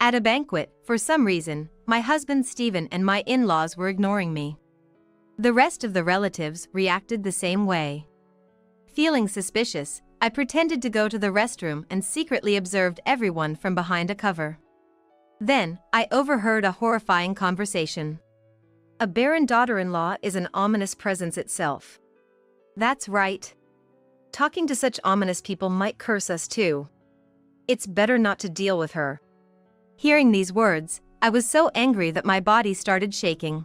At a banquet, for some reason, my husband Stephen and my in-laws were ignoring me. The rest of the relatives reacted the same way. Feeling suspicious, I pretended to go to the restroom and secretly observed everyone from behind a cover. Then, I overheard a horrifying conversation. A barren daughter-in-law is an ominous presence itself. That's right. Talking to such ominous people might curse us too. It's better not to deal with her. Hearing these words, I was so angry that my body started shaking.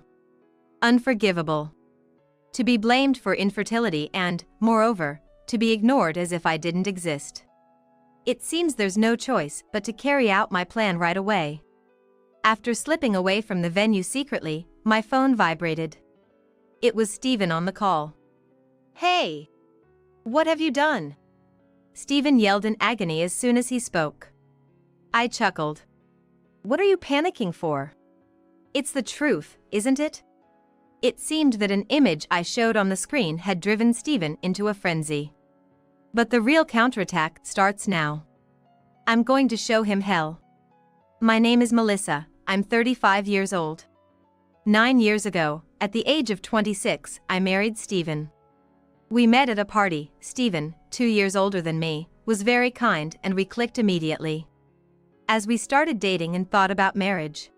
Unforgivable. To be blamed for infertility and, moreover, to be ignored as if I didn't exist. It seems there's no choice but to carry out my plan right away. After slipping away from the venue secretly, my phone vibrated. It was Stephen on the call. "Hey! What have you done?" Stephen yelled in agony as soon as he spoke. I chuckled. "What are you panicking for? It's the truth, isn't it?" It seemed that an image I showed on the screen had driven Stephen into a frenzy. But the real counterattack starts now. I'm going to show him hell. My name is Melissa, I'm 35 years old. 9 years ago, at the age of 26, I married Stephen. We met at a party. Stephen, 2 years older than me, was very kind and we clicked immediately. As we started dating and thought about marriage,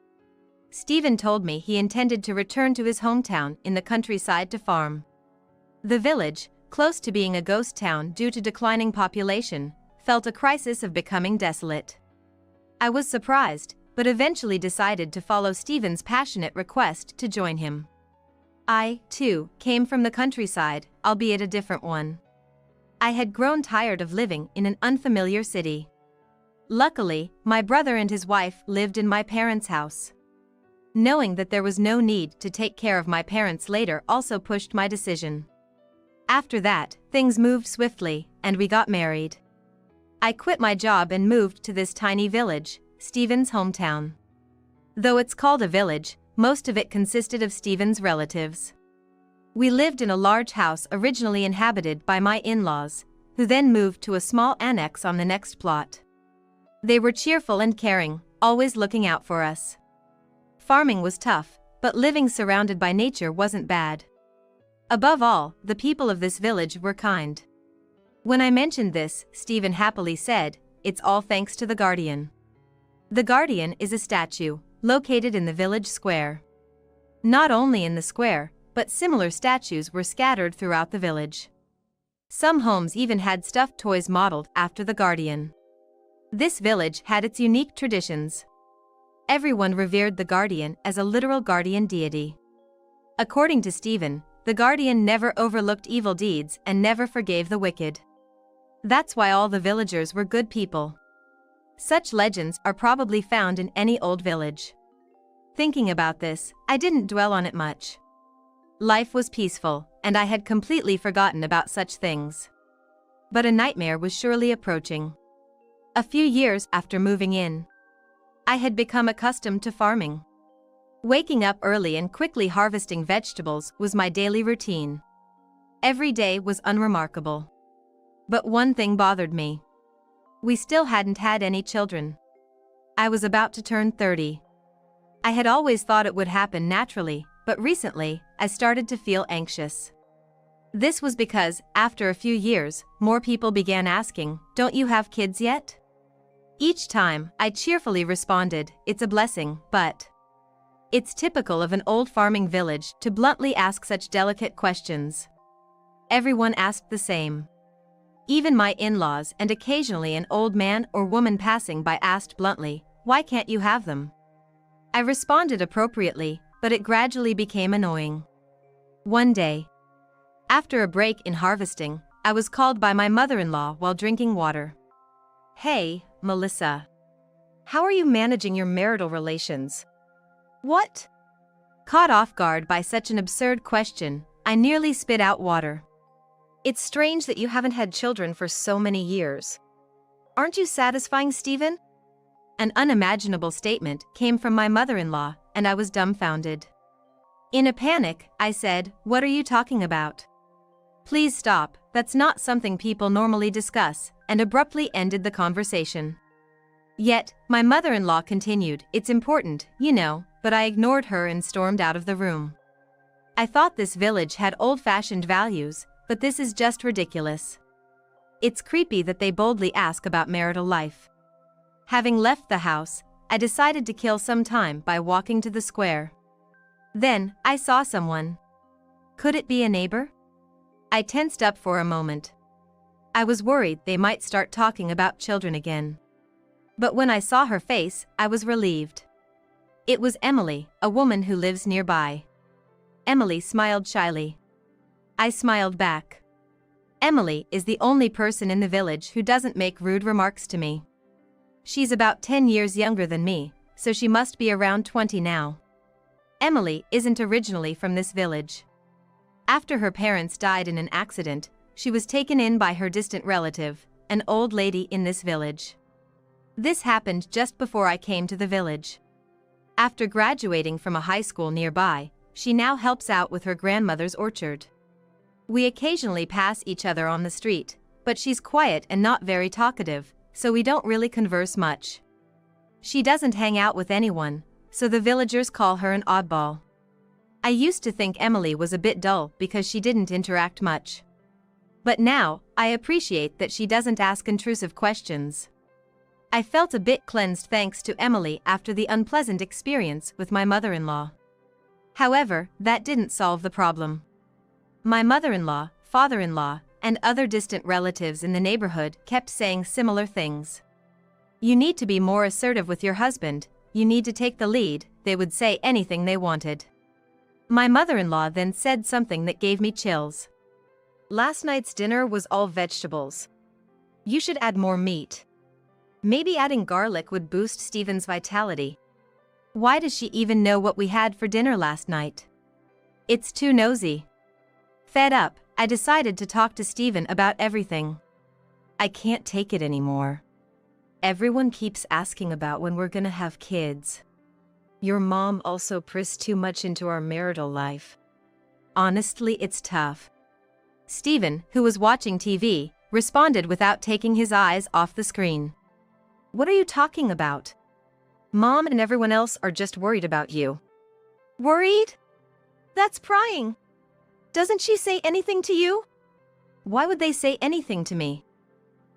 Stephen told me he intended to return to his hometown in the countryside to farm. The village, close to being a ghost town due to declining population, felt a crisis of becoming desolate. I was surprised, but eventually decided to follow Stephen's passionate request to join him. I, too, came from the countryside, albeit a different one. I had grown tired of living in an unfamiliar city. Luckily, my brother and his wife lived in my parents' house. Knowing that there was no need to take care of my parents later also pushed my decision. After that, things moved swiftly, and we got married. I quit my job and moved to this tiny village, Stephen's hometown. Though it's called a village, most of it consisted of Stephen's relatives. We lived in a large house originally inhabited by my in-laws, who then moved to a small annex on the next plot. They were cheerful and caring, always looking out for us. Farming was tough, but living surrounded by nature wasn't bad. Above all, the people of this village were kind. When I mentioned this, Stephen happily said, "It's all thanks to the Guardian." The Guardian is a statue, located in the village square. Not only in the square, but similar statues were scattered throughout the village. Some homes even had stuffed toys modeled after the Guardian. This village had its unique traditions. Everyone revered the Guardian as a literal guardian deity. According to Stephen, the Guardian never overlooked evil deeds and never forgave the wicked. That's why all the villagers were good people. Such legends are probably found in any old village. Thinking about this, I didn't dwell on it much. Life was peaceful, and I had completely forgotten about such things. But a nightmare was surely approaching. A few years after moving in, I had become accustomed to farming. Waking up early and quickly harvesting vegetables was my daily routine. Every day was unremarkable. But one thing bothered me. We still hadn't had any children. I was about to turn 30. I had always thought it would happen naturally, but recently, I started to feel anxious. This was because, after a few years, more people began asking, "Don't you have kids yet?" Each time, I cheerfully responded, "It's a blessing, but..." It's typical of an old farming village to bluntly ask such delicate questions. Everyone asked the same. Even my in-laws and occasionally an old man or woman passing by asked bluntly, "Why can't you have them?" I responded appropriately, but it gradually became annoying. One day, after a break in harvesting, I was called by my mother-in-law while drinking water. "Hey, Melissa. How are you managing your marital relations?" "What?" Caught off guard by such an absurd question, I nearly spit out water. "It's strange that you haven't had children for so many years. Aren't you satisfying, Stephen?" An unimaginable statement came from my mother-in-law, and I was dumbfounded. In a panic, I said, "What are you talking about? Please stop, that's not something people normally discuss," and abruptly ended the conversation. Yet, my mother-in-law continued, "It's important, you know," but I ignored her and stormed out of the room. I thought this village had old-fashioned values, but this is just ridiculous. It's creepy that they boldly ask about marital life. Having left the house, I decided to kill some time by walking to the square. Then, I saw someone. Could it be a neighbor? I tensed up for a moment. I was worried they might start talking about children again. But when I saw her face, I was relieved. It was Emily, a woman who lives nearby. Emily smiled shyly. I smiled back. Emily is the only person in the village who doesn't make rude remarks to me. She's about 10 years younger than me, so she must be around 20 now. Emily isn't originally from this village. After her parents died in an accident, she was taken in by her distant relative, an old lady in this village. This happened just before I came to the village. After graduating from a high school nearby, she now helps out with her grandmother's orchard. We occasionally pass each other on the street, but she's quiet and not very talkative, so we don't really converse much. She doesn't hang out with anyone, so the villagers call her an oddball. I used to think Emily was a bit dull because she didn't interact much. But now, I appreciate that she doesn't ask intrusive questions. I felt a bit cleansed thanks to Emily after the unpleasant experience with my mother-in-law. However, that didn't solve the problem. My mother-in-law, father-in-law, and other distant relatives in the neighborhood kept saying similar things. "You need to be more assertive with your husband, you need to take the lead," they would say anything they wanted. My mother-in-law then said something that gave me chills. "Last night's dinner was all vegetables. You should add more meat. Maybe adding garlic would boost Stephen's vitality. Why does she even know what we had for dinner last night? It's too nosy." Fed up, I decided to talk to Stephen about everything. "I can't take it anymore. Everyone keeps asking about when we're gonna have kids. Your mom also pressed too much into our marital life. Honestly, it's tough." Stephen, who was watching TV, responded without taking his eyes off the screen. "What are you talking about? Mom and everyone else are just worried about you." "Worried? That's prying. Doesn't she say anything to you?" "Why would they say anything to me?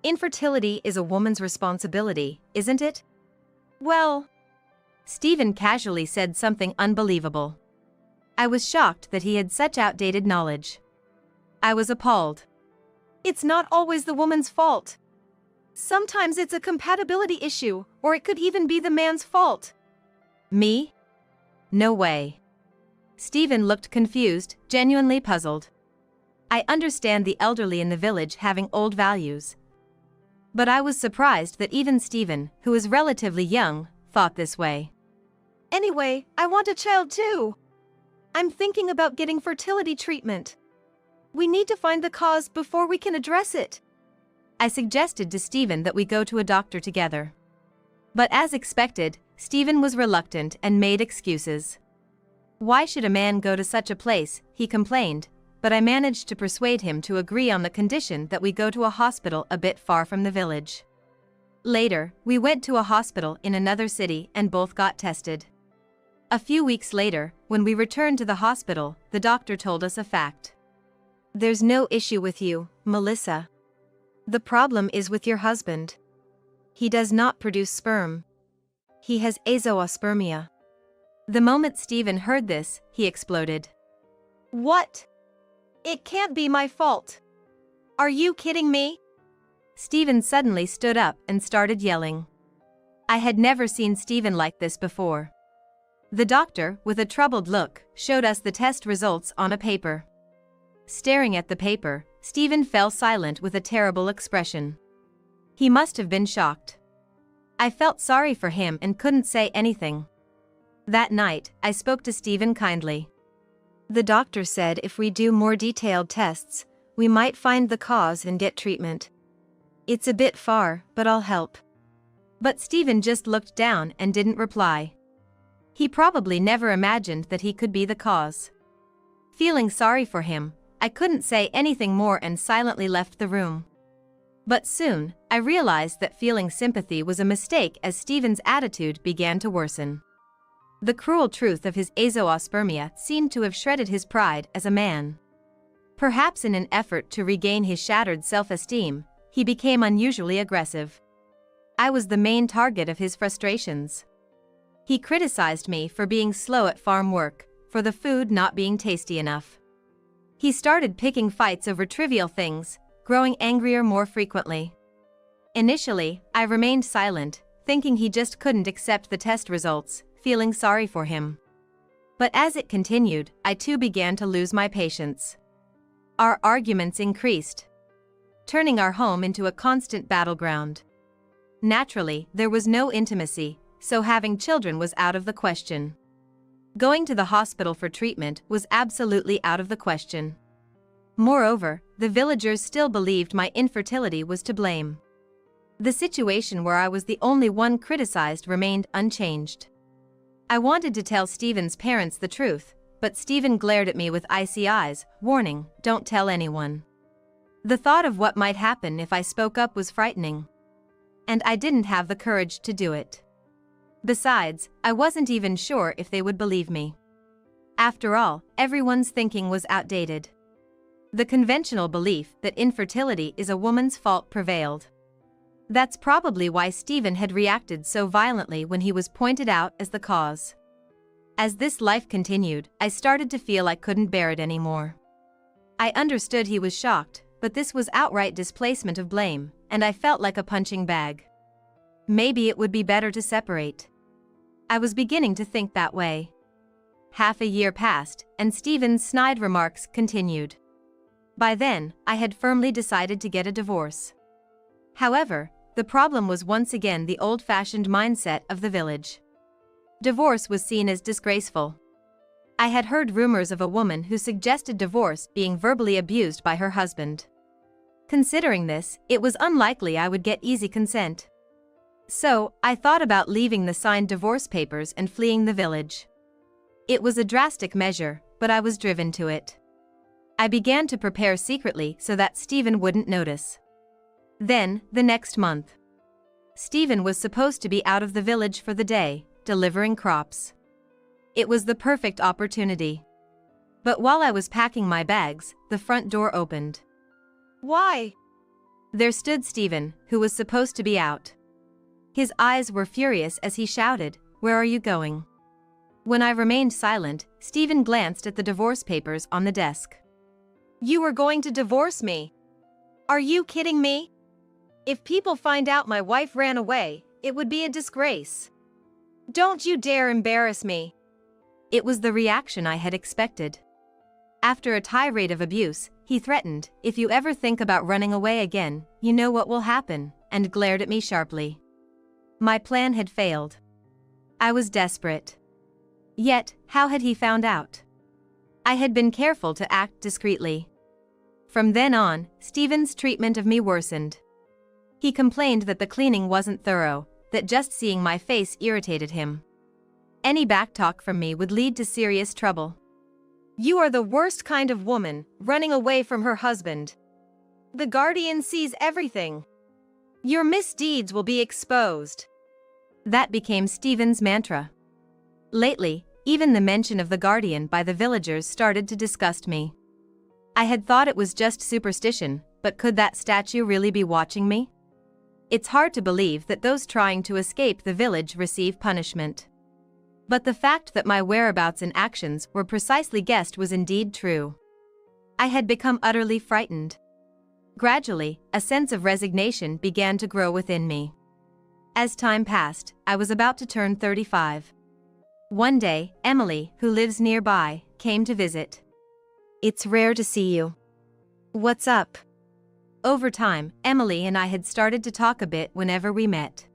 Infertility is a woman's responsibility, isn't it?" "Well..." Stephen casually said something unbelievable. I was shocked that he had such outdated knowledge. I was appalled. "It's not always the woman's fault. Sometimes it's a compatibility issue, or it could even be the man's fault." "Me? No way." Stephen looked confused, genuinely puzzled. I understand the elderly in the village having old values. But I was surprised that even Stephen, who is relatively young, thought this way. "Anyway, I want a child too. I'm thinking about getting fertility treatment. We need to find the cause before we can address it." I suggested to Stephen that we go to a doctor together. But as expected, Stephen was reluctant and made excuses. "Why should a man go to such a place?" he complained, but I managed to persuade him to agree on the condition that we go to a hospital a bit far from the village. Later, we went to a hospital in another city and both got tested. A few weeks later, when we returned to the hospital, the doctor told us a fact. "There's no issue with you, Melissa. The problem is with your husband. He does not produce sperm. He has azoospermia." The moment Stephen heard this, he exploded. "What? It can't be my fault. Are you kidding me?" Stephen suddenly stood up and started yelling. I had never seen Stephen like this before. The doctor, with a troubled look, showed us the test results on a paper. Staring at the paper, Stephen fell silent with a terrible expression. He must have been shocked. I felt sorry for him and couldn't say anything. That night, I spoke to Stephen kindly. "The doctor said if we do more detailed tests, we might find the cause and get treatment. It's a bit far, but I'll help." But Stephen just looked down and didn't reply. He probably never imagined that he could be the cause. Feeling sorry for him, I couldn't say anything more and silently left the room. But soon, I realized that feeling sympathy was a mistake as Stephen's attitude began to worsen. The cruel truth of his azoospermia seemed to have shredded his pride as a man. Perhaps in an effort to regain his shattered self-esteem, he became unusually aggressive. I was the main target of his frustrations. He criticized me for being slow at farm work, for the food not being tasty enough. He started picking fights over trivial things, growing angrier more frequently. Initially, I remained silent, thinking he just couldn't accept the test results, feeling sorry for him. But as it continued, I too began to lose my patience. Our arguments increased, turning our home into a constant battleground. Naturally, there was no intimacy, so having children was out of the question. Going to the hospital for treatment was absolutely out of the question. Moreover, the villagers still believed my infertility was to blame. The situation where I was the only one criticized remained unchanged. I wanted to tell Stephen's parents the truth, but Stephen glared at me with icy eyes, warning, "Don't tell anyone." The thought of what might happen if I spoke up was frightening. And I didn't have the courage to do it. Besides, I wasn't even sure if they would believe me. After all, everyone's thinking was outdated. The conventional belief that infertility is a woman's fault prevailed. That's probably why Stephen had reacted so violently when he was pointed out as the cause. As this life continued, I started to feel I couldn't bear it anymore. I understood he was shocked, but this was outright displacement of blame, and I felt like a punching bag. Maybe it would be better to separate. I was beginning to think that way. Half a year passed, and Stephen's snide remarks continued. By then, I had firmly decided to get a divorce. However, the problem was once again the old-fashioned mindset of the village. Divorce was seen as disgraceful. I had heard rumors of a woman who suggested divorce being verbally abused by her husband. Considering this, it was unlikely I would get easy consent. So, I thought about leaving the signed divorce papers and fleeing the village. It was a drastic measure, but I was driven to it. I began to prepare secretly so that Stephen wouldn't notice. Then, the next month, Stephen was supposed to be out of the village for the day, delivering crops. It was the perfect opportunity. But while I was packing my bags, the front door opened. Why? There stood Stephen, who was supposed to be out. His eyes were furious as he shouted, "Where are you going?" When I remained silent, Stephen glanced at the divorce papers on the desk. You were going to divorce me? Are you kidding me? If people find out my wife ran away, it would be a disgrace. Don't you dare embarrass me. It was the reaction I had expected. After a tirade of abuse, he threatened, "If you ever think about running away again, you know what will happen," and glared at me sharply. My plan had failed. I was desperate. Yet, how had he found out? I had been careful to act discreetly. From then on, Stephen's treatment of me worsened. He complained that the cleaning wasn't thorough, that just seeing my face irritated him. Any backtalk from me would lead to serious trouble. You are the worst kind of woman, running away from her husband. The guardian sees everything. Your misdeeds will be exposed. That became Stephen's mantra. Lately, even the mention of the guardian by the villagers started to disgust me. I had thought it was just superstition, but could that statue really be watching me? It's hard to believe that those trying to escape the village receive punishment. But the fact that my whereabouts and actions were precisely guessed was indeed true. I had become utterly frightened. Gradually, a sense of resignation began to grow within me. As time passed, I was about to turn 35. One day, Emily, who lives nearby, came to visit. "It's rare to see you. What's up?" Over time, Emily and I had started to talk a bit whenever we met.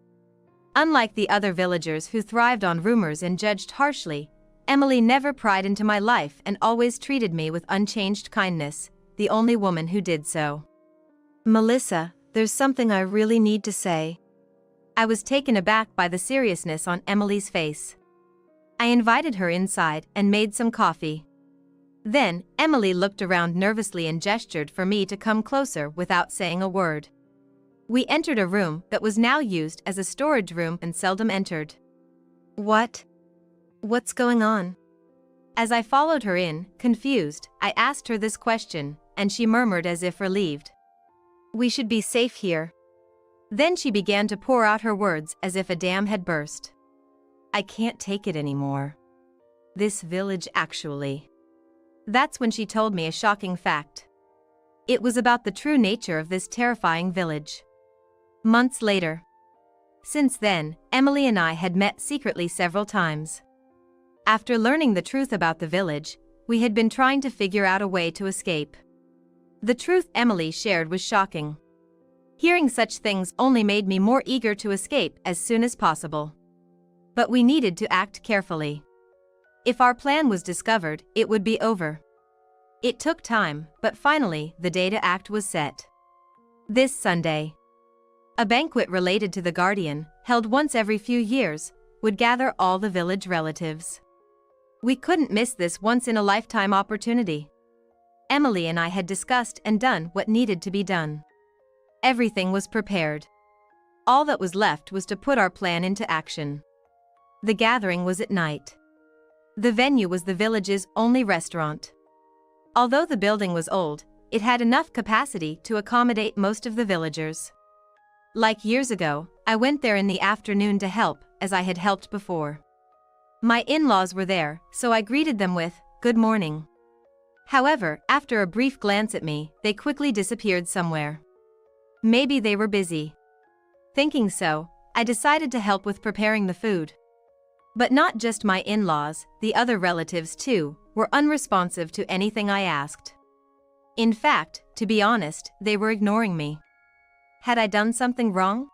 Unlike the other villagers who thrived on rumors and judged harshly, Emily never pried into my life and always treated me with unchanged kindness, the only woman who did so. "Melissa, there's something I really need to say." I was taken aback by the seriousness on Emily's face. I invited her inside and made some coffee. Then, Emily looked around nervously and gestured for me to come closer without saying a word. We entered a room that was now used as a storage room and seldom entered. What's going on? As I followed her in, confused, I asked her this question, and she murmured as if relieved. We should be safe here. Then she began to pour out her words as if a dam had burst. I can't take it anymore. This village actually. That's when she told me a shocking fact. It was about the true nature of this terrifying village. Months later. Since then, Emily and I had met secretly several times. After learning the truth about the village, we had been trying to figure out a way to escape. The truth Emily shared was shocking. Hearing such things only made me more eager to escape as soon as possible. But we needed to act carefully. If our plan was discovered, it would be over. It took time, but finally, the day to act was set. This Sunday. A banquet related to the Guardian, held once every few years, would gather all the village relatives. We couldn't miss this once-in-a-lifetime opportunity. Emily and I had discussed and done what needed to be done. Everything was prepared. All that was left was to put our plan into action. The gathering was at night. The venue was the village's only restaurant. Although the building was old, it had enough capacity to accommodate most of the villagers. Like years ago, I went there in the afternoon to help, as I had helped before. My in-laws were there, so I greeted them with, "Good morning." However, after a brief glance at me, they quickly disappeared somewhere. Maybe they were busy. Thinking so, I decided to help with preparing the food. But not just my in-laws, the other relatives too, were unresponsive to anything I asked. In fact, to be honest, they were ignoring me. Had I done something wrong?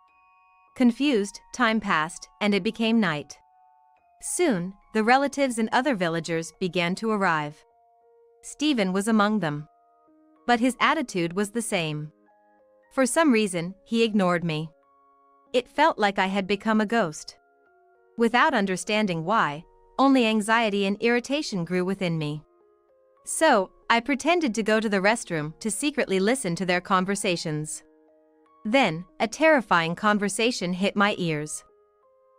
Confused, time passed, and it became night. Soon, the relatives and other villagers began to arrive. Stephen was among them. But his attitude was the same. For some reason, he ignored me. It felt like I had become a ghost. Without understanding why, only anxiety and irritation grew within me. So, I pretended to go to the restroom to secretly listen to their conversations. Then, a terrifying conversation hit my ears.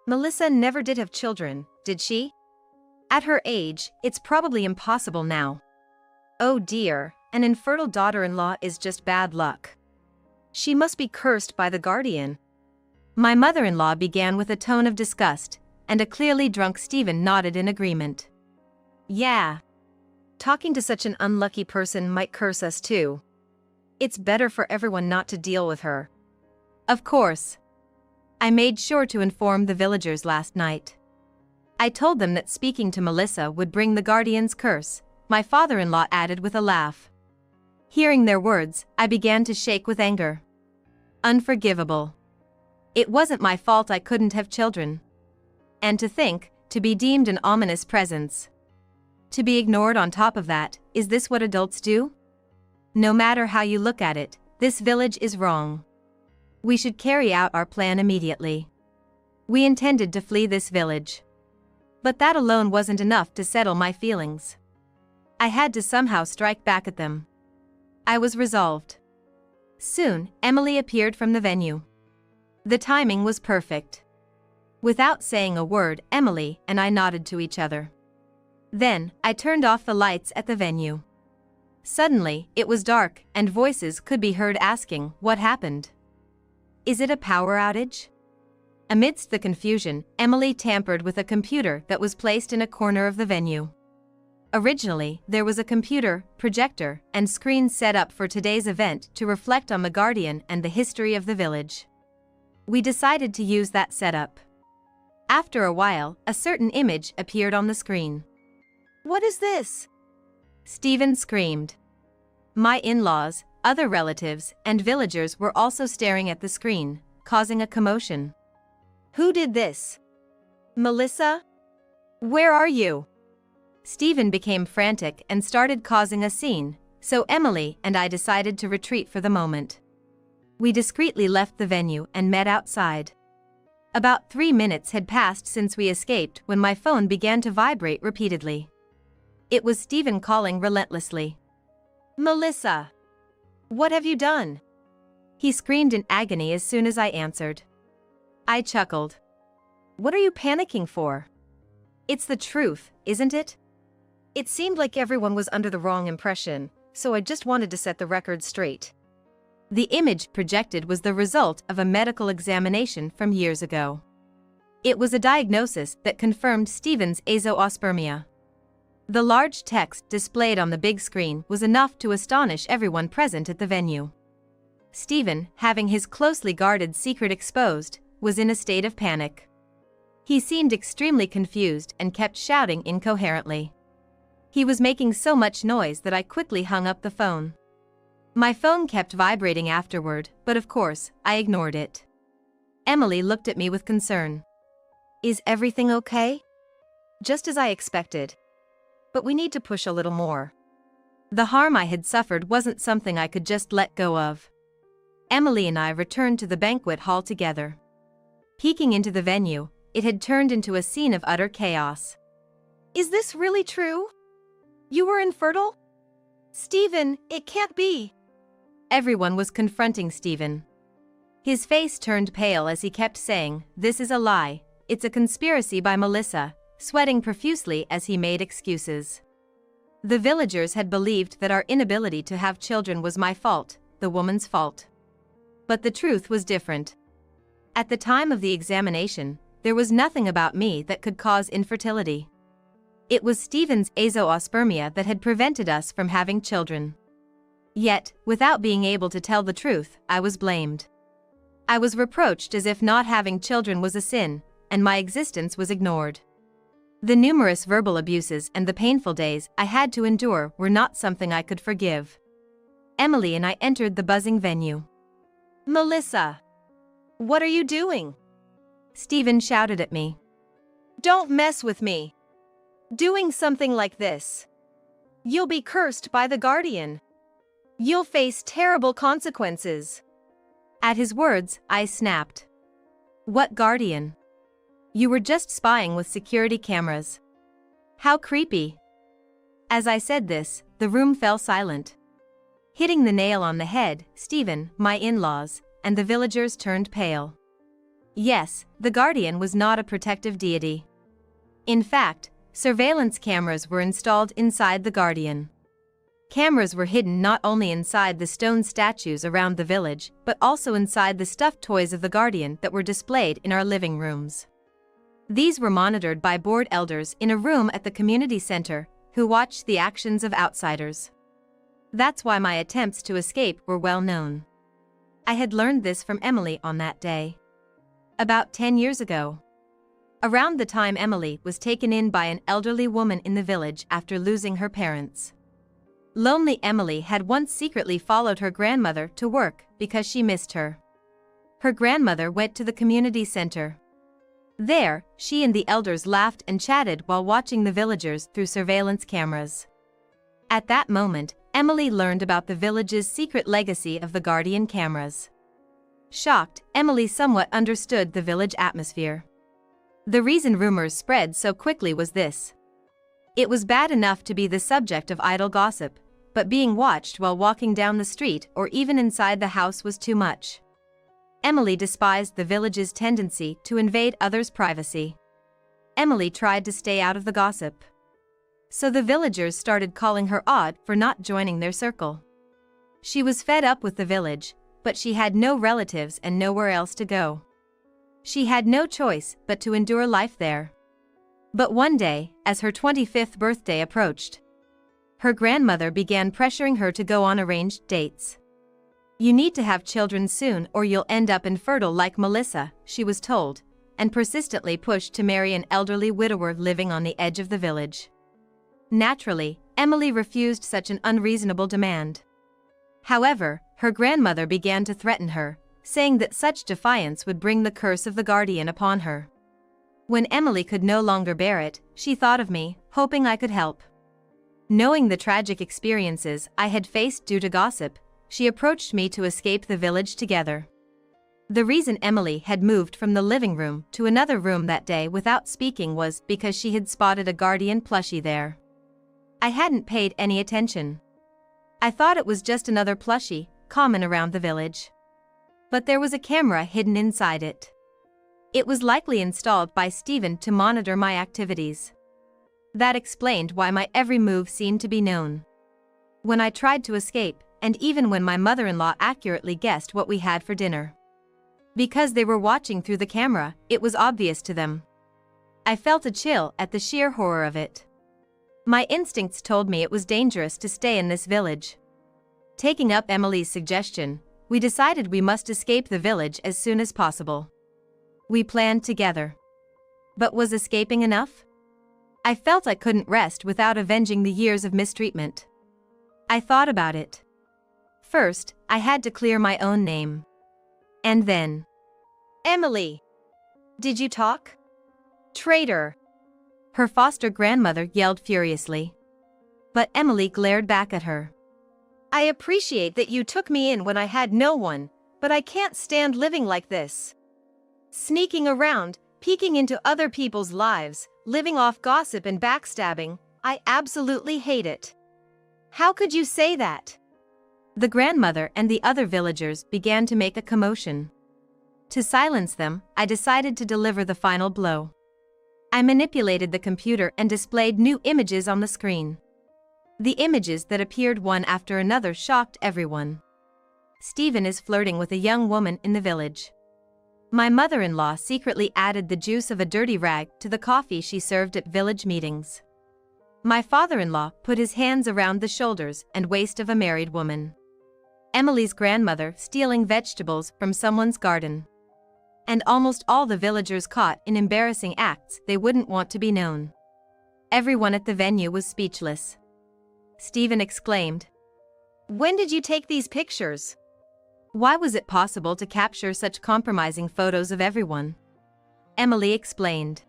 Melissa never did have children, did she? At her age, it's probably impossible now. Oh dear, an infertile daughter-in-law is just bad luck. She must be cursed by the Guardian. My mother-in-law began with a tone of disgust, and a clearly drunk Stephen nodded in agreement. Yeah. Talking to such an unlucky person might curse us too. It's better for everyone not to deal with her. Of course. I made sure to inform the villagers last night. I told them that speaking to Melissa would bring the Guardian's curse, my father-in-law added with a laugh. Hearing their words, I began to shake with anger. Unforgivable. It wasn't my fault I couldn't have children. And to be deemed an ominous presence. To be ignored on top of that, is this what adults do? No matter how you look at it, this village is wrong. We should carry out our plan immediately. We intended to flee this village. But that alone wasn't enough to settle my feelings. I had to somehow strike back at them. I was resolved. Soon, Emily appeared from the venue. The timing was perfect. Without saying a word, Emily and I nodded to each other. Then, I turned off the lights at the venue. Suddenly, it was dark, and voices could be heard asking, "What happened? Is it a power outage?" Amidst the confusion, Emily tampered with a computer that was placed in a corner of the venue. Originally, there was a computer, projector, and screen set up for today's event to reflect on the Guardian and the history of the village. We decided to use that setup. After a while, a certain image appeared on the screen. What is this? Stephen screamed. My in-laws, other relatives, and villagers were also staring at the screen, causing a commotion. Who did this? Melissa? Where are you? Stephen became frantic and started causing a scene, so Emily and I decided to retreat for the moment. We discreetly left the venue and met outside. About 3 minutes had passed since we escaped when my phone began to vibrate repeatedly. It was Stephen calling relentlessly. Melissa! What have you done? He screamed in agony as soon as I answered. I chuckled. What are you panicking for? It's the truth, isn't it? It seemed like everyone was under the wrong impression, so I just wanted to set the record straight. The image projected was the result of a medical examination from years ago. It was a diagnosis that confirmed Stephen's azoospermia. The large text displayed on the big screen was enough to astonish everyone present at the venue. Stephen, having his closely guarded secret exposed, was in a state of panic. He seemed extremely confused and kept shouting incoherently. He was making so much noise that I quickly hung up the phone. My phone kept vibrating afterward, but of course, I ignored it. Emily looked at me with concern. Is everything okay? Just as I expected. But we need to push a little more. The harm I had suffered wasn't something I could just let go of. Emily and I returned to the banquet hall together. Peeking into the venue, it had turned into a scene of utter chaos. Is this really true? You were infertile? Stephen, it can't be. Everyone was confronting Stephen. His face turned pale as he kept saying, "This is a lie, it's a conspiracy by Melissa," sweating profusely as he made excuses. The villagers had believed that our inability to have children was my fault, the woman's fault. But the truth was different. At the time of the examination, there was nothing about me that could cause infertility. It was Stephen's azoospermia that had prevented us from having children. Yet, without being able to tell the truth, I was blamed. I was reproached as if not having children was a sin, and my existence was ignored. The numerous verbal abuses and the painful days I had to endure were not something I could forgive. Emily and I entered the buzzing venue. Melissa! What are you doing? Stephen shouted at me. Don't mess with me. Doing something like this. You'll be cursed by the guardian. You'll face terrible consequences. At his words, I snapped. What guardian? You were just spying with security cameras. How creepy. As I said this, the room fell silent. Hitting the nail on the head, Stephen, my in-laws, and the villagers turned pale. Yes, the guardian was not a protective deity. In fact, surveillance cameras were installed inside the guardian. Cameras were hidden not only inside the stone statues around the village, but also inside the stuffed toys of the guardian that were displayed in our living rooms. These were monitored by board elders in a room at the community center, who watched the actions of outsiders. That's why my attempts to escape were well known. I had learned this from Emily on that day. About 10 years ago. Around the time Emily was taken in by an elderly woman in the village after losing her parents. Lonely Emily had once secretly followed her grandmother to work because she missed her. Her grandmother went to the community center. There, she and the elders laughed and chatted while watching the villagers through surveillance cameras. At that moment, Emily learned about the village's secret legacy of the guardian cameras. Shocked, Emily somewhat understood the village atmosphere. The reason rumors spread so quickly was this. It was bad enough to be the subject of idle gossip, but being watched while walking down the street or even inside the house was too much. Emily despised the village's tendency to invade others' privacy. Emily tried to stay out of the gossip. So the villagers started calling her odd for not joining their circle. She was fed up with the village, but she had no relatives and nowhere else to go. She had no choice but to endure life there. But one day, as her 25th birthday approached, her grandmother began pressuring her to go on arranged dates. You need to have children soon or you'll end up infertile like Melissa, she was told, and persistently pushed to marry an elderly widower living on the edge of the village. Naturally, Emily refused such an unreasonable demand. However, her grandmother began to threaten her, saying that such defiance would bring the curse of the guardian upon her. When Emily could no longer bear it, she thought of me, hoping I could help. Knowing the tragic experiences I had faced due to gossip, she approached me to escape the village together. The reason Emily had moved from the living room to another room that day without speaking was because she had spotted a guardian plushie there. I hadn't paid any attention. I thought it was just another plushie, common around the village. But there was a camera hidden inside it. It was likely installed by Stephen to monitor my activities. That explained why my every move seemed to be known. When I tried to escape, and even when my mother-in-law accurately guessed what we had for dinner. Because they were watching through the camera, it was obvious to them. I felt a chill at the sheer horror of it. My instincts told me it was dangerous to stay in this village. Taking up Emily's suggestion, we decided we must escape the village as soon as possible. We planned together. But was escaping enough? I felt I couldn't rest without avenging the years of mistreatment. I thought about it. First, I had to clear my own name. And then, Emily! Did you talk? Traitor! Her foster grandmother yelled furiously. But Emily glared back at her. I appreciate that you took me in when I had no one, but I can't stand living like this. Sneaking around, peeking into other people's lives, living off gossip and backstabbing, I absolutely hate it. How could you say that? The grandmother and the other villagers began to make a commotion. To silence them, I decided to deliver the final blow. I manipulated the computer and displayed new images on the screen. The images that appeared one after another shocked everyone. Stephen is flirting with a young woman in the village. My mother-in-law secretly added the juice of a dirty rag to the coffee she served at village meetings. My father-in-law put his hands around the shoulders and waist of a married woman. Emily's grandmother stealing vegetables from someone's garden. And almost all the villagers caught in embarrassing acts they wouldn't want to be known. Everyone at the venue was speechless. Stephen exclaimed, When did you take these pictures? Why was it possible to capture such compromising photos of everyone? Emily explained.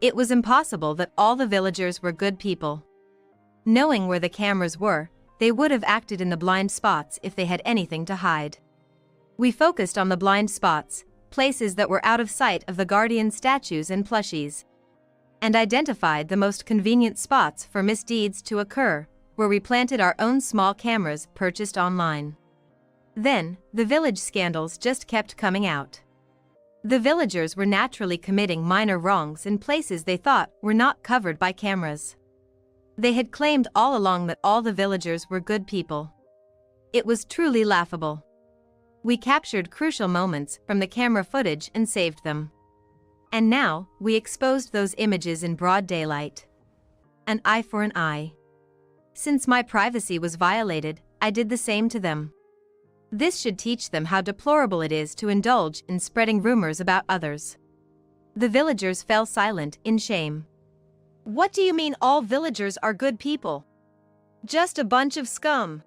It was impossible that all the villagers were good people. Knowing where the cameras were, they would have acted in the blind spots if they had anything to hide. We focused on the blind spots, places that were out of sight of the guardian statues and plushies, and identified the most convenient spots for misdeeds to occur, where we planted our own small cameras purchased online. Then, the village scandals just kept coming out. The villagers were naturally committing minor wrongs in places they thought were not covered by cameras. They had claimed all along that all the villagers were good people. It was truly laughable. We captured crucial moments from the camera footage and saved them. And now, we exposed those images in broad daylight. An eye for an eye. Since my privacy was violated, I did the same to them. This should teach them how deplorable it is to indulge in spreading rumors about others. The villagers fell silent in shame. What do you mean all villagers are good people? Just a bunch of scum.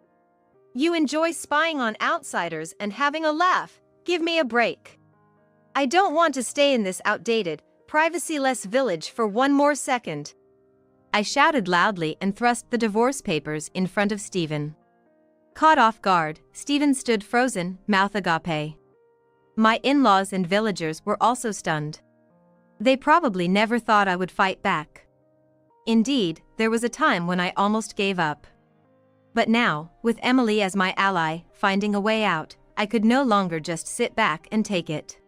You enjoy spying on outsiders and having a laugh. Give me a break. I don't want to stay in this outdated, privacy-less village for one more second. I shouted loudly and thrust the divorce papers in front of Stephen. Caught off guard, Stephen stood frozen, mouth agape. My in-laws and villagers were also stunned. They probably never thought I would fight back. Indeed, there was a time when I almost gave up. But now, with Emily as my ally, finding a way out, I could no longer just sit back and take it.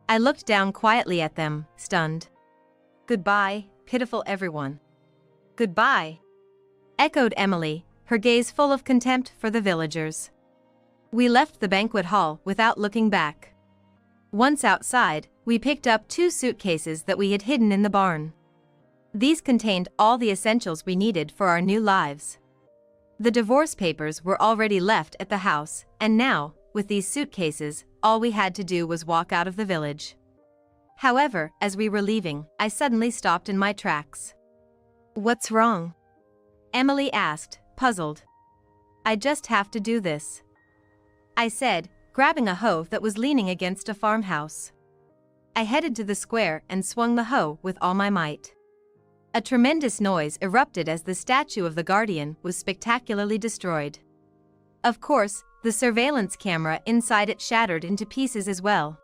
I looked down quietly at them, stunned. Goodbye, pitiful everyone. Goodbye, echoed Emily, her gaze full of contempt for the villagers. We left the banquet hall without looking back. Once outside, we picked up 2 suitcases that we had hidden in the barn. These contained all the essentials we needed for our new lives. The divorce papers were already left at the house, and now, with these suitcases, all we had to do was walk out of the village. However, as we were leaving, I suddenly stopped in my tracks. What's wrong? Emily asked, puzzled. I just have to do this, I said, grabbing a hoe that was leaning against a farmhouse. I headed to the square and swung the hoe with all my might. A tremendous noise erupted as the statue of the guardian was spectacularly destroyed. Of course, the surveillance camera inside it shattered into pieces as well.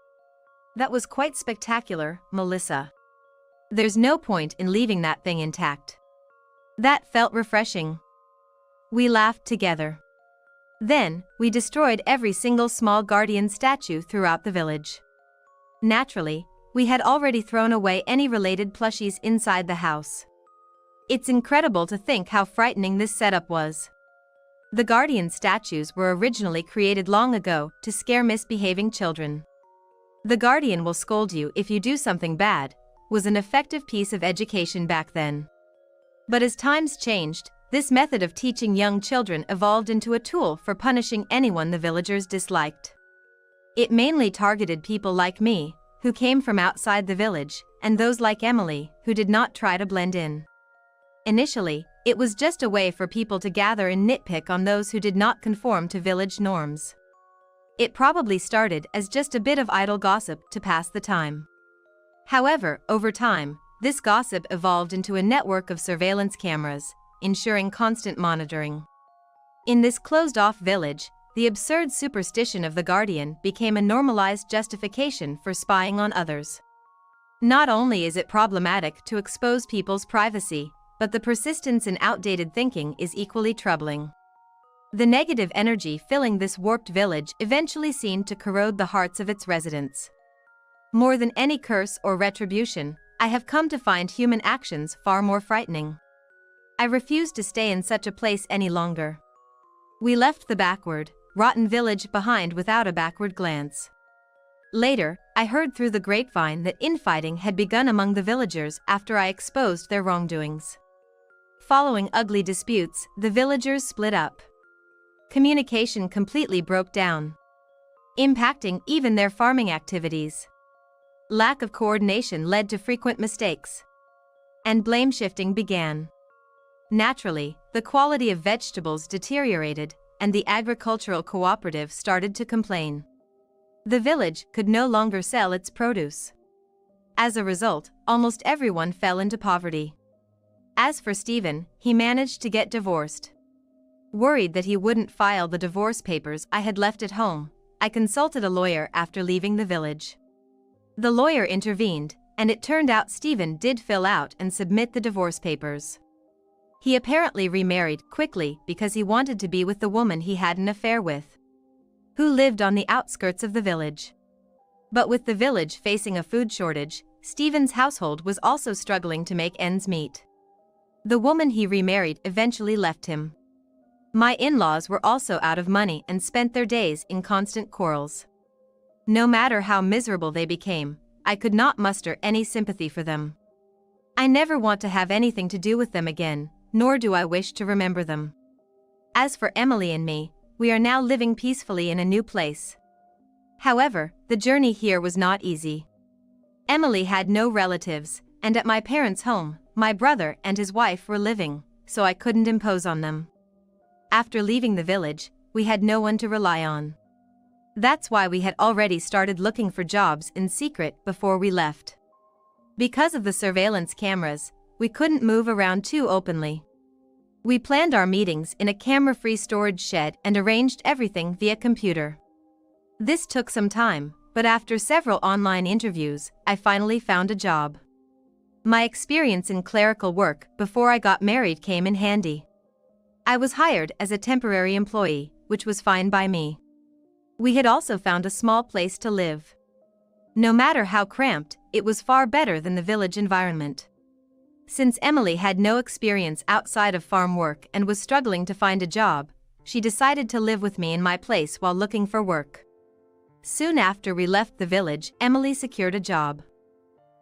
That was quite spectacular, Melissa. There's no point in leaving that thing intact. That felt refreshing. We laughed together. Then, we destroyed every single small guardian statue throughout the village. Naturally, we had already thrown away any related plushies inside the house. It's incredible to think how frightening this setup was. The guardian statues were originally created long ago to scare misbehaving children. The guardian will scold you if you do something bad was an effective piece of education back then. But as times changed, this method of teaching young children evolved into a tool for punishing anyone the villagers disliked. It mainly targeted people like me, who came from outside the village, and those like Emily, who did not try to blend in. Initially, it was just a way for people to gather and nitpick on those who did not conform to village norms. It probably started as just a bit of idle gossip to pass the time. However, over time, this gossip evolved into a network of surveillance cameras, ensuring constant monitoring. In this closed-off village, the absurd superstition of the guardian became a normalized justification for spying on others. Not only is it problematic to expose people's privacy, but the persistence in outdated thinking is equally troubling. The negative energy filling this warped village eventually seemed to corrode the hearts of its residents. More than any curse or retribution, I have come to find human actions far more frightening. I refuse to stay in such a place any longer. We left the backward, rotten village behind without a backward glance. Later, I heard through the grapevine that infighting had begun among the villagers after I exposed their wrongdoings. Following ugly disputes, the villagers split up. Communication completely broke down, impacting even their farming activities. Lack of coordination led to frequent mistakes, and blame shifting began. Naturally, the quality of vegetables deteriorated, and the agricultural cooperative started to complain. The village could no longer sell its produce. As a result, almost everyone fell into poverty. As for Stephen, he managed to get divorced. Worried that he wouldn't file the divorce papers I had left at home, I consulted a lawyer after leaving the village. The lawyer intervened, and it turned out Stephen did fill out and submit the divorce papers. He apparently remarried quickly because he wanted to be with the woman he had an affair with, who lived on the outskirts of the village. But with the village facing a food shortage, Stephen's household was also struggling to make ends meet. The woman he remarried eventually left him. My in-laws were also out of money and spent their days in constant quarrels. No matter how miserable they became, I could not muster any sympathy for them. I never want to have anything to do with them again, nor do I wish to remember them. As for Emily and me, we are now living peacefully in a new place. However, the journey here was not easy. Emily had no relatives, and at my parents' home, my brother and his wife were living, so I couldn't impose on them. After leaving the village, we had no one to rely on. That's why we had already started looking for jobs in secret before we left. Because of the surveillance cameras, we couldn't move around too openly. We planned our meetings in a camera-free storage shed and arranged everything via computer. This took some time, but after several online interviews, I finally found a job. My experience in clerical work before I got married came in handy. I was hired as a temporary employee, which was fine by me. We had also found a small place to live. No matter how cramped, it was far better than the village environment. Since Emily had no experience outside of farm work and was struggling to find a job, she decided to live with me in my place while looking for work. Soon after we left the village, Emily secured a job.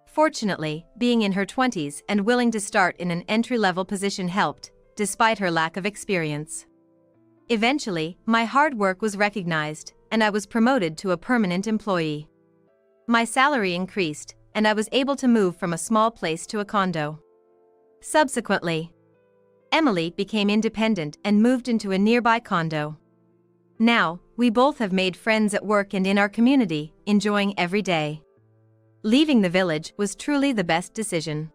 Fortunately, being in her 20s and willing to start in an entry-level position helped, despite her lack of experience. Eventually, my hard work was recognized, and I was promoted to a permanent employee. My salary increased, and I was able to move from a small place to a condo. Subsequently, Emily became independent and moved into a nearby condo. Now, we both have made friends at work and in our community, enjoying every day. Leaving the village was truly the best decision.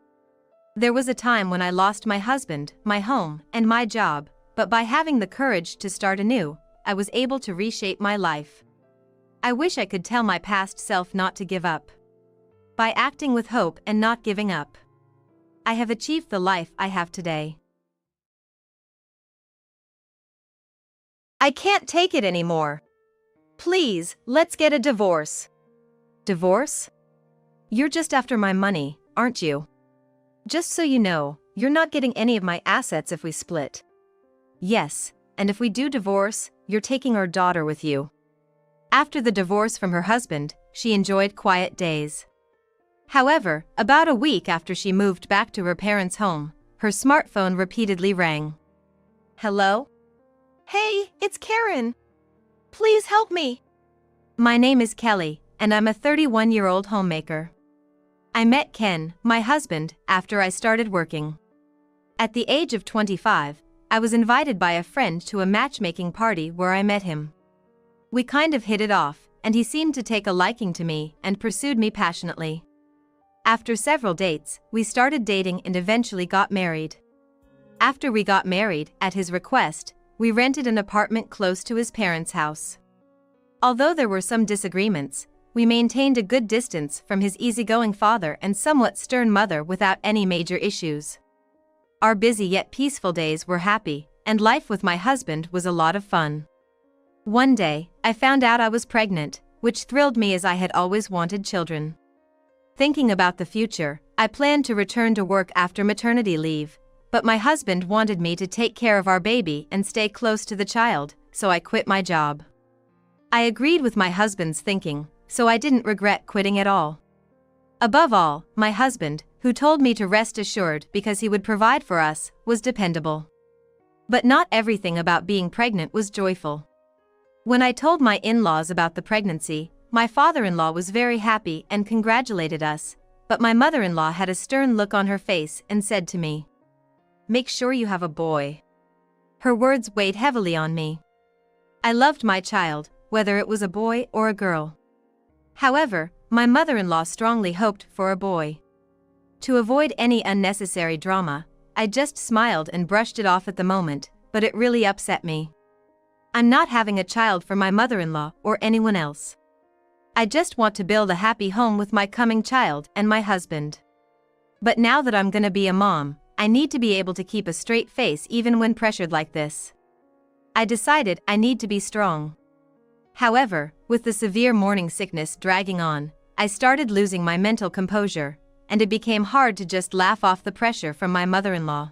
There was a time when I lost my husband, my home, and my job, but by having the courage to start anew, I was able to reshape my life. I wish I could tell my past self not to give up. By acting with hope and not giving up, I have achieved the life I have today. I can't take it anymore. Please, let's get a divorce. Divorce? You're just after my money, aren't you? Just so you know, you're not getting any of my assets if we split. Yes, and if we do divorce, you're taking our daughter with you. After the divorce from her husband, she enjoyed quiet days. However, about a week after she moved back to her parents' home, her smartphone repeatedly rang. Hello? Hey, it's Karen. Please help me. My name is Kelly, and I'm a 31-year-old homemaker. I met Ken, my husband, after I started working. At the age of 25, I was invited by a friend to a matchmaking party where I met him. We kind of hit it off, and he seemed to take a liking to me and pursued me passionately. After several dates, we started dating and eventually got married. After we got married, at his request, we rented an apartment close to his parents' house. Although there were some disagreements, we maintained a good distance from his easygoing father and somewhat stern mother without any major issues. Our busy yet peaceful days were happy, and life with my husband was a lot of fun. One day, I found out I was pregnant, which thrilled me as I had always wanted children. Thinking about the future, I planned to return to work after maternity leave, but my husband wanted me to take care of our baby and stay close to the child, so I quit my job. I agreed with my husband's thinking, so I didn't regret quitting at all. Above all, my husband, who told me to rest assured because he would provide for us, was dependable. But not everything about being pregnant was joyful. When I told my in-laws about the pregnancy, my father-in-law was very happy and congratulated us, but my mother-in-law had a stern look on her face and said to me, "Make sure you have a boy." Her words weighed heavily on me. I loved my child, whether it was a boy or a girl. However, my mother-in-law strongly hoped for a boy. To avoid any unnecessary drama, I just smiled and brushed it off at the moment, but it really upset me. I'm not having a child for my mother-in-law or anyone else. I just want to build a happy home with my coming child and my husband. But now that I'm gonna be a mom, I need to be able to keep a straight face even when pressured like this. I decided I need to be strong. However, with the severe morning sickness dragging on, I started losing my mental composure, and it became hard to just laugh off the pressure from my mother-in-law.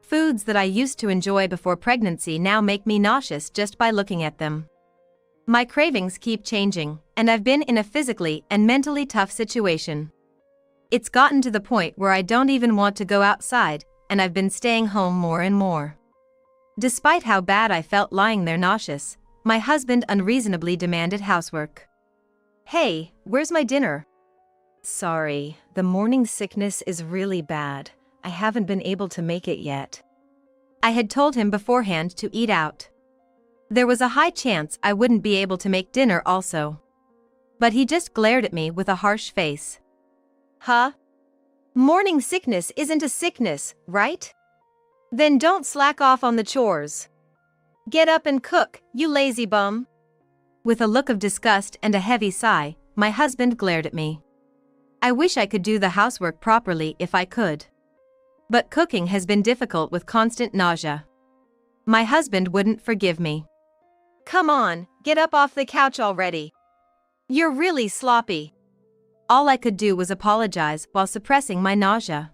Foods that I used to enjoy before pregnancy now make me nauseous just by looking at them. My cravings keep changing, and I've been in a physically and mentally tough situation. It's gotten to the point where I don't even want to go outside, and I've been staying home more and more. Despite how bad I felt lying there nauseous, my husband unreasonably demanded housework. "Hey, where's my dinner?" "Sorry, the morning sickness is really bad. I haven't been able to make it yet." I had told him beforehand to eat out. There was a high chance I wouldn't be able to make dinner also. But he just glared at me with a harsh face. Huh? Morning sickness isn't a sickness, right? Then don't slack off on the chores. Get up and cook, you lazy bum. With a look of disgust and a heavy sigh, my husband glared at me. I wish I could do the housework properly if I could. But cooking has been difficult with constant nausea. My husband wouldn't forgive me. Come on, get up off the couch already. You're really sloppy. All I could do was apologize while suppressing my nausea.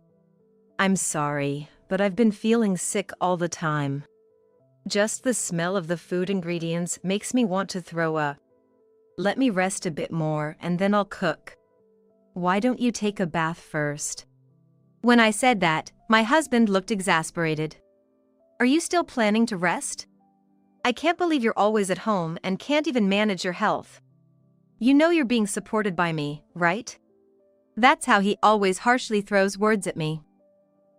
"I'm sorry, but I've been feeling sick all the time. Just the smell of the food ingredients makes me want to throw up. Let me rest a bit more and then I'll cook. Why don't you take a bath first?" When I said that, my husband looked exasperated. "Are you still planning to rest? I can't believe you're always at home and can't even manage your health. You know you're being supported by me, right?" That's how he always harshly throws words at me.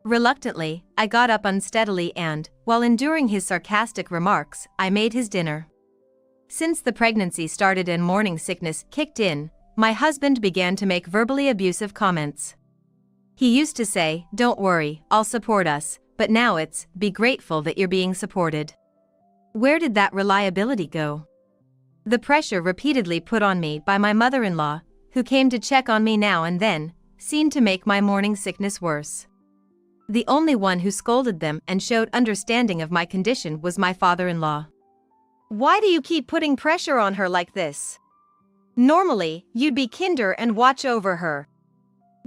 Reluctantly, I got up unsteadily and, while enduring his sarcastic remarks, I made his dinner. Since the pregnancy started and morning sickness kicked in, my husband began to make verbally abusive comments. He used to say, "Don't worry, I'll support us," but now it's, "Be grateful that you're being supported." Where did that reliability go? The pressure repeatedly put on me by my mother-in-law, who came to check on me now and then, seemed to make my morning sickness worse. The only one who scolded them and showed understanding of my condition was my father-in-law. Why do you keep putting pressure on her like this? Normally, you'd be kinder and watch over her.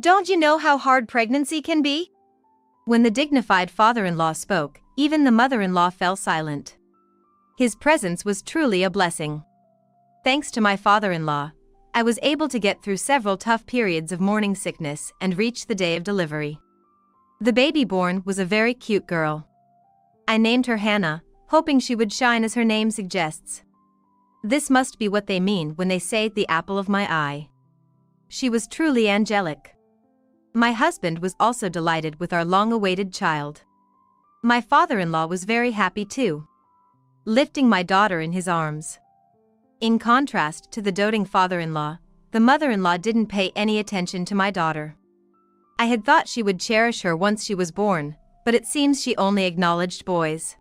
Don't you know how hard pregnancy can be? When the dignified father-in-law spoke, even the mother-in-law fell silent. His presence was truly a blessing. Thanks to my father-in-law, I was able to get through several tough periods of morning sickness and reach the day of delivery. The baby born was a very cute girl. I named her Hannah, hoping she would shine as her name suggests. This must be what they mean when they say the apple of my eye. She was truly angelic. My husband was also delighted with our long-awaited child. My father-in-law was very happy too, lifting my daughter in his arms. In contrast to the doting father-in-law, the mother-in-law didn't pay any attention to my daughter. I had thought she would cherish her once she was born, but it seems she only acknowledged boys.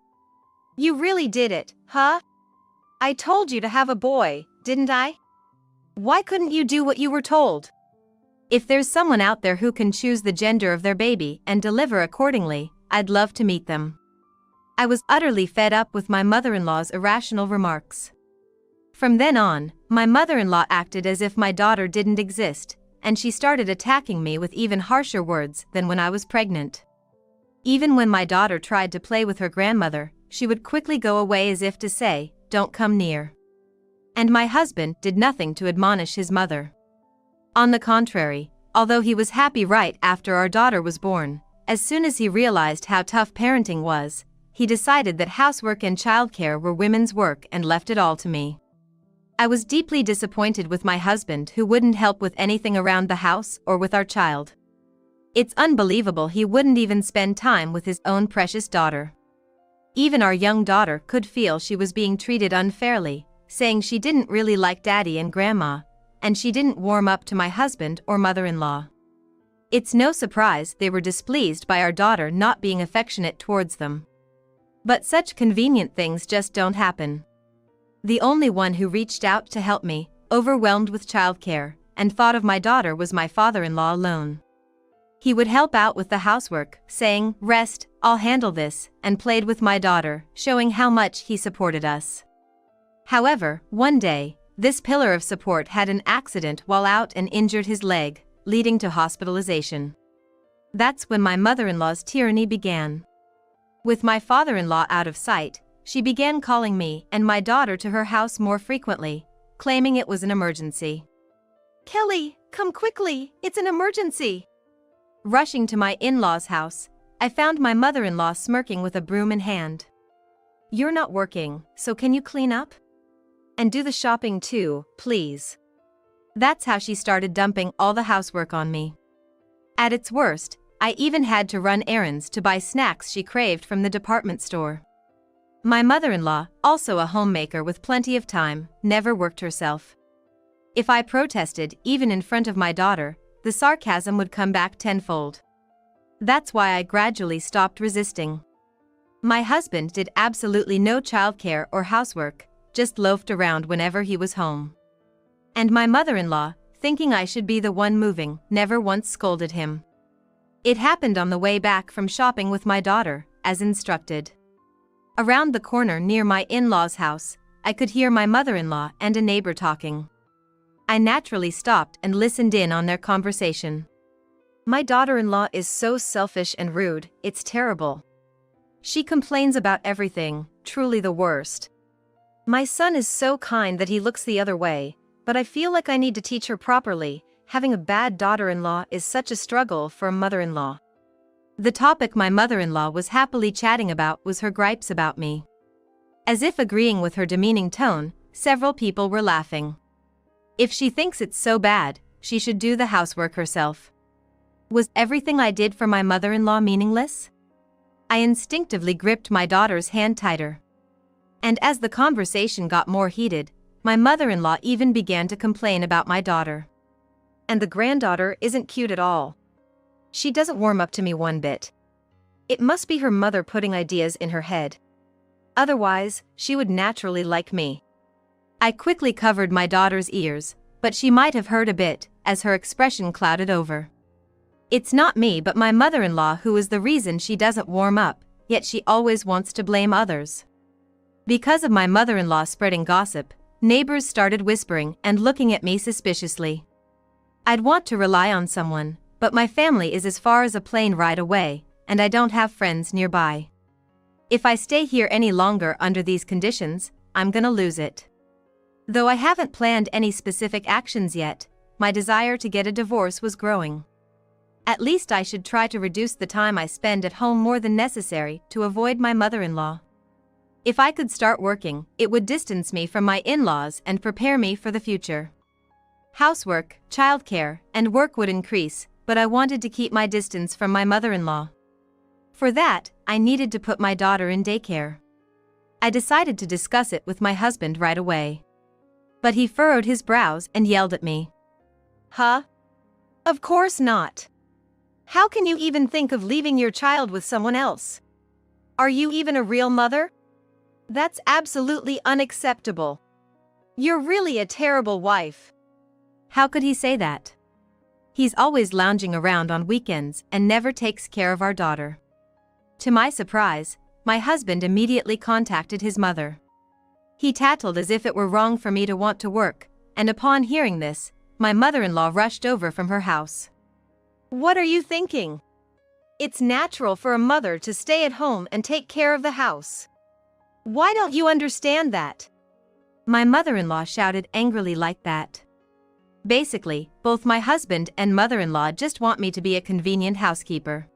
You really did it, huh? I told you to have a boy, didn't I? Why couldn't you do what you were told? If there's someone out there who can choose the gender of their baby and deliver accordingly, I'd love to meet them. I was utterly fed up with my mother-in-law's irrational remarks. From then on, my mother-in-law acted as if my daughter didn't exist, and she started attacking me with even harsher words than when I was pregnant. Even when my daughter tried to play with her grandmother, she would quickly go away as if to say, "Don't come near." And my husband did nothing to admonish his mother. On the contrary, although he was happy right after our daughter was born, as soon as he realized how tough parenting was, he decided that housework and childcare were women's work and left it all to me. I was deeply disappointed with my husband who wouldn't help with anything around the house or with our child. It's unbelievable he wouldn't even spend time with his own precious daughter. Even our young daughter could feel she was being treated unfairly, saying she didn't really like daddy and grandma, and she didn't warm up to my husband or mother-in-law. It's no surprise they were displeased by our daughter not being affectionate towards them. But such convenient things just don't happen. The only one who reached out to help me, overwhelmed with childcare, and thought of my daughter was my father-in-law alone. He would help out with the housework, saying, "Rest, I'll handle this," and played with my daughter, showing how much he supported us. However, one day, this pillar of support had an accident while out and injured his leg, leading to hospitalization. That's when my mother-in-law's tyranny began. With my father-in-law out of sight, she began calling me and my daughter to her house more frequently, claiming it was an emergency. "Kelly, come quickly, it's an emergency." Rushing to my in-laws' house, I found my mother-in-law smirking with a broom in hand. "You're not working, so can you clean up? And do the shopping too, please." That's how she started dumping all the housework on me. At its worst, I even had to run errands to buy snacks she craved from the department store. My mother-in-law, also a homemaker with plenty of time, never worked herself. If I protested, even in front of my daughter, the sarcasm would come back tenfold. That's why I gradually stopped resisting. My husband did absolutely no childcare or housework, just loafed around whenever he was home. And my mother-in-law, thinking I should be the one moving, never once scolded him. It happened on the way back from shopping with my daughter, as instructed. Around the corner near my in-laws' house, I could hear my mother-in-law and a neighbor talking. I naturally stopped and listened in on their conversation. "My daughter-in-law is so selfish and rude, it's terrible. She complains about everything, truly the worst. My son is so kind that he looks the other way, but I feel like I need to teach her properly. Having a bad daughter-in-law is such a struggle for a mother-in-law." The topic my mother-in-law was happily chatting about was her gripes about me. As if agreeing with her demeaning tone, several people were laughing. If she thinks it's so bad, she should do the housework herself. Was everything I did for my mother-in-law meaningless? I instinctively gripped my daughter's hand tighter. And as the conversation got more heated, my mother-in-law even began to complain about my daughter. "And the granddaughter isn't cute at all. She doesn't warm up to me one bit. It must be her mother putting ideas in her head. Otherwise, she would naturally like me." I quickly covered my daughter's ears, but she might have heard a bit, as her expression clouded over. It's not me but my mother-in-law who is the reason she doesn't warm up, yet she always wants to blame others. Because of my mother-in-law spreading gossip, neighbors started whispering and looking at me suspiciously. I'd want to rely on someone, but my family is as far as a plane ride away, and I don't have friends nearby. If I stay here any longer under these conditions, I'm gonna lose it. Though I haven't planned any specific actions yet, my desire to get a divorce was growing. At least I should try to reduce the time I spend at home more than necessary to avoid my mother-in-law. If I could start working, it would distance me from my in-laws and prepare me for the future. Housework, childcare, and work would increase, but I wanted to keep my distance from my mother-in-law. For that, I needed to put my daughter in daycare. I decided to discuss it with my husband right away. But he furrowed his brows and yelled at me. Huh? Of course not. How can you even think of leaving your child with someone else? Are you even a real mother? That's absolutely unacceptable. You're really a terrible wife. How could he say that? He's always lounging around on weekends and never takes care of our daughter. To my surprise, my husband immediately contacted his mother. He tattled as if it were wrong for me to want to work, and upon hearing this, my mother-in-law rushed over from her house. What are you thinking? It's natural for a mother to stay at home and take care of the house. Why don't you understand that? My mother-in-law shouted angrily like that. Basically, both my husband and mother-in-law just want me to be a convenient housekeeper.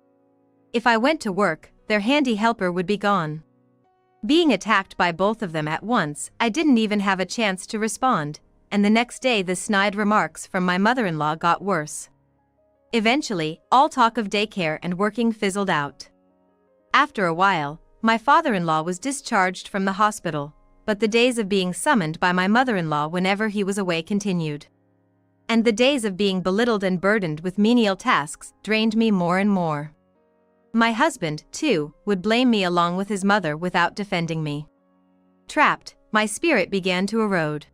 If I went to work, their handy helper would be gone. Being attacked by both of them at once, I didn't even have a chance to respond, and the next day the snide remarks from my mother-in-law got worse. Eventually, all talk of daycare and working fizzled out. After a while, my father-in-law was discharged from the hospital, but the days of being summoned by my mother-in-law whenever he was away continued. And the days of being belittled and burdened with menial tasks drained me more and more. My husband, too, would blame me along with his mother without defending me. Trapped, my spirit began to erode.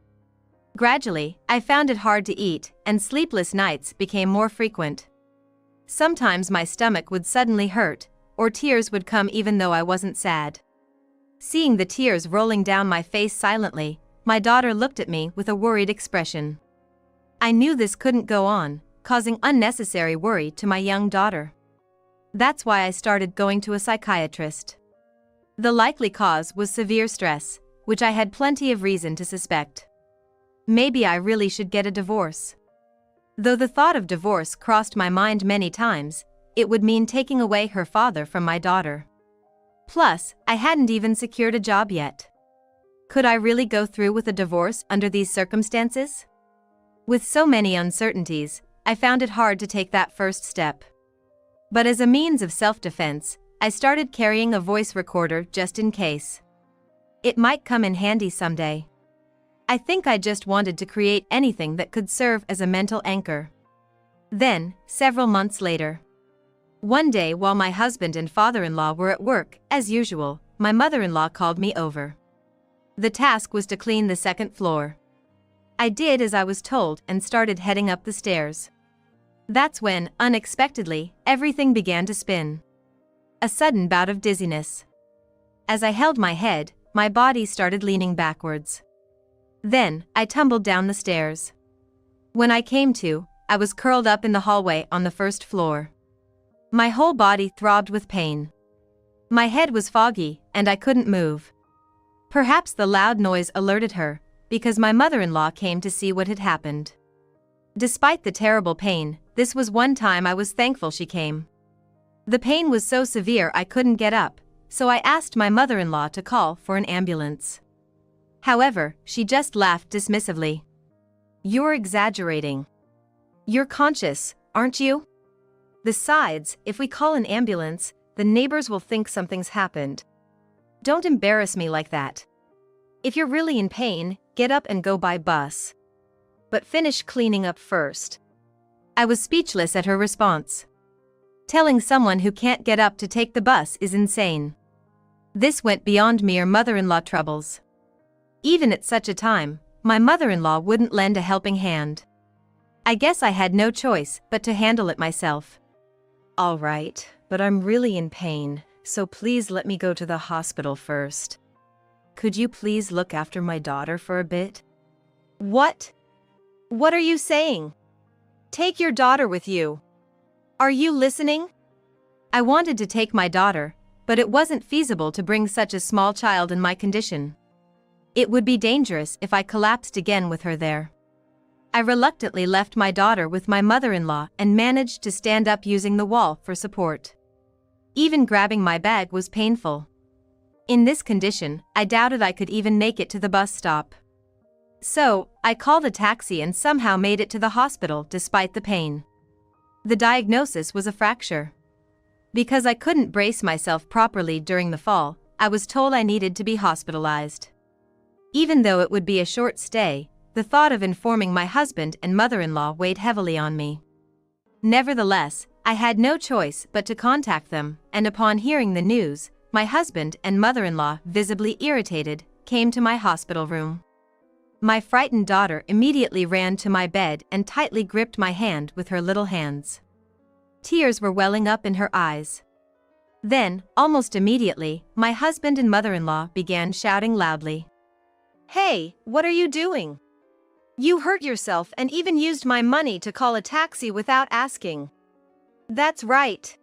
Gradually, I found it hard to eat, and sleepless nights became more frequent. Sometimes my stomach would suddenly hurt, or tears would come even though I wasn't sad. Seeing the tears rolling down my face silently, my daughter looked at me with a worried expression. I knew this couldn't go on, causing unnecessary worry to my young daughter. That's why I started going to a psychiatrist. The likely cause was severe stress, which I had plenty of reason to suspect. Maybe I really should get a divorce. Though the thought of divorce crossed my mind many times, it would mean taking away her father from my daughter. Plus, I hadn't even secured a job yet. Could I really go through with a divorce under these circumstances? With so many uncertainties, I found it hard to take that first step. But as a means of self-defense, I started carrying a voice recorder just in case. It might come in handy someday. I think I just wanted to create anything that could serve as a mental anchor. Then, several months later, one day while my husband and father-in-law were at work, as usual, my mother-in-law called me over. The task was to clean the second floor. I did as I was told and started heading up the stairs. That's when, unexpectedly, everything began to spin. A sudden bout of dizziness. As I held my head, my body started leaning backwards. Then, I tumbled down the stairs. When I came to, I was curled up in the hallway on the first floor. My whole body throbbed with pain. My head was foggy, and I couldn't move. Perhaps the loud noise alerted her, because my mother-in-law came to see what had happened. Despite the terrible pain, this was one time I was thankful she came. The pain was so severe I couldn't get up, so I asked my mother-in-law to call for an ambulance. However, she just laughed dismissively. "You're exaggerating. You're conscious, aren't you? Besides, if we call an ambulance, the neighbors will think something's happened. Don't embarrass me like that. If you're really in pain, get up and go by bus. But finish cleaning up first." I was speechless at her response. Telling someone who can't get up to take the bus is insane. This went beyond mere mother-in-law troubles. Even at such a time, my mother-in-law wouldn't lend a helping hand. I guess I had no choice but to handle it myself. "All right, but I'm really in pain, so please let me go to the hospital first." Could you please look after my daughter for a bit? What? What are you saying? Take your daughter with you. Are you listening? I wanted to take my daughter, but it wasn't feasible to bring such a small child in my condition. It would be dangerous if I collapsed again with her there. I reluctantly left my daughter with my mother-in-law and managed to stand up using the wall for support. Even grabbing my bag was painful. In this condition, I doubted I could even make it to the bus stop. So, I called a taxi and somehow made it to the hospital despite the pain. The diagnosis was a fracture. Because I couldn't brace myself properly during the fall, I was told I needed to be hospitalized. Even though it would be a short stay, the thought of informing my husband and mother-in-law weighed heavily on me. Nevertheless, I had no choice but to contact them, and upon hearing the news, my husband and mother-in-law, visibly irritated, came to my hospital room. My frightened daughter immediately ran to my bed and tightly gripped my hand with her little hands. Tears were welling up in her eyes. Then, almost immediately, my husband and mother-in-law began shouting loudly. Hey, what are you doing? You hurt yourself and even used my money to call a taxi without asking. That's right.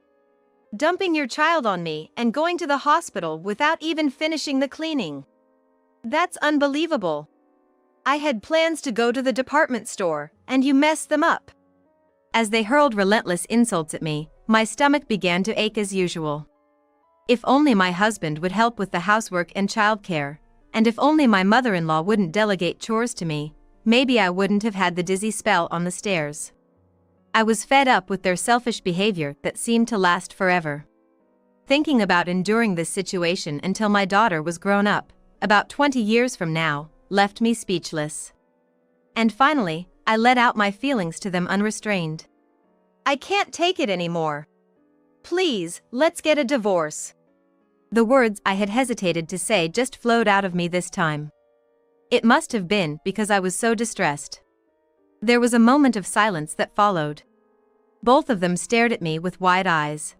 Dumping your child on me and going to the hospital without even finishing the cleaning. That's unbelievable. I had plans to go to the department store, and you messed them up. As they hurled relentless insults at me, my stomach began to ache as usual. If only my husband would help with the housework and childcare, and if only my mother-in-law wouldn't delegate chores to me, maybe I wouldn't have had the dizzy spell on the stairs. I was fed up with their selfish behavior that seemed to last forever. Thinking about enduring this situation until my daughter was grown up, about 20 years from now, left me speechless. And finally, I let out my feelings to them unrestrained. I can't take it anymore. Please, let's get a divorce. The words I had hesitated to say just flowed out of me this time. It must have been because I was so distressed. There was a moment of silence that followed. Both of them stared at me with wide eyes.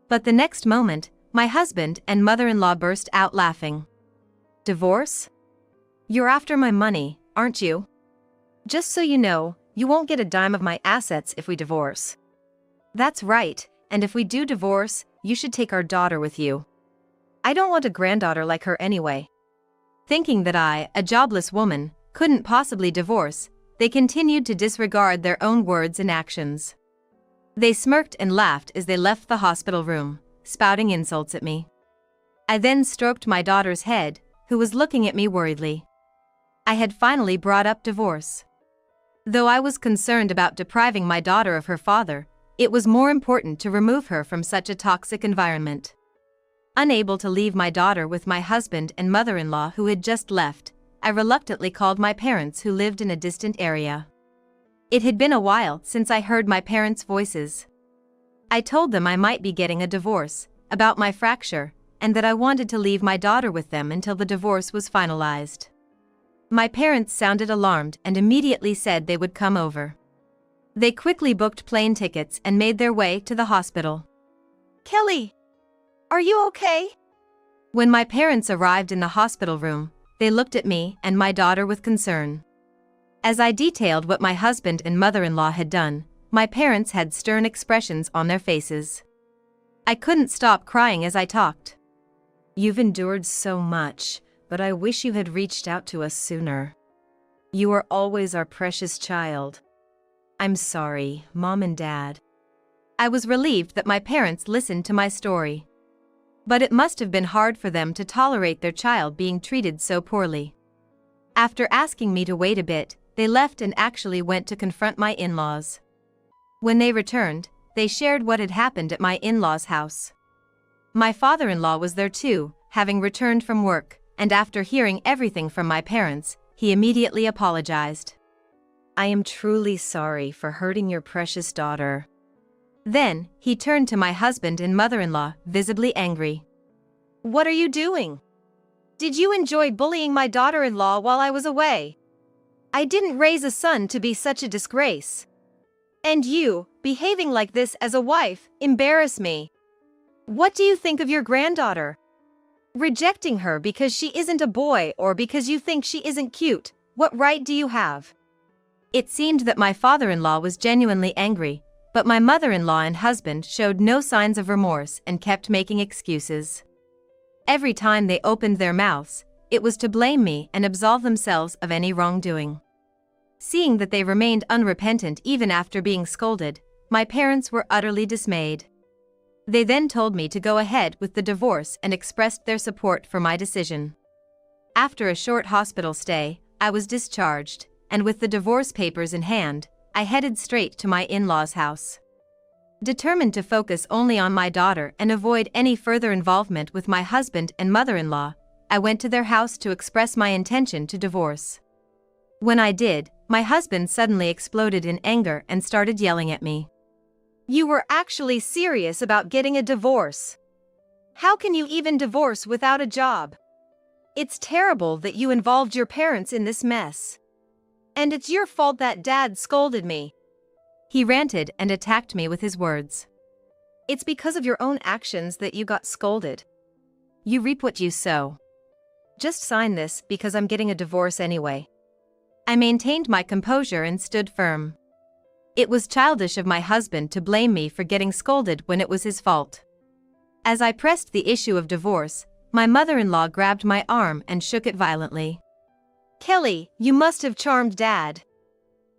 But the next moment, my husband and mother-in-law burst out laughing. Divorce? You're after my money, aren't you? Just so you know, you won't get a dime of my assets if we divorce. That's right, and if we do divorce, you should take our daughter with you. I don't want a granddaughter like her anyway. Thinking that I, a jobless woman, couldn't possibly divorce, they continued to disregard their own words and actions. They smirked and laughed as they left the hospital room, spouting insults at me. I then stroked my daughter's head, who was looking at me worriedly. I had finally brought up divorce. Though I was concerned about depriving my daughter of her father, it was more important to remove her from such a toxic environment. Unable to leave my daughter with my husband and mother-in-law who had just left, I reluctantly called my parents who lived in a distant area. It had been a while since I heard my parents' voices. I told them I might be getting a divorce, about my fracture, and that I wanted to leave my daughter with them until the divorce was finalized. My parents sounded alarmed and immediately said they would come over. They quickly booked plane tickets and made their way to the hospital. Kelly, are you okay? When my parents arrived in the hospital room, they looked at me and my daughter with concern. As I detailed what my husband and mother-in-law had done, my parents had stern expressions on their faces. I couldn't stop crying as I talked. You've endured so much, but I wish you had reached out to us sooner. You are always our precious child. I'm sorry, Mom and Dad. I was relieved that my parents listened to my story. But it must have been hard for them to tolerate their child being treated so poorly. After asking me to wait a bit, they left and actually went to confront my in-laws. When they returned, they shared what had happened at my in-laws' house. My father-in-law was there too, having returned from work, and after hearing everything from my parents, he immediately apologized. I am truly sorry for hurting your precious daughter. Then, he turned to my husband and mother-in-law, visibly angry. What are you doing? Did you enjoy bullying my daughter-in-law while I was away? I didn't raise a son to be such a disgrace. And you, behaving like this as a wife, embarrass me. What do you think of your granddaughter? Rejecting her because she isn't a boy or because you think she isn't cute, what right do you have? It seemed that my father-in-law was genuinely angry, but my mother-in-law and husband showed no signs of remorse and kept making excuses. Every time they opened their mouths, it was to blame me and absolve themselves of any wrongdoing. Seeing that they remained unrepentant even after being scolded, my parents were utterly dismayed. They then told me to go ahead with the divorce and expressed their support for my decision. After a short hospital stay, I was discharged, and with the divorce papers in hand, I headed straight to my in-laws' house. Determined to focus only on my daughter and avoid any further involvement with my husband and mother-in-law, I went to their house to express my intention to divorce. When I did, my husband suddenly exploded in anger and started yelling at me. You were actually serious about getting a divorce. How can you even divorce without a job? It's terrible that you involved your parents in this mess. And it's your fault that Dad scolded me. He ranted and attacked me with his words. It's because of your own actions that you got scolded. You reap what you sow. Just sign this because I'm getting a divorce anyway. I maintained my composure and stood firm. It was childish of my husband to blame me for getting scolded when it was his fault. As I pressed the issue of divorce, my mother-in-law grabbed my arm and shook it violently. Kelly, you must have charmed Dad.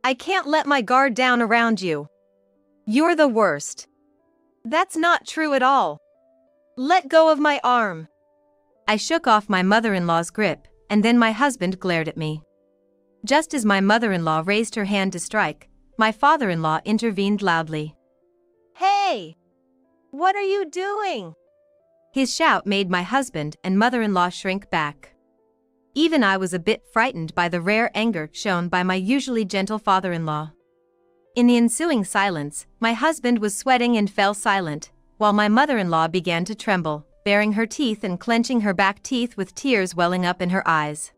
I can't let my guard down around you. You're the worst. That's not true at all. Let go of my arm. I shook off my mother-in-law's grip, and then my husband glared at me. Just as my mother-in-law raised her hand to strike, my father-in-law intervened loudly. Hey! What are you doing? His shout made my husband and mother-in-law shrink back. Even I was a bit frightened by the rare anger shown by my usually gentle father-in-law. In the ensuing silence, my husband was sweating and fell silent, while my mother-in-law began to tremble, baring her teeth and clenching her back teeth with tears welling up in her eyes.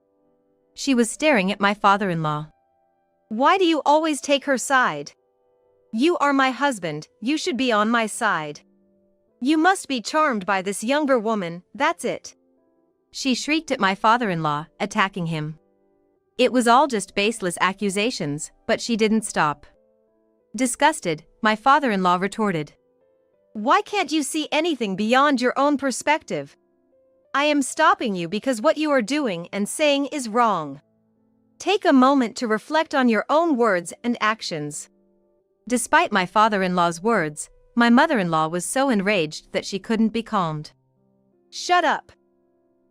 She was staring at my father-in-law. Why do you always take her side? You are my husband, you should be on my side. You must be charmed by this younger woman, that's it. She shrieked at my father-in-law, attacking him. It was all just baseless accusations, but she didn't stop. Disgusted, my father-in-law retorted. Why can't you see anything beyond your own perspective? I am stopping you because what you are doing and saying is wrong. Take a moment to reflect on your own words and actions. Despite my father-in-law's words, my mother-in-law was so enraged that she couldn't be calmed. Shut up.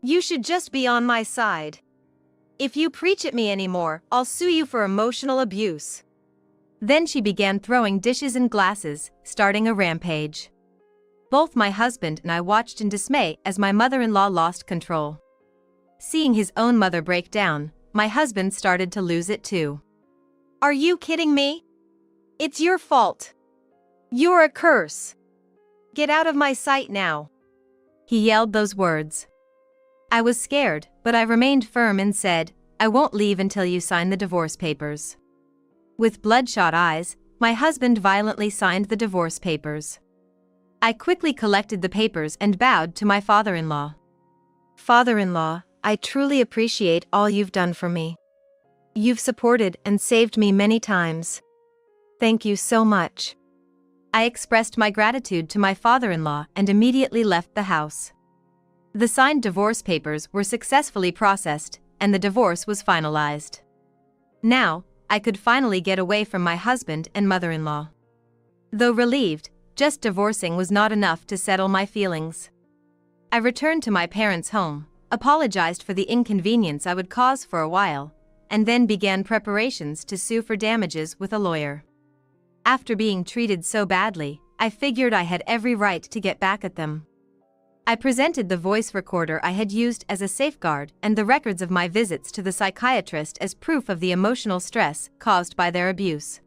You should just be on my side. If you preach at me anymore, I'll sue you for emotional abuse. Then she began throwing dishes and glasses, starting a rampage. Both my husband and I watched in dismay as my mother-in-law lost control. Seeing his own mother break down, my husband started to lose it too. Are you kidding me? It's your fault. You're a curse. Get out of my sight now. He yelled those words. I was scared, but I remained firm and said, I won't leave until you sign the divorce papers. With bloodshot eyes, my husband violently signed the divorce papers. I quickly collected the papers and bowed to my father-in-law. Father-in-law, I truly appreciate all you've done for me. You've supported and saved me many times. Thank you so much. I expressed my gratitude to my father-in-law and immediately left the house. The signed divorce papers were successfully processed, and the divorce was finalized. Now, I could finally get away from my husband and mother-in-law. Though relieved, just divorcing was not enough to settle my feelings. I returned to my parents' home, apologized for the inconvenience I would cause for a while, and then began preparations to sue for damages with a lawyer. After being treated so badly, I figured I had every right to get back at them. I presented the voice recorder I had used as a safeguard and the records of my visits to the psychiatrist as proof of the emotional stress caused by their abuse.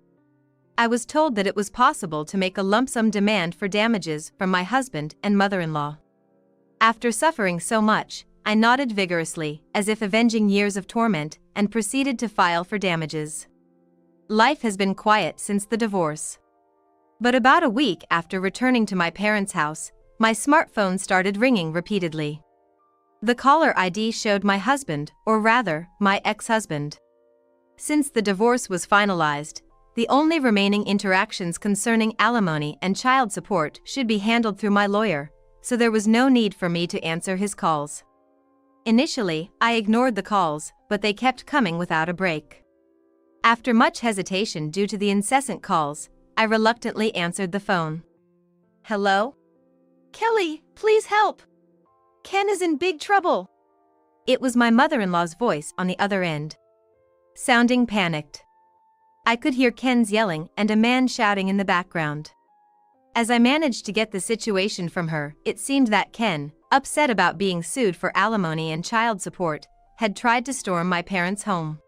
I was told that it was possible to make a lump sum demand for damages from my husband and mother-in-law. After suffering so much, I nodded vigorously, as if avenging years of torment, and proceeded to file for damages. Life has been quiet since the divorce. But about a week after returning to my parents' house, my smartphone started ringing repeatedly. The caller ID showed my husband, or rather, my ex-husband. Since the divorce was finalized, the only remaining interactions concerning alimony and child support should be handled through my lawyer, so there was no need for me to answer his calls. Initially, I ignored the calls, but they kept coming without a break. After much hesitation due to the incessant calls, I reluctantly answered the phone. Hello? Kelly, please help. Ken is in big trouble. It was my mother-in-law's voice on the other end. Sounding panicked. I could hear Ken's yelling and a man shouting in the background. As I managed to get the situation from her, it seemed that Ken, upset about being sued for alimony and child support, had tried to storm my parents' home.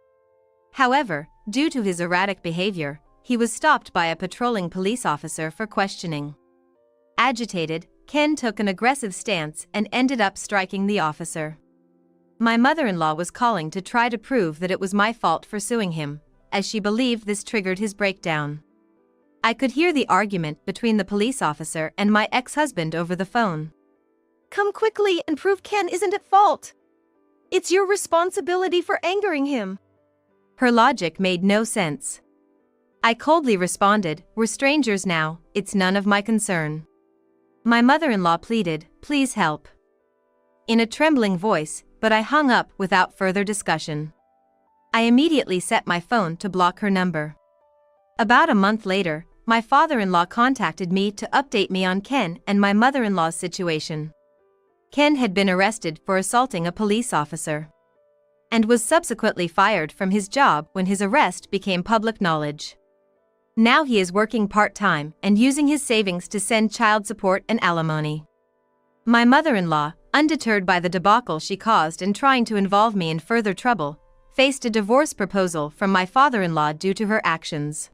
However, due to his erratic behavior, he was stopped by a patrolling police officer for questioning. Agitated, Ken took an aggressive stance and ended up striking the officer. My mother-in-law was calling to try to prove that it was my fault for suing him, as she believed this triggered his breakdown. I could hear the argument between the police officer and my ex-husband over the phone. Come quickly and prove Ken isn't at fault. It's your responsibility for angering him. Her logic made no sense. I coldly responded, "We're strangers now, it's none of my concern." My mother-in-law pleaded, "Please help," in a trembling voice, but I hung up without further discussion. I immediately set my phone to block her number. About a month later, my father-in-law contacted me to update me on Ken and my mother-in-law's situation. Ken had been arrested for assaulting a police officer and was subsequently fired from his job when his arrest became public knowledge. Now he is working part-time and using his savings to send child support and alimony. My mother-in-law, undeterred by the debacle she caused and trying to involve me in further trouble, faced a divorce proposal from my father-in-law due to her actions.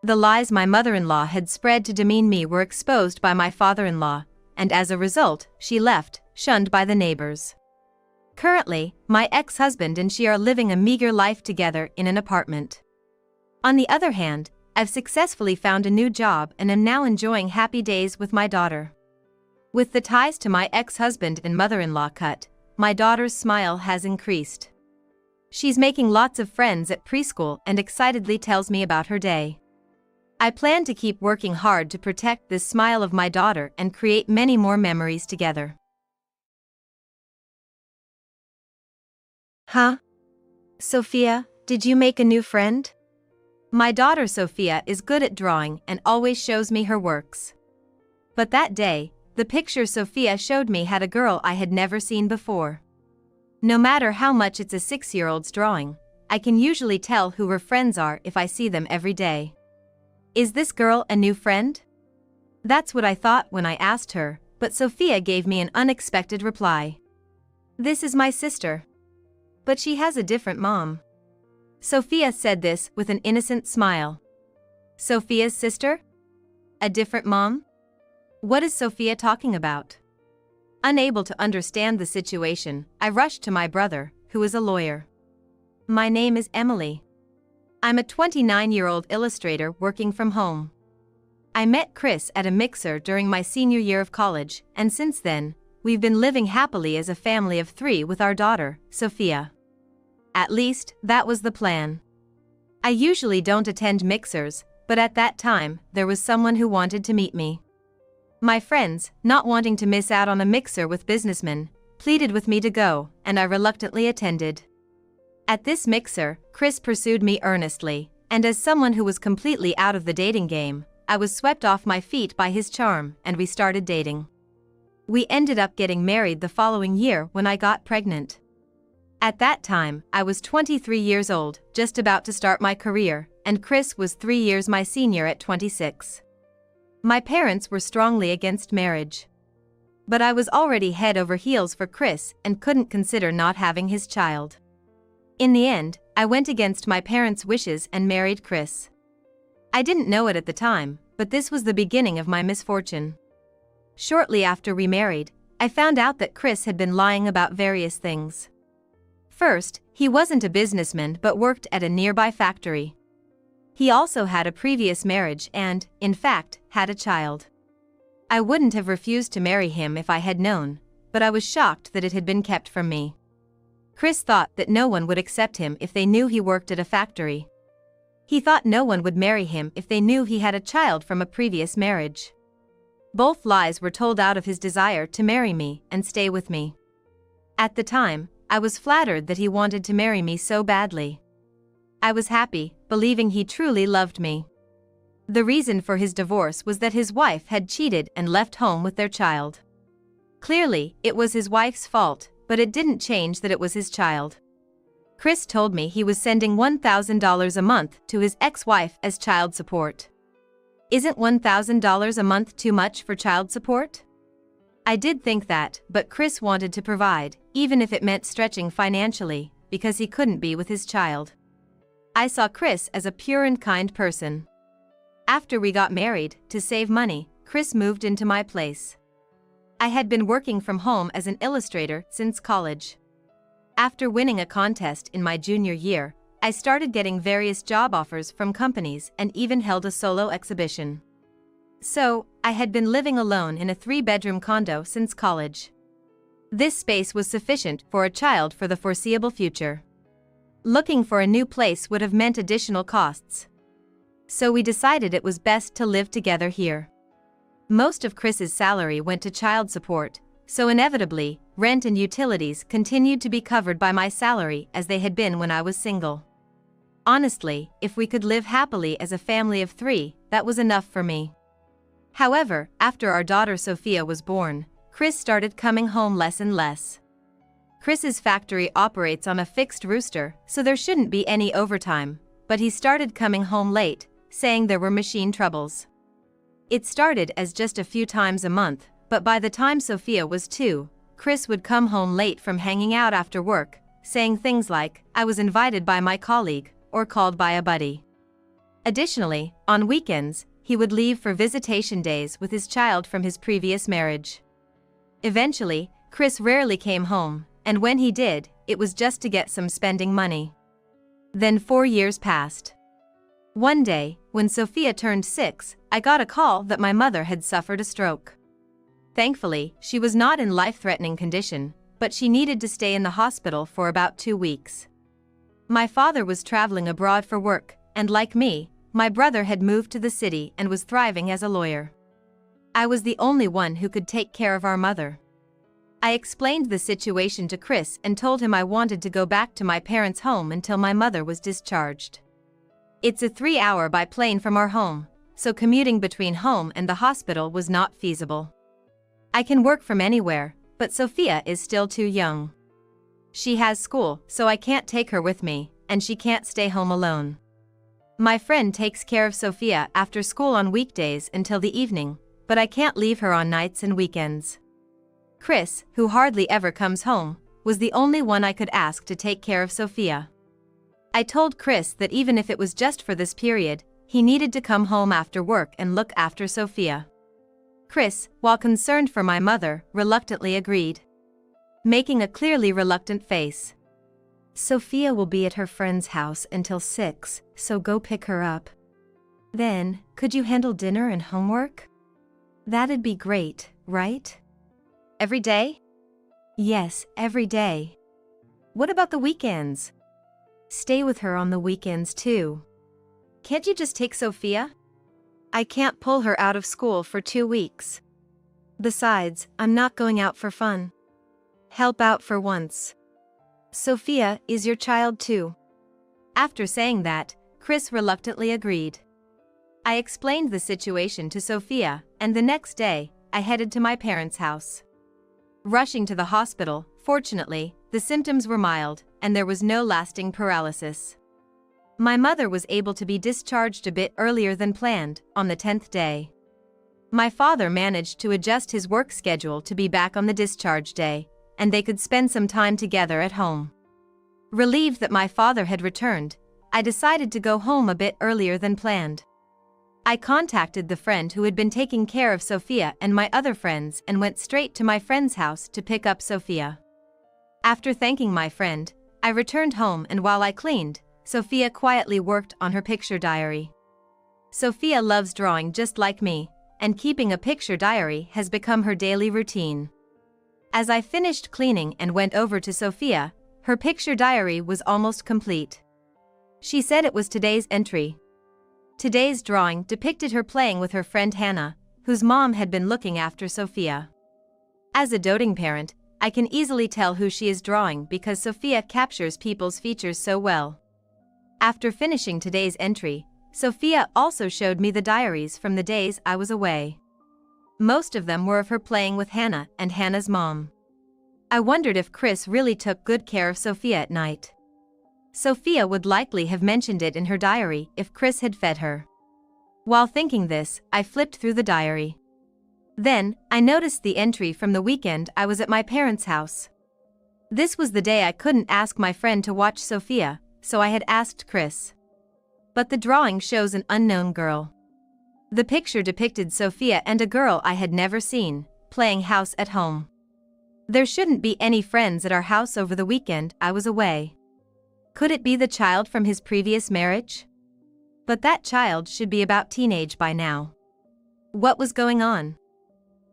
The lies my mother-in-law had spread to demean me were exposed by my father-in-law, and as a result, she left, shunned by the neighbors. Currently, my ex-husband and she are living a meager life together in an apartment. On the other hand, I've successfully found a new job and am now enjoying happy days with my daughter. With the ties to my ex-husband and mother-in-law cut, my daughter's smile has increased. She's making lots of friends at preschool and excitedly tells me about her day. I plan to keep working hard to protect this smile of my daughter and create many more memories together. Huh? Sophia, did you make a new friend? My daughter Sophia is good at drawing and always shows me her works. But that day, the picture Sophia showed me had a girl I had never seen before. No matter how much it's a 6-year-old's drawing, I can usually tell who her friends are if I see them every day. Is this girl a new friend? That's what I thought when I asked her, but Sophia gave me an unexpected reply. This is my sister. But she has a different mom. Sophia said this with an innocent smile. Sophia's sister? A different mom? What is Sophia talking about? Unable to understand the situation, I rushed to my brother, who is a lawyer. My name is Emily. I'm a 29-year-old illustrator working from home. I met Chris at a mixer during my senior year of college, and since then, we've been living happily as a family of 3 with our daughter, Sophia. At least, that was the plan. I usually don't attend mixers, but at that time, there was someone who wanted to meet me. My friends, not wanting to miss out on a mixer with businessmen, pleaded with me to go, and I reluctantly attended. At this mixer, Chris pursued me earnestly, and as someone who was completely out of the dating game, I was swept off my feet by his charm, and we started dating. We ended up getting married the following year when I got pregnant. At that time, I was 23 years old, just about to start my career, and Chris was 3 years my senior at 26. My parents were strongly against marriage. But I was already head over heels for Chris and couldn't consider not having his child. In the end, I went against my parents' wishes and married Chris. I didn't know it at the time, but this was the beginning of my misfortune. Shortly after we married, I found out that Chris had been lying about various things. First, he wasn't a businessman but worked at a nearby factory. He also had a previous marriage and, in fact, had a child. I wouldn't have refused to marry him if I had known, but I was shocked that it had been kept from me. Chris thought that no one would accept him if they knew he worked at a factory. He thought no one would marry him if they knew he had a child from a previous marriage. Both lies were told out of his desire to marry me and stay with me. At the time, I was flattered that he wanted to marry me so badly. I was happy, believing he truly loved me. The reason for his divorce was that his wife had cheated and left home with their child. Clearly, it was his wife's fault, but it didn't change that it was his child. Chris told me he was sending $1,000 a month to his ex-wife as child support. Isn't $1,000 a month too much for child support? I did think that, but Chris wanted to provide, even if it meant stretching financially, because he couldn't be with his child. I saw Chris as a pure and kind person. After we got married, to save money, Chris moved into my place. I had been working from home as an illustrator since college. After winning a contest in my junior year, I started getting various job offers from companies and even held a solo exhibition. So, I had been living alone in a 3-bedroom condo since college. This space was sufficient for a child for the foreseeable future. Looking for a new place would have meant additional costs. So we decided it was best to live together here. Most of Chris's salary went to child support, so inevitably, rent and utilities continued to be covered by my salary as they had been when I was single. Honestly, if we could live happily as a family of 3, that was enough for me. However, after our daughter Sophia was born, Chris started coming home less and less. Chris's factory operates on a fixed rooster, so there shouldn't be any overtime, but he started coming home late, saying there were machine troubles. It started as just a few times a month, but by the time Sophia was 2, Chris would come home late from hanging out after work, saying things like, "I was invited by my colleague," or called by a buddy. Additionally, on weekends, he would leave for visitation days with his child from his previous marriage. Eventually, Chris rarely came home, and when he did, it was just to get some spending money. Then 4 years passed. One day, when Sophia turned 6, I got a call that my mother had suffered a stroke. Thankfully, she was not in life-threatening condition, but she needed to stay in the hospital for about 2 weeks. My father was traveling abroad for work, and like me, my brother had moved to the city and was thriving as a lawyer. I was the only one who could take care of our mother. I explained the situation to Chris and told him I wanted to go back to my parents' home until my mother was discharged. It's a 3-hour by plane from our home, so commuting between home and the hospital was not feasible. I can work from anywhere, but Sophia is still too young. She has school, so I can't take her with me, and she can't stay home alone. My friend takes care of Sophia after school on weekdays until the evening, but I can't leave her on nights and weekends. Chris, who hardly ever comes home, was the only one I could ask to take care of Sophia. I told Chris that even if it was just for this period, he needed to come home after work and look after Sophia. Chris, while concerned for my mother, reluctantly agreed, making a clearly reluctant face. "Sophia will be at her friend's house until 6, so go pick her up. Then, could you handle dinner and homework? That'd be great, right?" Every day? "Yes, every day." What about the weekends? "Stay with her on the weekends too." Can't you just take Sophia? I can't pull her out of school for 2 weeks. Besides, I'm not going out for fun. Help out for once. Sophia is your child too. After saying that, Chris reluctantly agreed. I explained the situation to Sophia, and the next day, I headed to my parents' house. Rushing to the hospital, fortunately, the symptoms were mild, and there was no lasting paralysis. My mother was able to be discharged a bit earlier than planned, on the 10th day. My father managed to adjust his work schedule to be back on the discharge day, and they could spend some time together at home. Relieved that my father had returned, I decided to go home a bit earlier than planned. I contacted the friend who had been taking care of Sophia and my other friends and went straight to my friend's house to pick up Sophia. After thanking my friend, I returned home, and while I cleaned, Sophia quietly worked on her picture diary. Sophia loves drawing just like me, and keeping a picture diary has become her daily routine. As I finished cleaning and went over to Sophia, her picture diary was almost complete. She said it was today's entry. Today's drawing depicted her playing with her friend Hannah, whose mom had been looking after Sophia. As a doting parent, I can easily tell who she is drawing because Sophia captures people's features so well. After finishing today's entry, Sophia also showed me the diaries from the days I was away. Most of them were of her playing with Hannah and Hannah's mom. I wondered if Chris really took good care of Sophia at night. Sophia would likely have mentioned it in her diary if Chris had fed her. While thinking this, I flipped through the diary. Then, I noticed the entry from the weekend I was at my parents' house. This was the day I couldn't ask my friend to watch Sophia, so I had asked Chris. But the drawing shows an unknown girl. The picture depicted Sophia and a girl I had never seen, playing house at home. There shouldn't be any friends at our house over the weekend I was away. Could it be the child from his previous marriage? But that child should be about teenage by now. What was going on?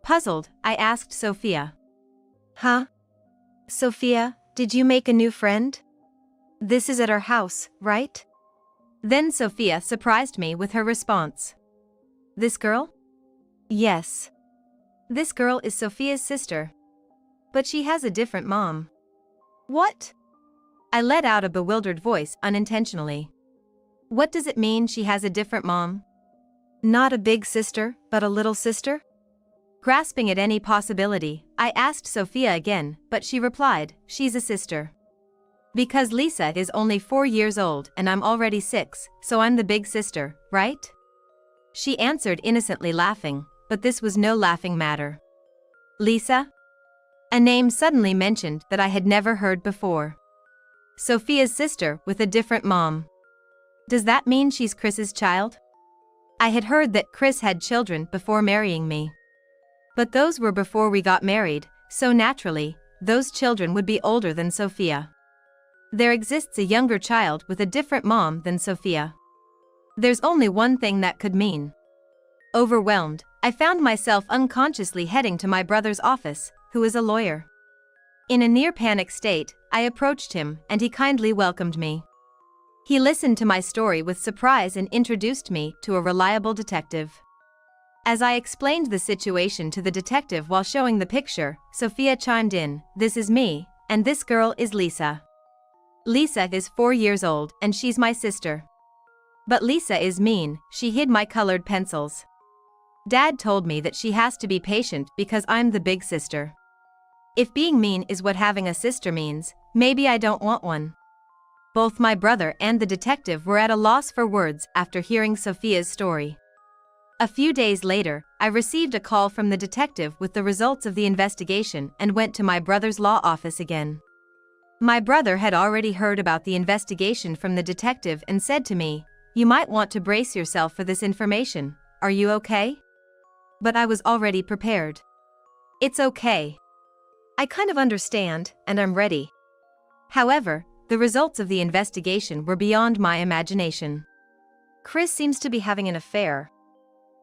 Puzzled, I asked Sophia. Huh? Sophia, did you make a new friend? This is at our house, right? Then Sophia surprised me with her response. This girl? Yes. This girl is Sophia's sister. But she has a different mom. What? I let out a bewildered voice unintentionally. What does it mean she has a different mom? Not a big sister, but a little sister? Grasping at any possibility, I asked Sophia again, but she replied, she's a sister. Because Lisa is only 4 years old and I'm already 6, so I'm the big sister, right? She answered innocently laughing, but this was no laughing matter. Lisa? A name suddenly mentioned that I had never heard before. Sophia's sister with a different mom. Does that mean she's Chris's child? I had heard that Chris had children before marrying me. But those were before we got married, so naturally, those children would be older than Sophia. There exists a younger child with a different mom than Sophia. There's only one thing that could mean. Overwhelmed, I found myself unconsciously heading to my brother's office, who is a lawyer. In a near-panic state, I approached him and he kindly welcomed me. He listened to my story with surprise and introduced me to a reliable detective. As I explained the situation to the detective while showing the picture, Sophia chimed in, "This is me, and this girl is Lisa. Lisa is 4 years old and she's my sister. But Lisa is mean, she hid my colored pencils. Dad told me that she has to be patient because I'm the big sister. If being mean is what having a sister means, maybe I don't want one." Both my brother and the detective were at a loss for words after hearing Sophia's story. A few days later, I received a call from the detective with the results of the investigation and went to my brother's law office again. My brother had already heard about the investigation from the detective and said to me, "You might want to brace yourself for this information, are you okay?" But I was already prepared. "It's okay. I kind of understand, and I'm ready." However, the results of the investigation were beyond my imagination. Chris seems to be having an affair.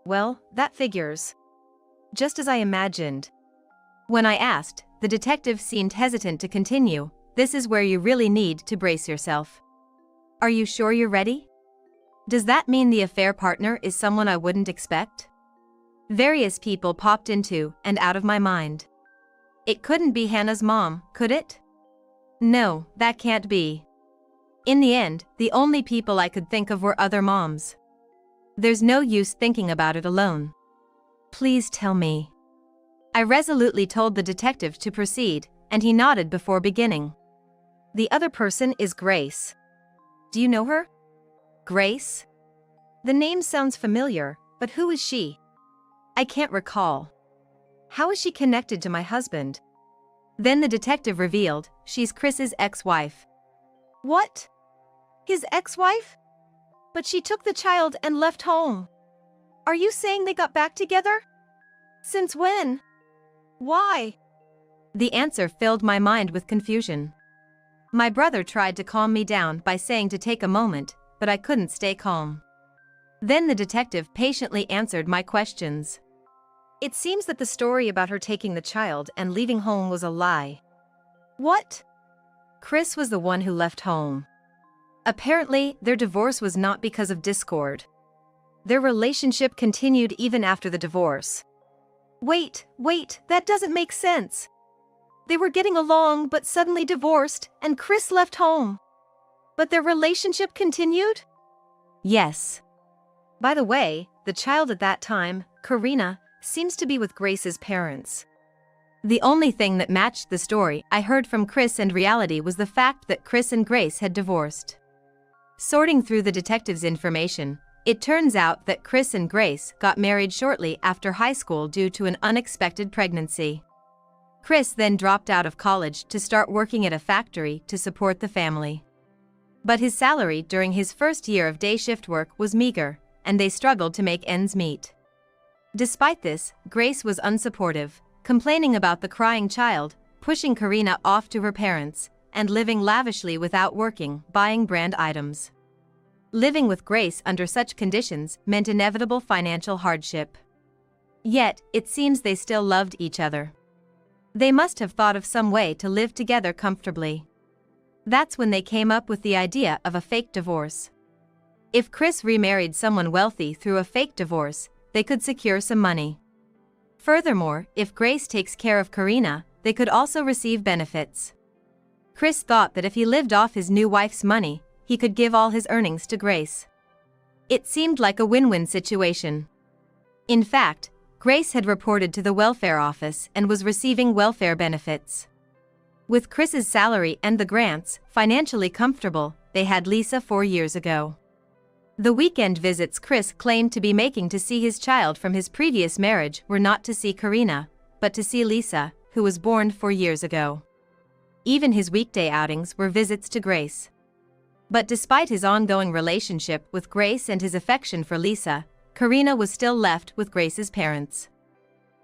Well, that figures. Just as I imagined. When I asked, the detective seemed hesitant to continue. "This is where you really need to brace yourself. Are you sure you're ready? Does that mean the affair partner is someone I wouldn't expect?" Various people popped into and out of my mind. It couldn't be Hannah's mom, could it? No, that can't be. In the end, the only people I could think of were other moms. There's no use thinking about it alone. Please tell me. I resolutely told the detective to proceed, and he nodded before beginning. The other person is Grace. Do you know her? Grace? The name sounds familiar, but who is she? I can't recall. How is she connected to my husband? Then the detective revealed, she's Chris's ex-wife. What? His ex-wife? But she took the child and left home. Are you saying they got back together? Since when? Why? The answer filled my mind with confusion. My brother tried to calm me down by saying to take a moment, but I couldn't stay calm. Then the detective patiently answered my questions. It seems that the story about her taking the child and leaving home was a lie. What? Chris was the one who left home. Apparently, their divorce was not because of discord. Their relationship continued even after the divorce. Wait, that doesn't make sense. They were getting along but suddenly divorced, and Chris left home. But their relationship continued? Yes. By the way, the child at that time, Karina, seems to be with Grace's parents. The only thing that matched the story I heard from Chris and reality was the fact that Chris and Grace had divorced. Sorting through the detective's information, it turns out that Chris and Grace got married shortly after high school due to an unexpected pregnancy. Chris then dropped out of college to start working at a factory to support the family. But his salary during his first year of day shift work was meager, and they struggled to make ends meet. Despite this, Grace was unsupportive, complaining about the crying child, pushing Karina off to her parents, and living lavishly without working, buying brand items. Living with Grace under such conditions meant inevitable financial hardship. Yet, it seems they still loved each other. They must have thought of some way to live together comfortably. That's when they came up with the idea of a fake divorce. If Chris remarried someone wealthy through a fake divorce, they could secure some money. Furthermore, if Grace takes care of Karina, they could also receive benefits. Chris thought that if he lived off his new wife's money, he could give all his earnings to Grace. It seemed like a win-win situation. In fact, Grace had reported to the welfare office and was receiving welfare benefits. With Chris's salary and the grants financially comfortable, they had Lisa 4 years ago. The weekend visits Chris claimed to be making to see his child from his previous marriage were not to see Karina, but to see Lisa, who was born 4 years ago. Even his weekday outings were visits to Grace. But despite his ongoing relationship with Grace and his affection for Lisa, Karina was still left with Grace's parents.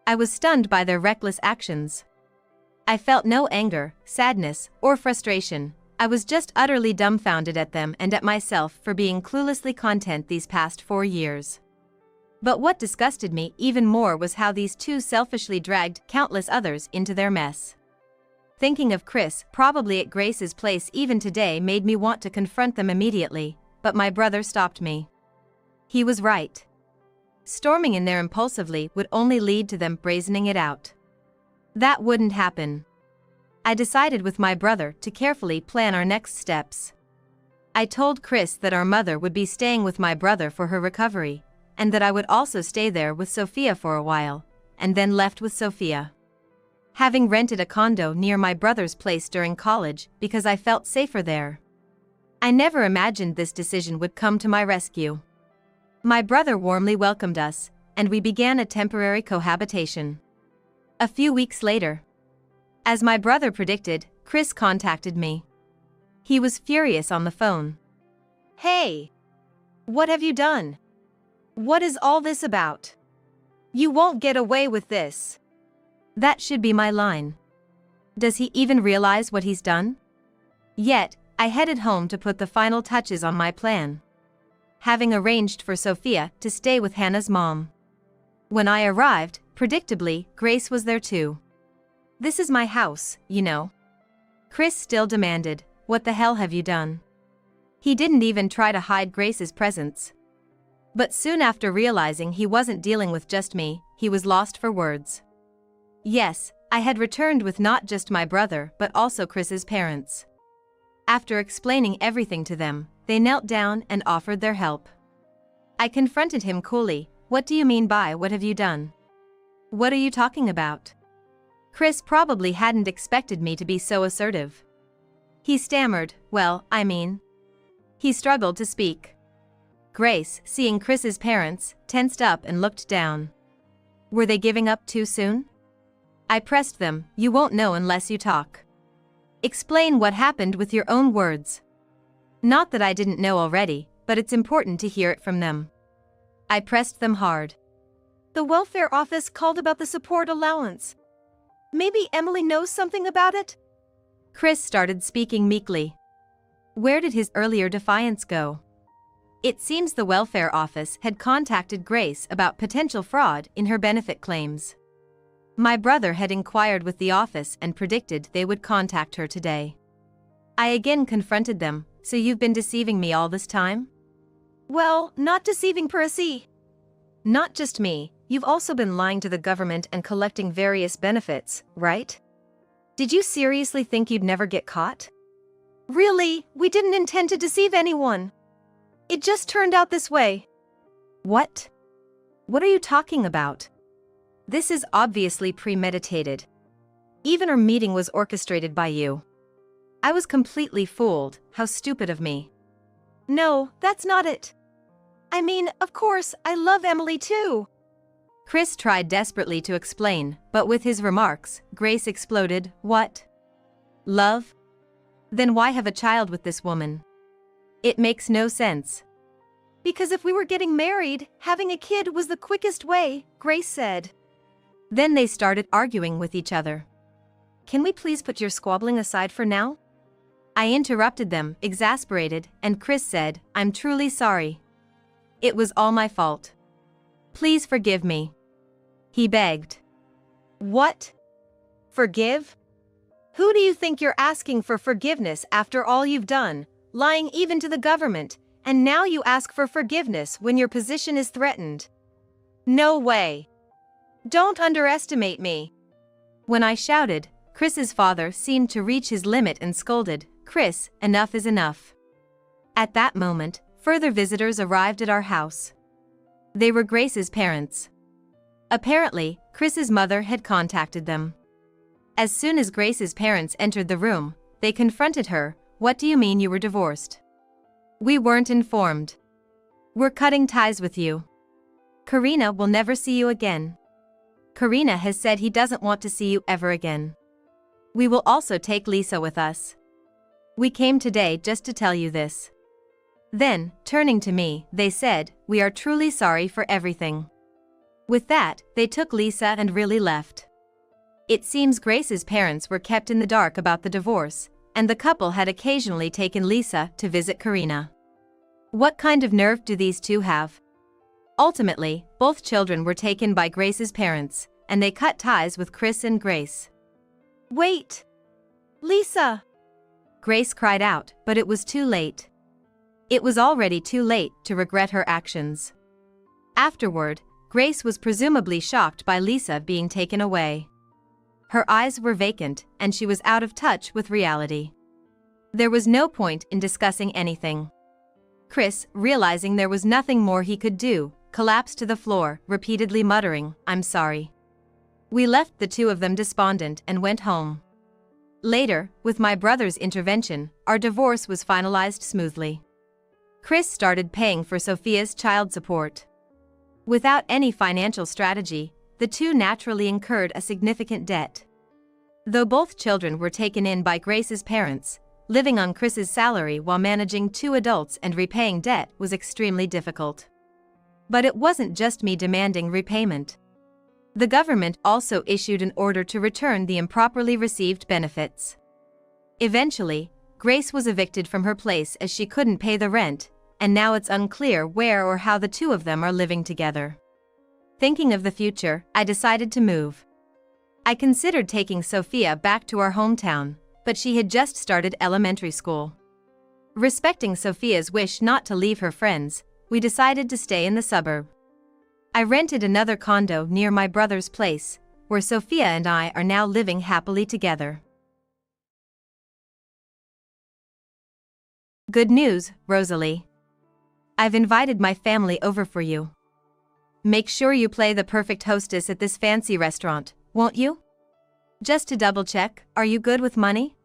I was stunned by their reckless actions. I felt no anger, sadness, or frustration. I was just utterly dumbfounded at them and at myself for being cluelessly content these past 4 years. But what disgusted me even more was how these two selfishly dragged countless others into their mess. Thinking of Chris probably at Grace's place even today made me want to confront them immediately, but my brother stopped me. He was right. Storming in there impulsively would only lead to them brazening it out. That wouldn't happen. I decided with my brother to carefully plan our next steps. I told Chris that our mother would be staying with my brother for her recovery, and that I would also stay there with Sophia for a while, and then left with Sophia. Having rented a condo near my brother's place during college because I felt safer there. I never imagined this decision would come to my rescue. My brother warmly welcomed us, and we began a temporary cohabitation. A few weeks later, as my brother predicted, Chris contacted me. He was furious on the phone. Hey! What have you done? What is all this about? You won't get away with this. That should be my line. Does he even realize what he's done? Yet, I headed home to put the final touches on my plan. Having arranged for Sophia to stay with Hannah's mom. When I arrived, predictably, Grace was there too. "This is my house, you know." Chris still demanded, "What the hell have you done?" He didn't even try to hide Grace's presence. But soon after realizing he wasn't dealing with just me, he was lost for words. Yes, I had returned with not just my brother but also Chris's parents. After explaining everything to them, they knelt down and offered their help. I confronted him coolly. "What do you mean by what have you done? What are you talking about?" Chris probably hadn't expected me to be so assertive. He stammered, "Well, I mean..." He struggled to speak. Grace, seeing Chris's parents, tensed up and looked down. Were they giving up too soon? I pressed them, "You won't know unless you talk. Explain what happened with your own words." Not that I didn't know already, but it's important to hear it from them. I pressed them hard. "The welfare office called about the support allowance. Maybe Emily knows something about it?" Chris started speaking meekly. Where did his earlier defiance go? It seems the welfare office had contacted Grace about potential fraud in her benefit claims. My brother had inquired with the office and predicted they would contact her today. I again confronted them. So you've been deceiving me all this time? Well, not deceiving per se. Not just me, you've also been lying to the government and collecting various benefits, right? Did you seriously think you'd never get caught? Really, we didn't intend to deceive anyone. It just turned out this way. What? What are you talking about? This is obviously premeditated. Even our meeting was orchestrated by you. I was completely fooled. How stupid of me. No, that's not it. I mean, of course, I love Emily too. Chris tried desperately to explain, but with his remarks, Grace exploded. What? Love? Then why have a child with this woman? It makes no sense. Because if we were getting married, having a kid was the quickest way, Grace said. Then they started arguing with each other. Can we please put your squabbling aside for now? I interrupted them, exasperated, and Chris said, I'm truly sorry. It was all my fault. Please forgive me. He begged. What? Forgive? Who do you think you're asking for forgiveness after all you've done, lying even to the government, and now you ask for forgiveness when your position is threatened? No way. Don't underestimate me. When I shouted, Chris's father seemed to reach his limit and scolded, Chris, enough is enough. At that moment, further visitors arrived at our house. They were Grace's parents. Apparently, Chris's mother had contacted them. As soon as Grace's parents entered the room, they confronted her. What do you mean you were divorced? We weren't informed. We're cutting ties with you. Karina will never see you again. Karina has said he doesn't want to see you ever again. We will also take Lisa with us. We came today just to tell you this. Then, turning to me, they said, we are truly sorry for everything. With that, they took Lisa and really left. It seems Grace's parents were kept in the dark about the divorce, and the couple had occasionally taken Lisa to visit Karina. What kind of nerve do these two have? Ultimately, both children were taken by Grace's parents, and they cut ties with Chris and Grace. Wait! Lisa! Grace cried out, but it was too late. It was already too late to regret her actions. Afterward, Grace was presumably shocked by Lisa being taken away. Her eyes were vacant, and she was out of touch with reality. There was no point in discussing anything. Chris, realizing there was nothing more he could do, collapsed to the floor, repeatedly muttering, I'm sorry. We left the two of them despondent and went home. Later, with my brother's intervention, our divorce was finalized smoothly. Chris started paying for Sophia's child support. Without any financial strategy, the two naturally incurred a significant debt. Though both children were taken in by Grace's parents, living on Chris's salary while managing two adults and repaying debt was extremely difficult. But it wasn't just me demanding repayment. The government also issued an order to return the improperly received benefits. Eventually, Grace was evicted from her place as she couldn't pay the rent, and now it's unclear where or how the two of them are living together. Thinking of the future, I decided to move. I considered taking Sophia back to our hometown, but she had just started elementary school. Respecting Sophia's wish not to leave her friends, we decided to stay in the suburb. I rented another condo near my brother's place, where Sophia and I are now living happily together. Good news, Rosalie. I've invited my family over for you. Make sure you play the perfect hostess at this fancy restaurant, won't you? Just to double check, are you good with money?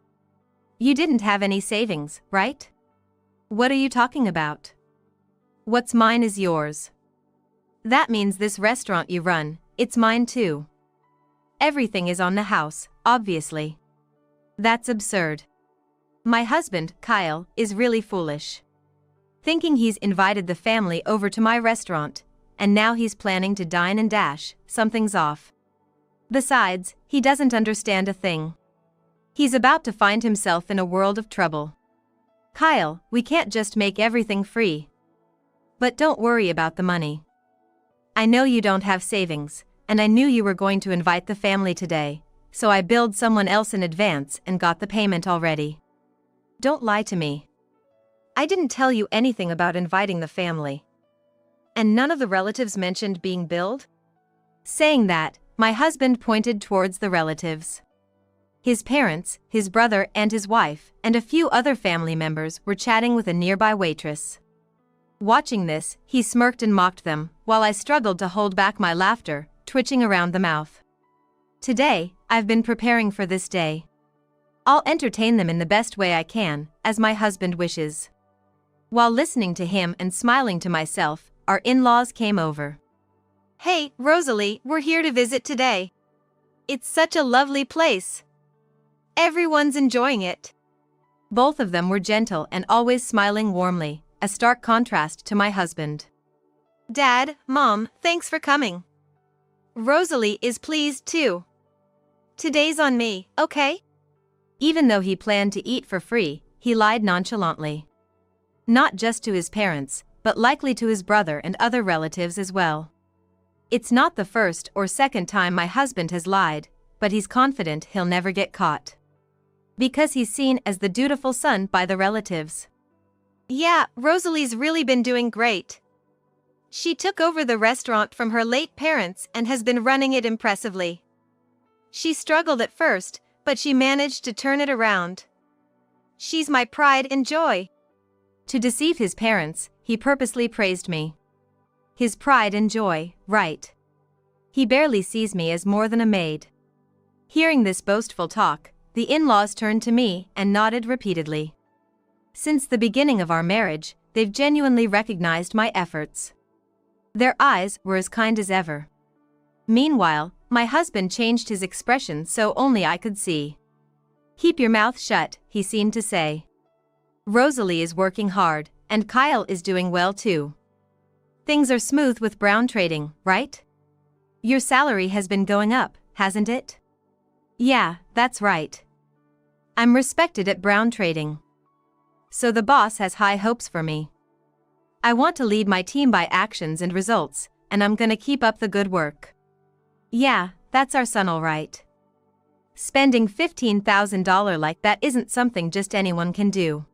You didn't have any savings, right? What are you talking about? What's mine is yours. That means this restaurant you run, it's mine too. Everything is on the house, obviously. That's absurd. My husband, Kyle, is really foolish. Thinking he's invited the family over to my restaurant, and now he's planning to dine and dash, something's off. Besides, he doesn't understand a thing. He's about to find himself in a world of trouble. Kyle, we can't just make everything free. But don't worry about the money. I know you don't have savings, and I knew you were going to invite the family today, so I billed someone else in advance and got the payment already. Don't lie to me. I didn't tell you anything about inviting the family. And none of the relatives mentioned being billed? Saying that, my husband pointed towards the relatives. His parents, his brother and his wife, and a few other family members were chatting with a nearby waitress. Watching this, he smirked and mocked them, while I struggled to hold back my laughter, twitching around the mouth. Today, I've been preparing for this day. I'll entertain them in the best way I can, as my husband wishes. While listening to him and smiling to myself, our in-laws came over. Hey, Rosalie, we're here to visit today. It's such a lovely place. Everyone's enjoying it. Both of them were gentle and always smiling warmly, a stark contrast to my husband. Dad, Mom, thanks for coming. Rosalie is pleased too. Today's on me, okay? Even though he planned to eat for free, he lied nonchalantly. Not just to his parents, but likely to his brother and other relatives as well. It's not the first or second time my husband has lied, but he's confident he'll never get caught. Because he's seen as the dutiful son by the relatives. Yeah, Rosalie's really been doing great. She took over the restaurant from her late parents and has been running it impressively. She struggled at first, but she managed to turn it around. She's my pride and joy. To deceive his parents, he purposely praised me. His pride and joy, right. He barely sees me as more than a maid. Hearing this boastful talk, the in-laws turned to me and nodded repeatedly. Since the beginning of our marriage, they've genuinely recognized my efforts. Their eyes were as kind as ever. Meanwhile, my husband changed his expression so only I could see. Keep your mouth shut, he seemed to say. Rosalie is working hard, and Kyle is doing well too. Things are smooth with Brown Trading, right? Your salary has been going up, hasn't it? Yeah, that's right. I'm respected at Brown Trading. So the boss has high hopes for me. I want to lead my team by actions and results, and I'm gonna keep up the good work. Yeah, that's our son all right. Spending $15,000 like that isn't something just anyone can do.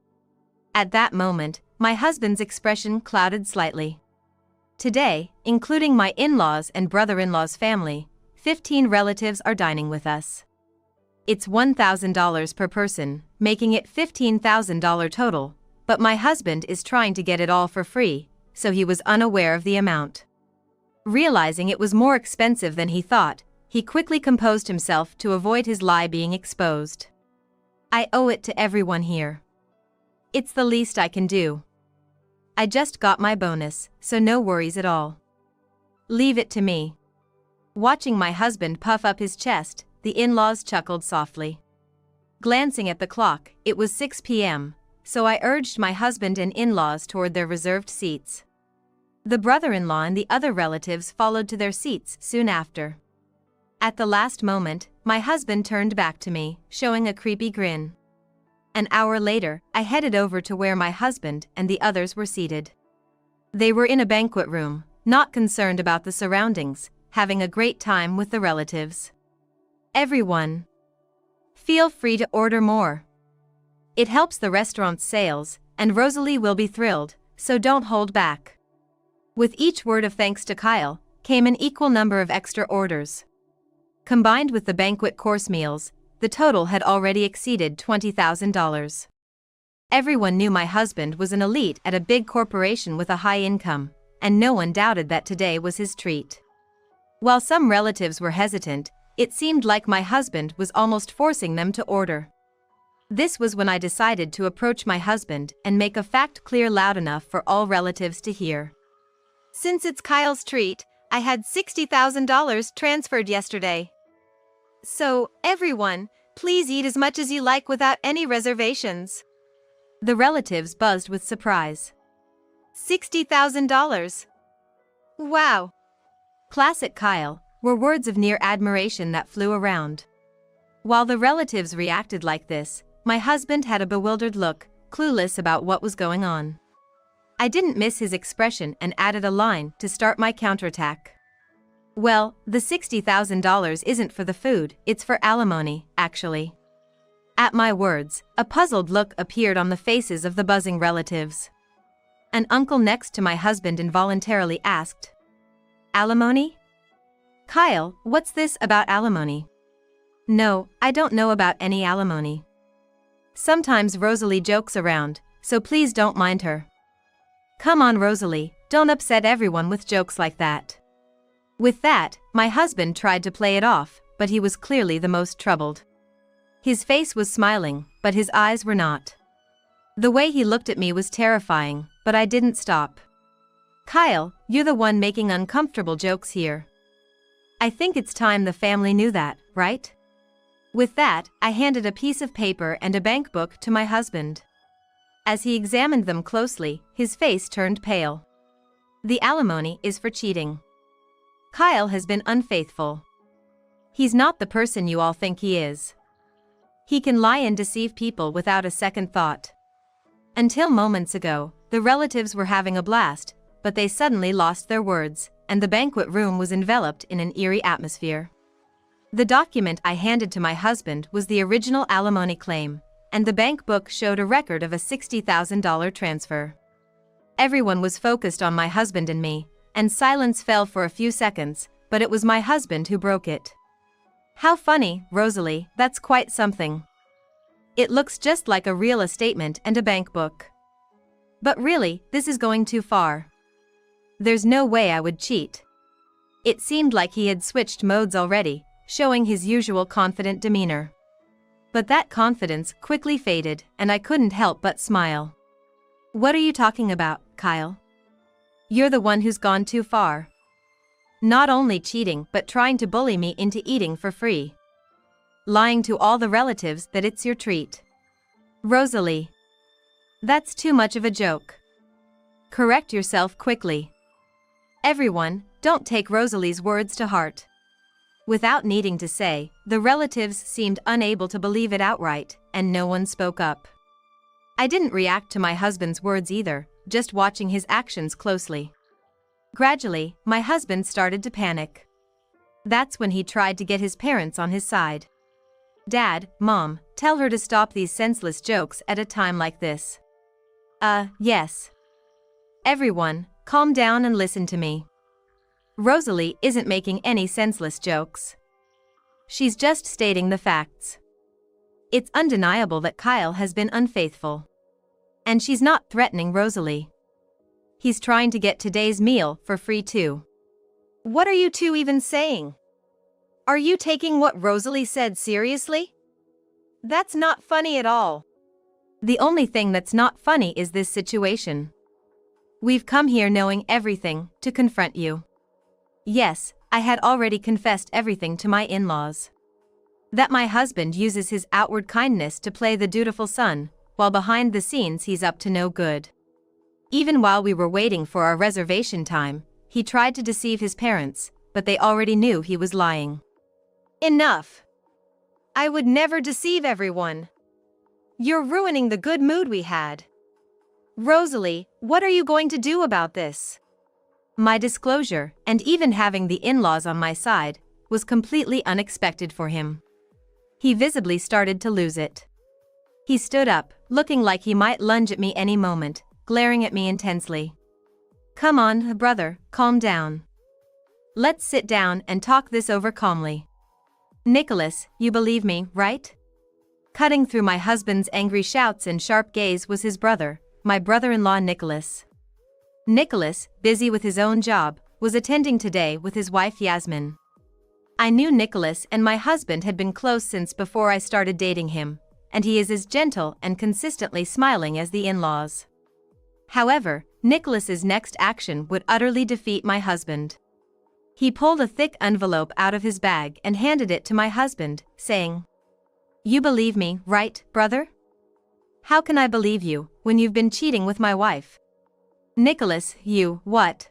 At that moment, my husband's expression clouded slightly. Today, including my in-laws and brother-in-law's family, 15 relatives are dining with us. It's $1,000 per person, making it $15,000 total, but my husband is trying to get it all for free, so he was unaware of the amount. Realizing it was more expensive than he thought, he quickly composed himself to avoid his lie being exposed. I owe it to everyone here. It's the least I can do. I just got my bonus, so no worries at all. Leave it to me. Watching my husband puff up his chest, the in-laws chuckled softly. Glancing at the clock, it was 6 p.m., so I urged my husband and in-laws toward their reserved seats. The brother-in-law and the other relatives followed to their seats soon after. At the last moment, my husband turned back to me, showing a creepy grin. An hour later, I headed over to where my husband and the others were seated. They were in a banquet room, not concerned about the surroundings, having a great time with the relatives. Everyone, feel free to order more. It helps the restaurant's sales, and Rosalie will be thrilled, so don't hold back. With each word of thanks to Kyle, came an equal number of extra orders. Combined with the banquet course meals, the total had already exceeded $20,000. Everyone knew my husband was an elite at a big corporation with a high income, and no one doubted that today was his treat. While some relatives were hesitant, it seemed like my husband was almost forcing them to order. This was when I decided to approach my husband and make a fact clear loud enough for all relatives to hear. Since it's Kyle's treat, I had $60,000 transferred yesterday. So, everyone, please eat as much as you like without any reservations. The relatives buzzed with surprise. $60,000. Wow. Classic Kyle, were words of near admiration that flew around. While the relatives reacted like this, my husband had a bewildered look, clueless about what was going on. I didn't miss his expression and added a line to start my counterattack. Well, the $60,000 isn't for the food, it's for alimony, actually. At my words, a puzzled look appeared on the faces of the buzzing relatives. An uncle next to my husband involuntarily asked, "Alimony? Kyle, what's this about alimony?" "No, I don't know about any alimony. Sometimes Rosalie jokes around, so please don't mind her." "Come on, Rosalie, don't upset everyone with jokes like that." With that, my husband tried to play it off, but he was clearly the most troubled. His face was smiling, but his eyes were not. The way he looked at me was terrifying, but I didn't stop. "Kyle, you're the one making uncomfortable jokes here. I think it's time the family knew that, right?" With that, I handed a piece of paper and a bank book to my husband. As he examined them closely, his face turned pale. "The alimony is for cheating. Kyle has been unfaithful. He's not the person you all think he is. He can lie and deceive people without a second thought. Until moments ago, the relatives were having a blast, but they suddenly lost their words, and the banquet room was enveloped in an eerie atmosphere. The document I handed to my husband was the original alimony claim, and the bank book showed a record of a $60,000 transfer. Everyone was focused on my husband and me, and silence fell for a few seconds, but it was my husband who broke it. "How funny, Rosalie, that's quite something. It looks just like a real estate and a bank book. But really, this is going too far. There's no way I would cheat." It seemed like he had switched modes already, showing his usual confident demeanor. But that confidence quickly faded, and I couldn't help but smile. "What are you talking about, Kyle? You're the one who's gone too far. Not only cheating but trying to bully me into eating for free. Lying to all the relatives that it's your treat. Rosalie. That's too much of a joke. Correct yourself quickly. Everyone, don't take Rosalie's words to heart." Without needing to say, the relatives seemed unable to believe it outright, and no one spoke up. I didn't react to my husband's words either, just watching his actions closely. Gradually, my husband started to panic. That's when he tried to get his parents on his side. "Dad, Mom, tell her to stop these senseless jokes at a time like this." Yes. Everyone, calm down and listen to me. Rosalie isn't making any senseless jokes. She's just stating the facts. It's undeniable that Kyle has been unfaithful. And she's not threatening Rosalie. He's trying to get today's meal for free too. What are you two even saying? Are you taking what Rosalie said seriously? That's not funny at all. The only thing that's not funny is this situation. We've come here knowing everything, to confront you. Yes, I had already confessed everything to my in-laws. That my husband uses his outward kindness to play the dutiful son, while behind the scenes he's up to no good. Even while we were waiting for our reservation time, he tried to deceive his parents, but they already knew he was lying. Enough. I would never deceive everyone. You're ruining the good mood we had. Rosalie, what are you going to do about this? My disclosure, and even having the in-laws on my side, was completely unexpected for him. He visibly started to lose it. He stood up, looking like he might lunge at me any moment, glaring at me intensely. "Come on, brother, calm down. Let's sit down and talk this over calmly. Nicholas, you believe me, right?" Cutting through my husband's angry shouts and sharp gaze was his brother, my brother-in-law Nicholas. Nicholas, busy with his own job, was attending today with his wife Yasmin. I knew Nicholas and my husband had been close since before I started dating him, and he is as gentle and consistently smiling as the in-laws. However, Nicholas's next action would utterly defeat my husband. He pulled a thick envelope out of his bag and handed it to my husband, saying, "You believe me, right, brother? How can I believe you, when you've been cheating with my wife?" "Nicholas, what?"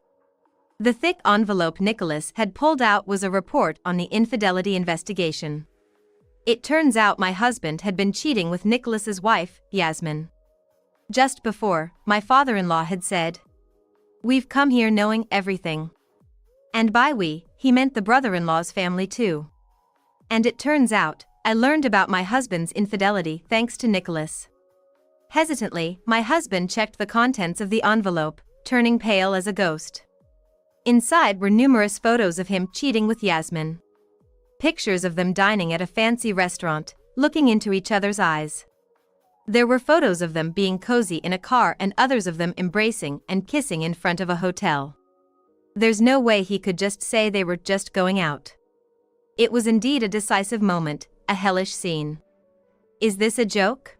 The thick envelope Nicholas had pulled out was a report on the infidelity investigation. It turns out my husband had been cheating with Nicholas's wife, Yasmin. Just before, my father-in-law had said, "We've come here knowing everything." And by we, he meant the brother-in-law's family too. And it turns out, I learned about my husband's infidelity thanks to Nicholas. Hesitantly, my husband checked the contents of the envelope, turning pale as a ghost. Inside were numerous photos of him cheating with Yasmin. Pictures of them dining at a fancy restaurant, looking into each other's eyes. There were photos of them being cozy in a car and others of them embracing and kissing in front of a hotel. There's no way he could just say they were just going out. It was indeed a decisive moment, a hellish scene. Is this a joke?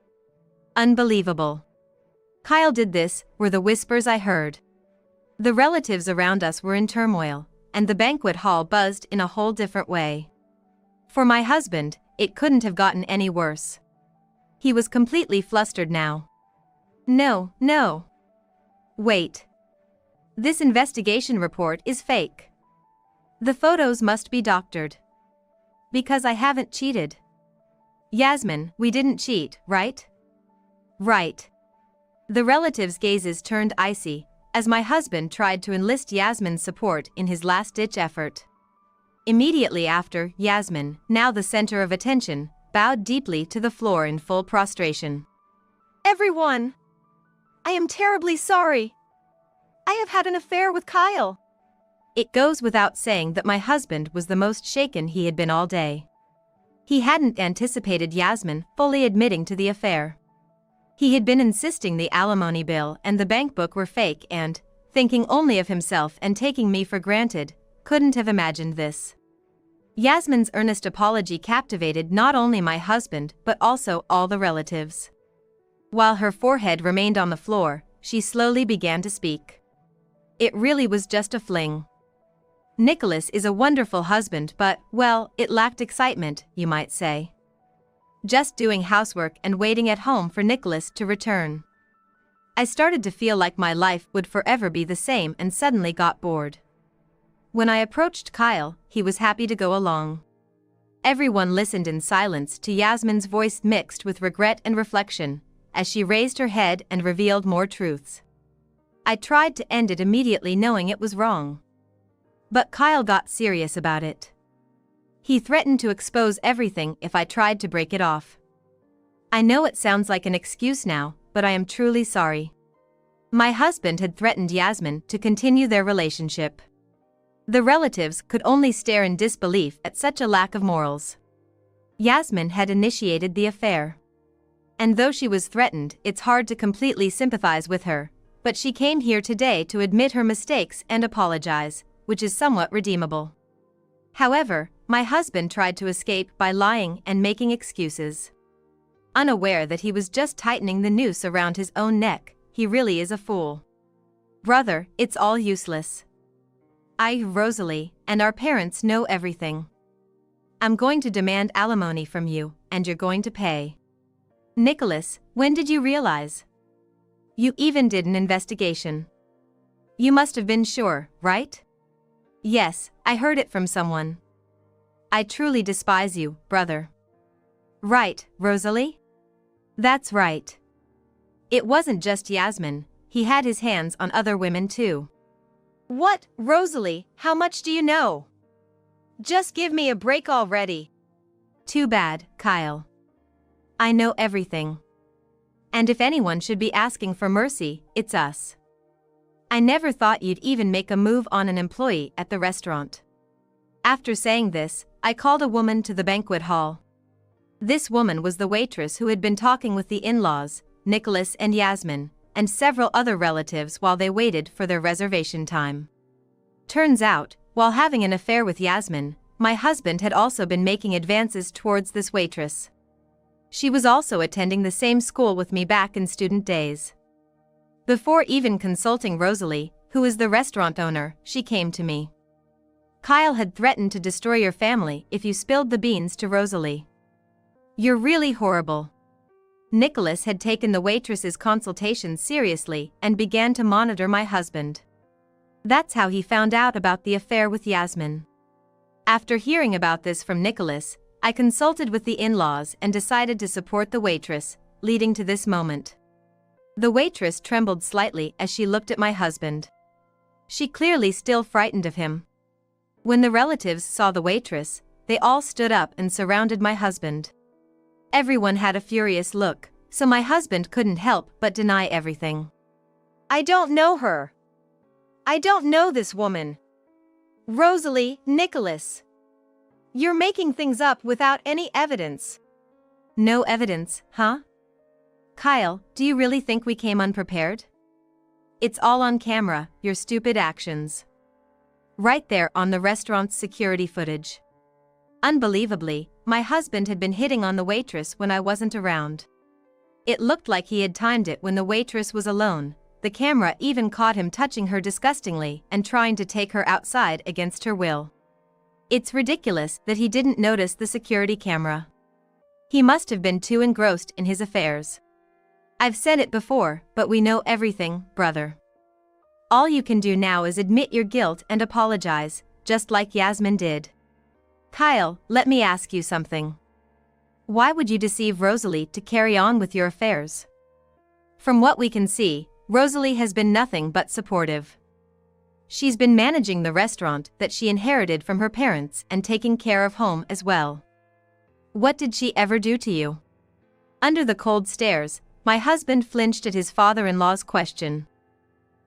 Unbelievable. Kyle did this, were the whispers I heard. The relatives around us were in turmoil, and the banquet hall buzzed in a whole different way. For my husband, it couldn't have gotten any worse. He was completely flustered now. No. Wait. This investigation report is fake. The photos must be doctored. Because I haven't cheated. Yasmin, we didn't cheat, right? Right. The relatives' gazes turned icy, as my husband tried to enlist Yasmin's support in his last-ditch effort. Immediately after, Yasmin, now the center of attention, bowed deeply to the floor in full prostration. Everyone! I am terribly sorry. I have had an affair with Kyle. It goes without saying that my husband was the most shaken he had been all day. He hadn't anticipated Yasmin fully admitting to the affair. He had been insisting the alimony bill and the bank book were fake and, thinking only of himself and taking me for granted, couldn't have imagined this. Yasmin's earnest apology captivated not only my husband but also all the relatives. While her forehead remained on the floor, she slowly began to speak. It really was just a fling. Nicholas is a wonderful husband but, well, it lacked excitement, you might say. Just doing housework and waiting at home for Nicholas to return. I started to feel like my life would forever be the same and suddenly got bored. When I approached Kyle, he was happy to go along. Everyone listened in silence to Yasmin's voice mixed with regret and reflection, as she raised her head and revealed more truths. I tried to end it immediately knowing it was wrong. But Kyle got serious about it. He threatened to expose everything if I tried to break it off. I know it sounds like an excuse now, but I am truly sorry. My husband had threatened Yasmin to continue their relationship. The relatives could only stare in disbelief at such a lack of morals. Yasmin had initiated the affair. And though she was threatened, it's hard to completely sympathize with her, but she came here today to admit her mistakes and apologize, which is somewhat redeemable. However, my husband tried to escape by lying and making excuses. Unaware that he was just tightening the noose around his own neck, he really is a fool. Brother, it's all useless. Rosalie, and our parents know everything. I'm going to demand alimony from you, and you're going to pay. Nicholas, when did you realize? You even did an investigation. You must have been sure, right? Yes, I heard it from someone. I truly despise you, brother. Right, Rosalie? That's right. It wasn't just Yasmin, he had his hands on other women too. What, Rosalie, how much do you know? Just give me a break already. Too bad, Kyle. I know everything. And if anyone should be asking for mercy, it's us. I never thought you'd even make a move on an employee at the restaurant. After saying this, I called a woman to the banquet hall. This woman was the waitress who had been talking with the in-laws, Nicholas and Yasmin, and several other relatives while they waited for their reservation time. Turns out, while having an affair with Yasmin, my husband had also been making advances towards this waitress. She was also attending the same school with me back in student days. Before even consulting Rosalie, who is the restaurant owner, she came to me. Kyle had threatened to destroy your family if you spilled the beans to Rosalie. You're really horrible. Nicholas had taken the waitress's consultation seriously and began to monitor my husband. That's how he found out about the affair with Yasmin. After hearing about this from Nicholas, I consulted with the in-laws and decided to support the waitress, leading to this moment. The waitress trembled slightly as she looked at my husband. She clearly still frightened of him. When the relatives saw the waitress, they all stood up and surrounded my husband. Everyone had a furious look, so my husband couldn't help but deny everything. I don't know her. I don't know this woman. Rosalie, Nicholas. You're making things up without any evidence. No evidence, huh? Kyle, do you really think we came unprepared? It's all on camera, your stupid actions. Right there on the restaurant's security footage. Unbelievably, my husband had been hitting on the waitress when I wasn't around. It looked like he had timed it when the waitress was alone. The camera even caught him touching her disgustingly and trying to take her outside against her will. It's ridiculous that he didn't notice the security camera. He must have been too engrossed in his affairs. I've said it before, but we know everything, brother. All you can do now is admit your guilt and apologize, just like Yasmin did. Kyle, let me ask you something. Why would you deceive Rosalie to carry on with your affairs? From what we can see, Rosalie has been nothing but supportive. She's been managing the restaurant that she inherited from her parents and taking care of home as well. What did she ever do to you? Under the cold stares, my husband flinched at his father-in-law's question.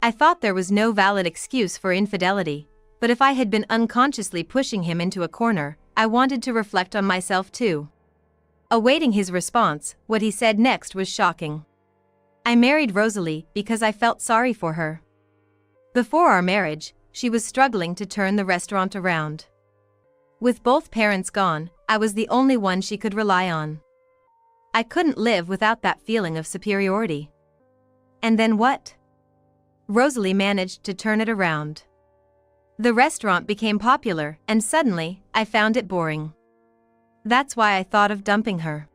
I thought there was no valid excuse for infidelity, but if I had been unconsciously pushing him into a corner, I wanted to reflect on myself too. Awaiting his response, what he said next was shocking. I married Rosalie because I felt sorry for her. Before our marriage, she was struggling to turn the restaurant around. With both parents gone, I was the only one she could rely on. I couldn't live without that feeling of superiority. And then what? Rosalie managed to turn it around. The restaurant became popular, and suddenly, I found it boring. That's why I thought of dumping her.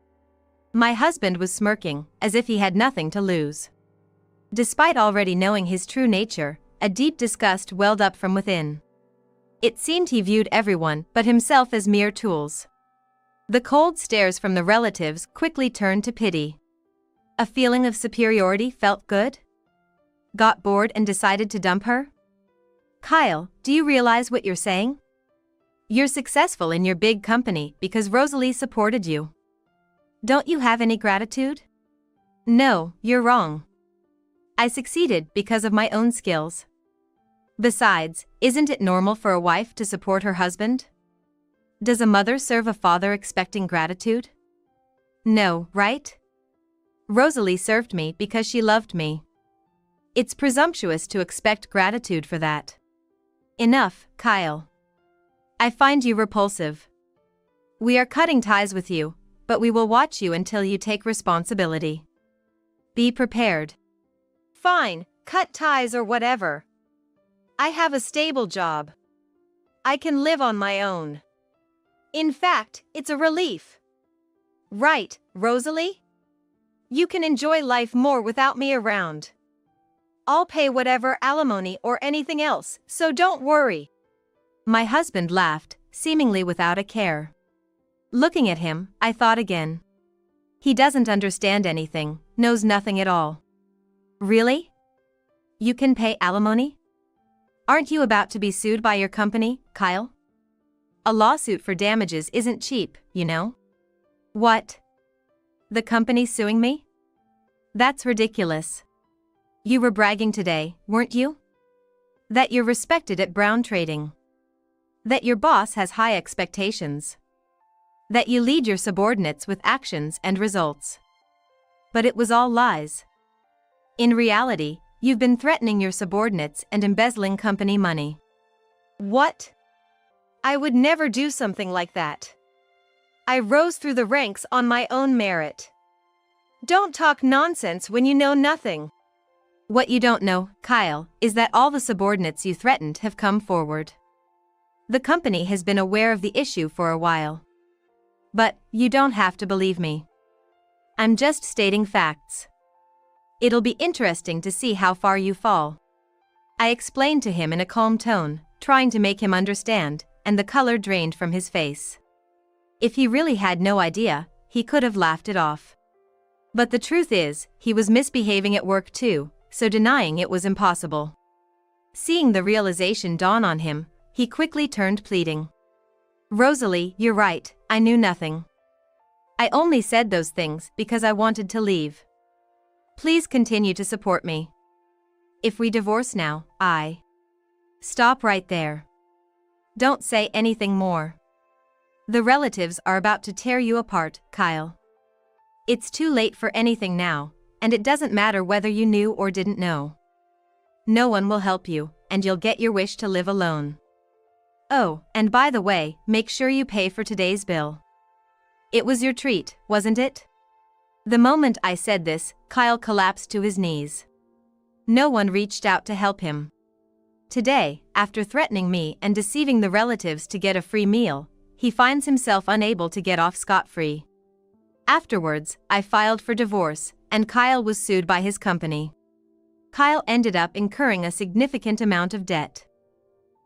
My husband was smirking, as if he had nothing to lose. Despite already knowing his true nature, a deep disgust welled up from within. It seemed he viewed everyone but himself as mere tools. The cold stares from the relatives quickly turned to pity. A feeling of superiority felt good? Got bored and decided to dump her? Kyle, do you realize what you're saying? You're successful in your big company because Rosalie supported you. Don't you have any gratitude? No, you're wrong. I succeeded because of my own skills. Besides, isn't it normal for a wife to support her husband? Does a mother serve a father expecting gratitude? No, right? Rosalie served me because she loved me. It's presumptuous to expect gratitude for that. Enough, Kyle. I find you repulsive. We are cutting ties with you, but we will watch you until you take responsibility. Be prepared. Fine, cut ties or whatever. I have a stable job. I can live on my own. In fact, it's a relief. Right, Rosalie? You can enjoy life more without me around. I'll pay whatever alimony or anything else, so don't worry. My husband laughed, seemingly without a care. Looking at him, I thought again. He doesn't understand anything, knows nothing at all. Really? You can pay alimony? Aren't you about to be sued by your company, Kyle? A lawsuit for damages isn't cheap, you know? What? The company's suing me? That's ridiculous. You were bragging today, weren't you? That you're respected at Brown Trading. That your boss has high expectations. That you lead your subordinates with actions and results. But it was all lies. In reality, you've been threatening your subordinates and embezzling company money. What? I would never do something like that. I rose through the ranks on my own merit. Don't talk nonsense when you know nothing. What you don't know, Kyle, is that all the subordinates you threatened have come forward. The company has been aware of the issue for a while. But, you don't have to believe me. I'm just stating facts. It'll be interesting to see how far you fall. I explained to him in a calm tone, trying to make him understand, and the color drained from his face. If he really had no idea, he could have laughed it off. But the truth is, he was misbehaving at work too, so denying it was impossible. Seeing the realization dawn on him, he quickly turned pleading. "Rosalie, you're right, I knew nothing. I only said those things because I wanted to leave. Please continue to support me. If we divorce now, I..." "Stop right there. Don't say anything more. The relatives are about to tear you apart, Kyle. It's too late for anything now, and it doesn't matter whether you knew or didn't know. No one will help you, and you'll get your wish to live alone. Oh, and by the way, make sure you pay for today's bill. It was your treat, wasn't it?" The moment I said this, Kyle collapsed to his knees. No one reached out to help him. Today, after threatening me and deceiving the relatives to get a free meal, he finds himself unable to get off scot-free. Afterwards, I filed for divorce, and Kyle was sued by his company. Kyle ended up incurring a significant amount of debt.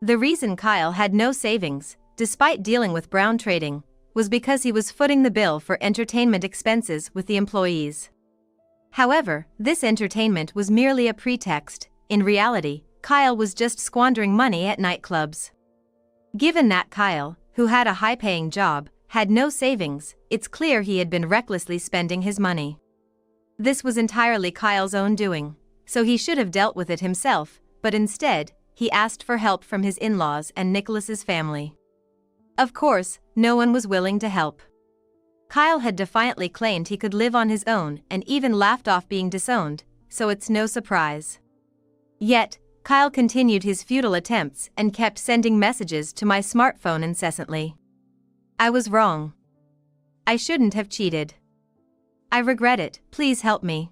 The reason Kyle had no savings, despite dealing with brown trading, was because he was footing the bill for entertainment expenses with the employees. However, this entertainment was merely a pretext. In reality, Kyle was just squandering money at nightclubs. Given that Kyle, who had a high-paying job, had no savings, it's clear he had been recklessly spending his money. This was entirely Kyle's own doing, so he should have dealt with it himself, but instead, he asked for help from his in-laws and Nicholas's family. Of course, no one was willing to help. Kyle had defiantly claimed he could live on his own and even laughed off being disowned, so it's no surprise. Yet, Kyle continued his futile attempts and kept sending messages to my smartphone incessantly. I was wrong. I shouldn't have cheated. I regret it, please help me.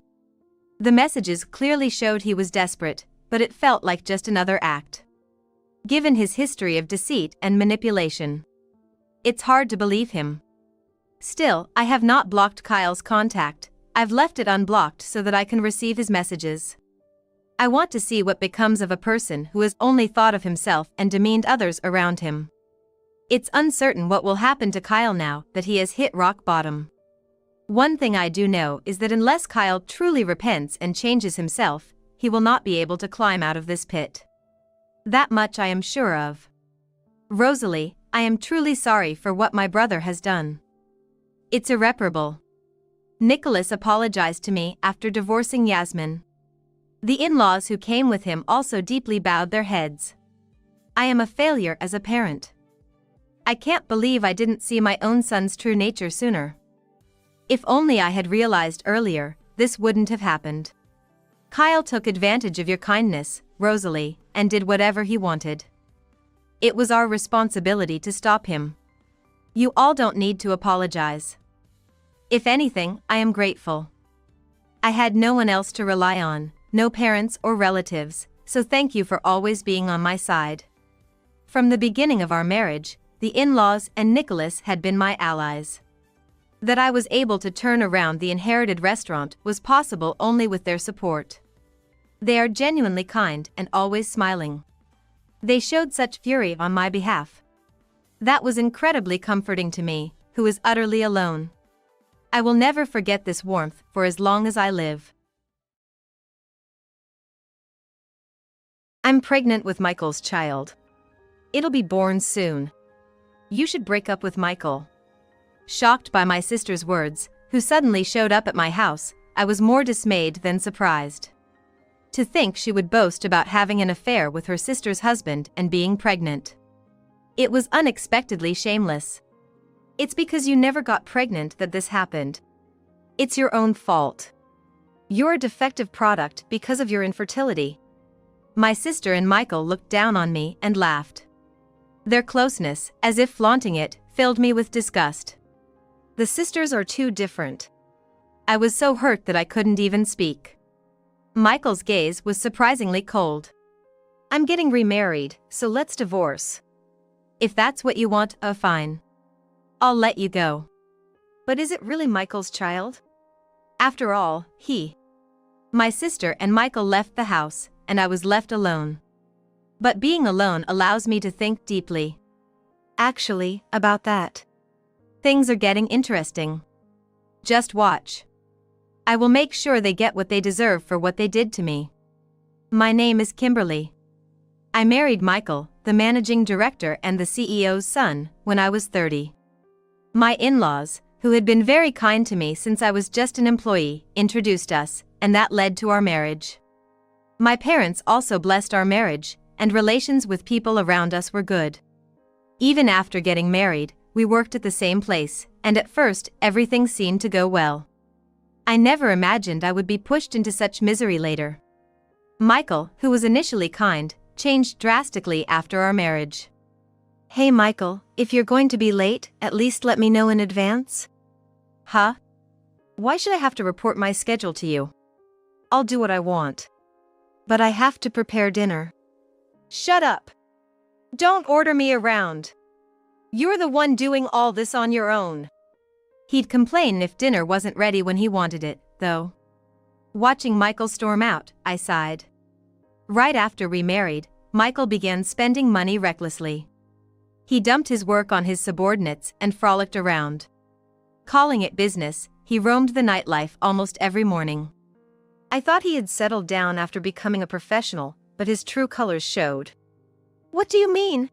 The messages clearly showed he was desperate, but it felt like just another act. Given his history of deceit and manipulation, it's hard to believe him. Still, I have not blocked Kyle's contact. I've left it unblocked so that I can receive his messages. I want to see what becomes of a person who has only thought of himself and demeaned others around him. It's uncertain what will happen to Kyle now that he has hit rock bottom. One thing I do know is that unless Kyle truly repents and changes himself, he will not be able to climb out of this pit. That much I am sure of. Rosalie, I am truly sorry for what my brother has done. It's irreparable. Nicholas apologized to me after divorcing Yasmin. The in-laws who came with him also deeply bowed their heads. I am a failure as a parent. I can't believe I didn't see my own son's true nature sooner. If only I had realized earlier, this wouldn't have happened. Kyle took advantage of your kindness, Rosalie, and did whatever he wanted. It was our responsibility to stop him. You all don't need to apologize. If anything, I am grateful. I had no one else to rely on, no parents or relatives, so thank you for always being on my side. From the beginning of our marriage, the in-laws and Nicholas had been my allies. That I was able to turn around the inherited restaurant was possible only with their support. They are genuinely kind and always smiling. They showed such fury on my behalf. That was incredibly comforting to me, who is utterly alone. I will never forget this warmth for as long as I live. I'm pregnant with Michael's child. It'll be born soon. You should break up with Michael. Shocked by my sister's words, who suddenly showed up at my house, I was more dismayed than surprised. To think she would boast about having an affair with her sister's husband and being pregnant. It was unexpectedly shameless. It's because you never got pregnant that this happened. It's your own fault. You're a defective product because of your infertility. My sister and Michael looked down on me and laughed. Their closeness, as if flaunting it, filled me with disgust. The sisters are too different. I was so hurt that I couldn't even speak. Michael's gaze was surprisingly cold. I'm getting remarried, so let's divorce. If that's what you want, fine. I'll let you go. But is it really Michael's child? After all, my sister and Michael left the house, and I was left alone. But being alone allows me to think deeply. Actually, about that. Things are getting interesting. Just watch. I will make sure they get what they deserve for what they did to me. My name is Kimberly. I married Michael, the managing director and the CEO's son, when I was 30. My in-laws, who had been very kind to me since I was just an employee, introduced us, and that led to our marriage. My parents also blessed our marriage, and relations with people around us were good. Even after getting married, we worked at the same place, and at first, everything seemed to go well. I never imagined I would be pushed into such misery later. Michael, who was initially kind, changed drastically after our marriage. Hey Michael, if you're going to be late, at least let me know in advance. Huh? Why should I have to report my schedule to you? I'll do what I want. But I have to prepare dinner. Shut up. Don't order me around. You're the one doing all this on your own. He'd complain if dinner wasn't ready when he wanted it, though. Watching Michael storm out, I sighed. Right after we married, Michael began spending money recklessly. He dumped his work on his subordinates and frolicked around. Calling it business, he roamed the nightlife almost every morning. I thought he had settled down after becoming a professional, but his true colors showed. What do you mean?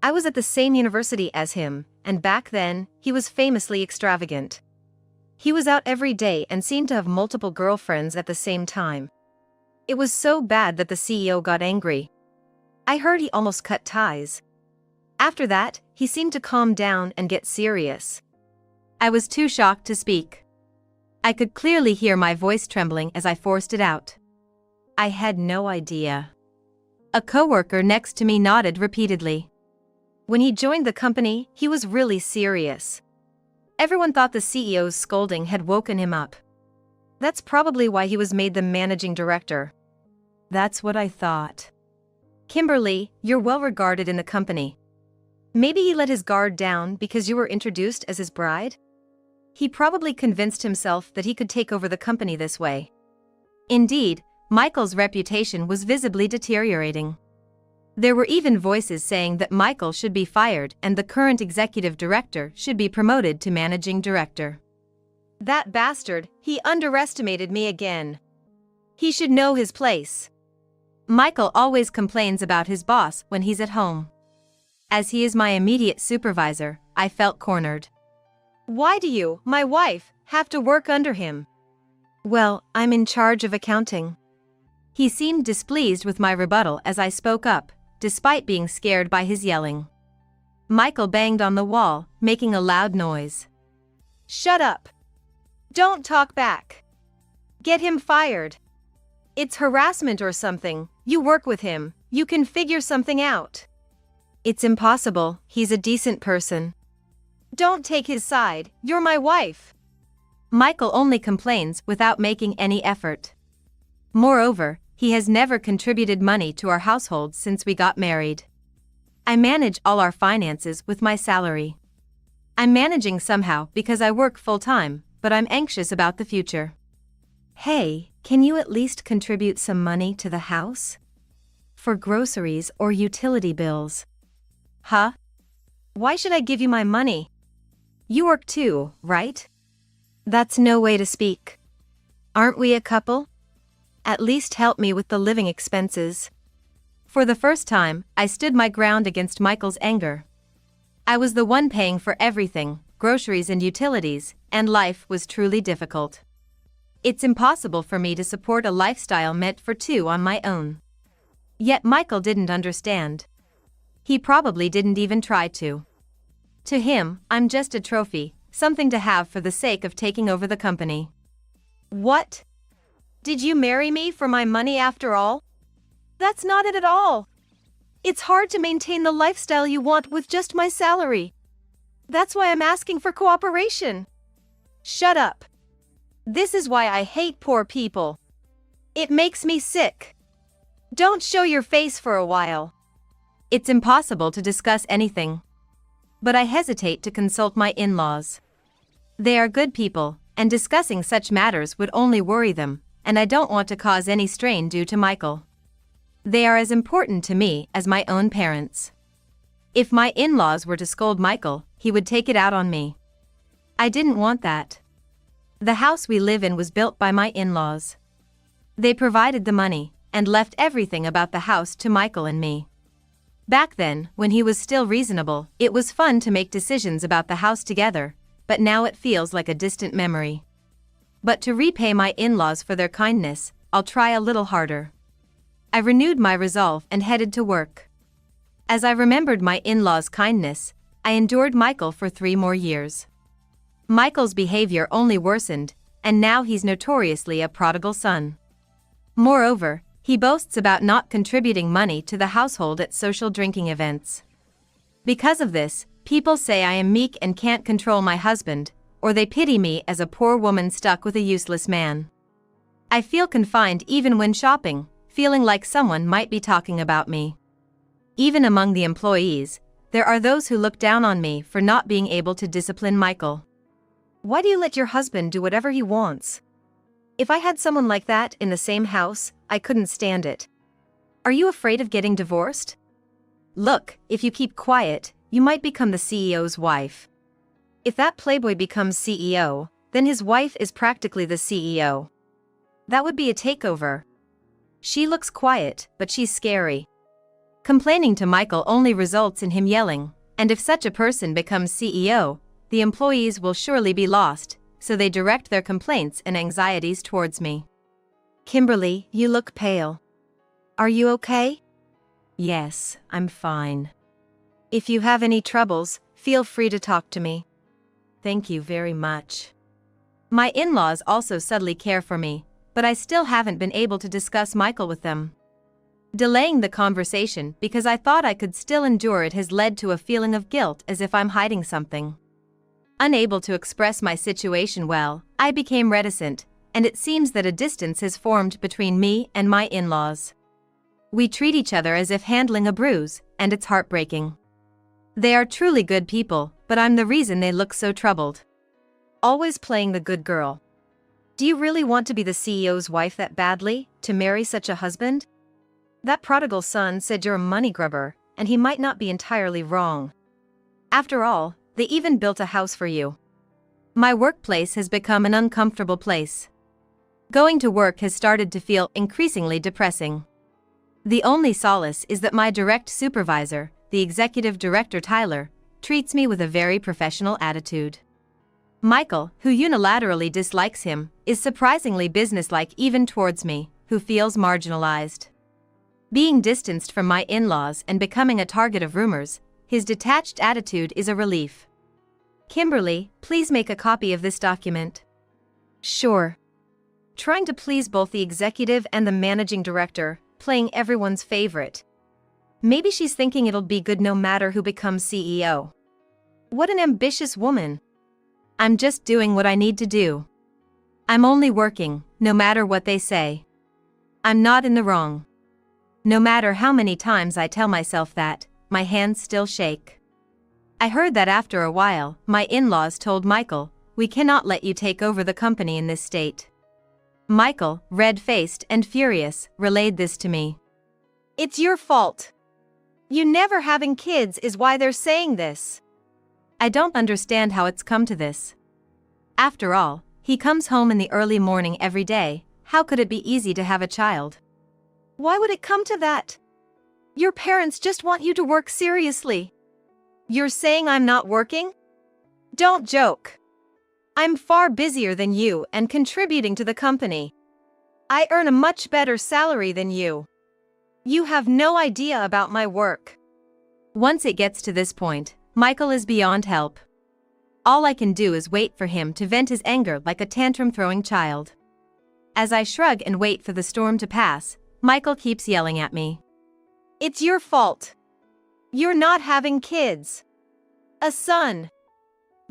I was at the same university as him, and back then, he was famously extravagant. He was out every day and seemed to have multiple girlfriends at the same time. It was so bad that the CEO got angry. I heard he almost cut ties. After that, he seemed to calm down and get serious. I was too shocked to speak. I could clearly hear my voice trembling as I forced it out. I had no idea. A coworker next to me nodded repeatedly. When he joined the company, he was really serious. Everyone thought the CEO's scolding had woken him up. That's probably why he was made the managing director. That's what I thought. Kimberly, you're well regarded in the company. Maybe he let his guard down because you were introduced as his bride? He probably convinced himself that he could take over the company this way. Indeed, Michael's reputation was visibly deteriorating. There were even voices saying that Michael should be fired and the current executive director should be promoted to managing director. That bastard, he underestimated me again. He should know his place. Michael always complains about his boss when he's at home. As he is my immediate supervisor, I felt cornered. Why do you, my wife, have to work under him? Well, I'm in charge of accounting. He seemed displeased with my rebuttal as I spoke up, despite being scared by his yelling. Michael banged on the wall, making a loud noise. Shut up. Don't talk back. Get him fired. It's harassment or something. You work with him, you can figure something out. It's impossible, he's a decent person. Don't take his side, you're my wife. Michael only complains without making any effort. Moreover, he has never contributed money to our household since we got married. I manage all our finances with my salary. I'm managing somehow because I work full-time, but I'm anxious about the future. Hey, can you at least contribute some money to the house? For groceries or utility bills. Huh? Why should I give you my money? You work too, right? That's no way to speak. Aren't we a couple? At least help me with the living expenses. For the first time, I stood my ground against Michael's anger. I was the one paying for everything, groceries and utilities, and life was truly difficult. It's impossible for me to support a lifestyle meant for two on my own. Yet Michael didn't understand. He probably didn't even try to. To him, I'm just a trophy, something to have for the sake of taking over the company. What? Did you marry me for my money after all? That's not it at all. It's hard to maintain the lifestyle you want with just my salary. That's why I'm asking for cooperation. Shut up. This is why I hate poor people. It makes me sick. Don't show your face for a while. It's impossible to discuss anything. But I hesitate to consult my in-laws. They are good people, and discussing such matters would only worry them, and I don't want to cause any strain due to Michael. They are as important to me as my own parents. If my in-laws were to scold Michael, he would take it out on me. I didn't want that. The house we live in was built by my in-laws. They provided the money and left everything about the house to Michael and me. Back then, when he was still reasonable, it was fun to make decisions about the house together, but now it feels like a distant memory. But to repay my in-laws for their kindness, I'll try a little harder. I renewed my resolve and headed to work. As I remembered my in-laws' kindness, I endured Michael for 3 more years. Michael's behavior only worsened, and now he's notoriously a prodigal son. Moreover, he boasts about not contributing money to the household at social drinking events. Because of this, people say I am meek and can't control my husband, or they pity me as a poor woman stuck with a useless man. I feel confined even when shopping, feeling like someone might be talking about me. Even among the employees, there are those who look down on me for not being able to discipline Michael. Why do you let your husband do whatever he wants? If I had someone like that in the same house, I couldn't stand it. Are you afraid of getting divorced? Look, if you keep quiet, you might become the CEO's wife. If that playboy becomes CEO, then his wife is practically the CEO. That would be a takeover. She looks quiet, but she's scary. Complaining to Michael only results in him yelling, and if such a person becomes CEO, the employees will surely be lost, so they direct their complaints and anxieties towards me. Kimberly, you look pale. Are you okay? Yes, I'm fine. If you have any troubles, feel free to talk to me. Thank you very much. My in-laws also subtly care for me, but I still haven't been able to discuss Michael with them. Delaying the conversation because I thought I could still endure it has led to a feeling of guilt as if I'm hiding something. Unable to express my situation well, I became reticent, and it seems that a distance has formed between me and my in-laws. We treat each other as if handling a bruise, and it's heartbreaking. They are truly good people, but I'm the reason they look so troubled. Always playing the good girl. Do you really want to be the CEO's wife that badly, to marry such a husband? That prodigal son said you're a money grubber, and he might not be entirely wrong. After all, they even built a house for you. My workplace has become an uncomfortable place. Going to work has started to feel increasingly depressing. The only solace is that my direct supervisor, the executive director Tyler, treats me with a very professional attitude. Michael, who unilaterally dislikes him, is surprisingly businesslike even towards me, who feels marginalized. Being distanced from my in-laws and becoming a target of rumors, his detached attitude is a relief. Kimberly, please make a copy of this document. Sure. Trying to please both the executive and the managing director, playing everyone's favorite. Maybe she's thinking it'll be good no matter who becomes CEO. What an ambitious woman. I'm just doing what I need to do. I'm only working, no matter what they say. I'm not in the wrong. No matter how many times I tell myself that, my hands still shake. I heard that after a while, my in-laws told Michael, "We cannot let you take over the company in this state." Michael, red-faced and furious, relayed this to me. It's your fault. You never having kids is why they're saying this. I don't understand how it's come to this. After all, he comes home in the early morning every day. How could it be easy to have a child? Why would it come to that? Your parents just want you to work seriously. You're saying I'm not working? Don't joke. I'm far busier than you and contributing to the company. I earn a much better salary than you. You have no idea about my work. Once it gets to this point, Michael is beyond help. All I can do is wait for him to vent his anger like a tantrum-throwing child. As I shrug and wait for the storm to pass, Michael keeps yelling at me. It's your fault. You're not having kids. A son.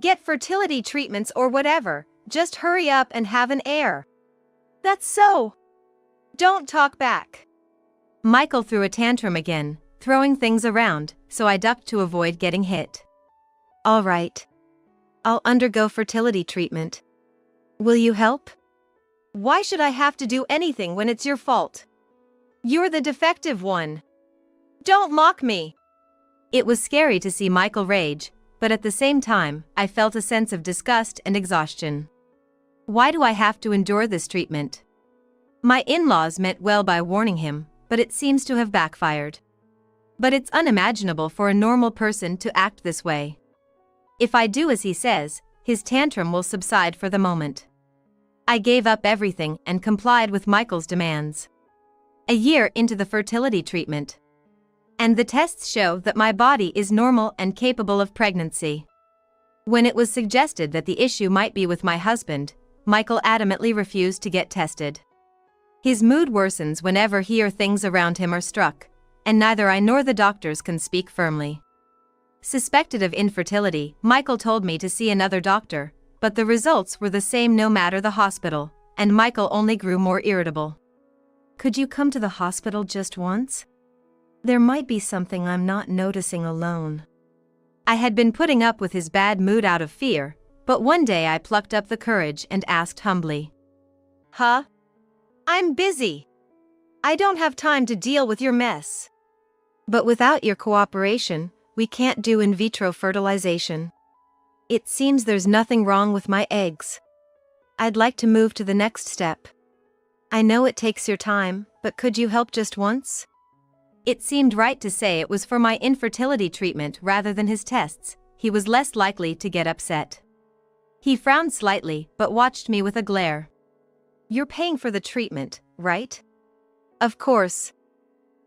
Get fertility treatments or whatever, just hurry up and have an heir. That's so. Don't talk back. Michael threw a tantrum again, throwing things around, so I ducked to avoid getting hit. All right. I'll undergo fertility treatment. Will you help? Why should I have to do anything when it's your fault? You're the defective one. Don't mock me. It was scary to see Michael rage, but at the same time, I felt a sense of disgust and exhaustion. Why do I have to endure this treatment? My in-laws meant well by warning him, but it seems to have backfired. But it's unimaginable for a normal person to act this way. If I do as he says, his tantrum will subside for the moment. I gave up everything and complied with Michael's demands. A year into the fertility treatment, and the tests show that my body is normal and capable of pregnancy. When it was suggested that the issue might be with my husband, Michael adamantly refused to get tested. His mood worsens whenever he or things around him are struck, and neither I nor the doctors can speak firmly. Suspected of infertility, Michael told me to see another doctor, but the results were the same no matter the hospital, and Michael only grew more irritable. Could you come to the hospital just once? There might be something I'm not noticing alone. I had been putting up with his bad mood out of fear, but one day I plucked up the courage and asked humbly. Huh? I'm busy. I don't have time to deal with your mess. But without your cooperation, we can't do in vitro fertilization. It seems there's nothing wrong with my eggs. I'd like to move to the next step. I know it takes your time, but could you help just once? It seemed right to say it was for my infertility treatment rather than his tests. He was less likely to get upset. He frowned slightly, but watched me with a glare. You're paying for the treatment, right? Of course.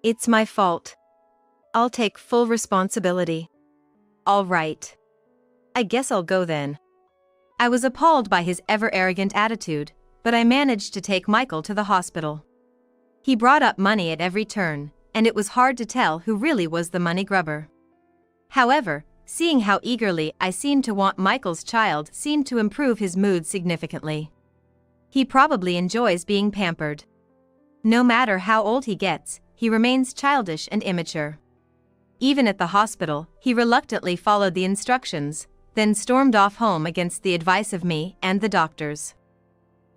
It's my fault. I'll take full responsibility. All right. I guess I'll go then. I was appalled by his ever-arrogant attitude, but I managed to take Michael to the hospital. He brought up money at every turn, and it was hard to tell who really was the money grubber. However, seeing how eagerly I seemed to want Michael's child seemed to improve his mood significantly. He probably enjoys being pampered. No matter how old he gets, he remains childish and immature. Even at the hospital, he reluctantly followed the instructions, then stormed off home against the advice of me and the doctors.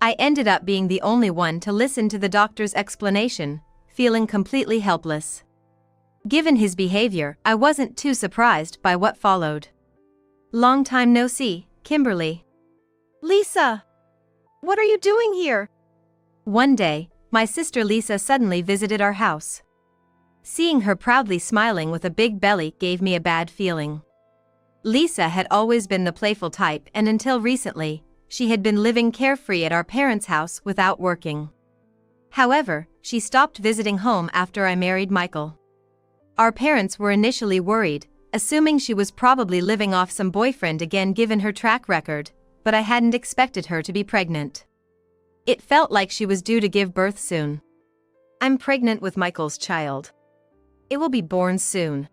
I ended up being the only one to listen to the doctor's explanation, feeling completely helpless. Given his behavior, I wasn't too surprised by what followed. Long time no see, Kimberly. Lisa! What are you doing here? One day, my sister Lisa suddenly visited our house. Seeing her proudly smiling with a big belly gave me a bad feeling. Lisa had always been the playful type, and until recently, she had been living carefree at our parents' house without working. However, she stopped visiting home after I married Michael. Our parents were initially worried, assuming she was probably living off some boyfriend again given her track record, but I hadn't expected her to be pregnant. It felt like she was due to give birth soon. I'm pregnant with Michael's child. It will be born soon.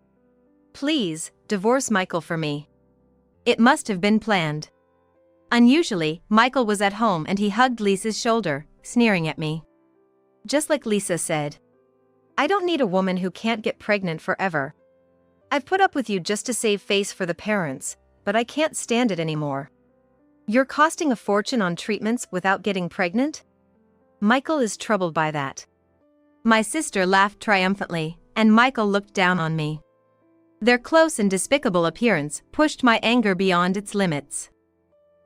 Please, divorce Michael for me. It must have been planned. Unusually, Michael was at home and he hugged Lisa's shoulder, sneering at me. Just like Lisa said. I don't need a woman who can't get pregnant forever. I've put up with you just to save face for the parents, but I can't stand it anymore. You're costing a fortune on treatments without getting pregnant? Michael is troubled by that. My sister laughed triumphantly, and Michael looked down on me. Their close and despicable appearance pushed my anger beyond its limits.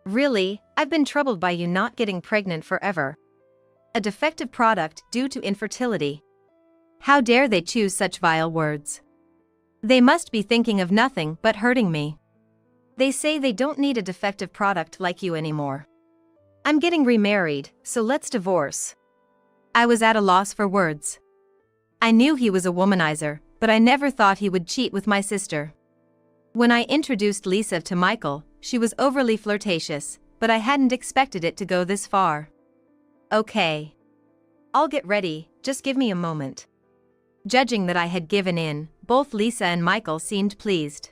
Really, I've been troubled by you not getting pregnant forever. A defective product due to infertility. How dare they choose such vile words? They must be thinking of nothing but hurting me. They say they don't need a defective product like you anymore. I'm getting remarried, so let's divorce. I was at a loss for words. I knew he was a womanizer, but I never thought he would cheat with my sister. When I introduced Lisa to Michael, she was overly flirtatious, but I hadn't expected it to go this far. Okay. I'll get ready, just give me a moment. Judging that I had given in, both Lisa and Michael seemed pleased.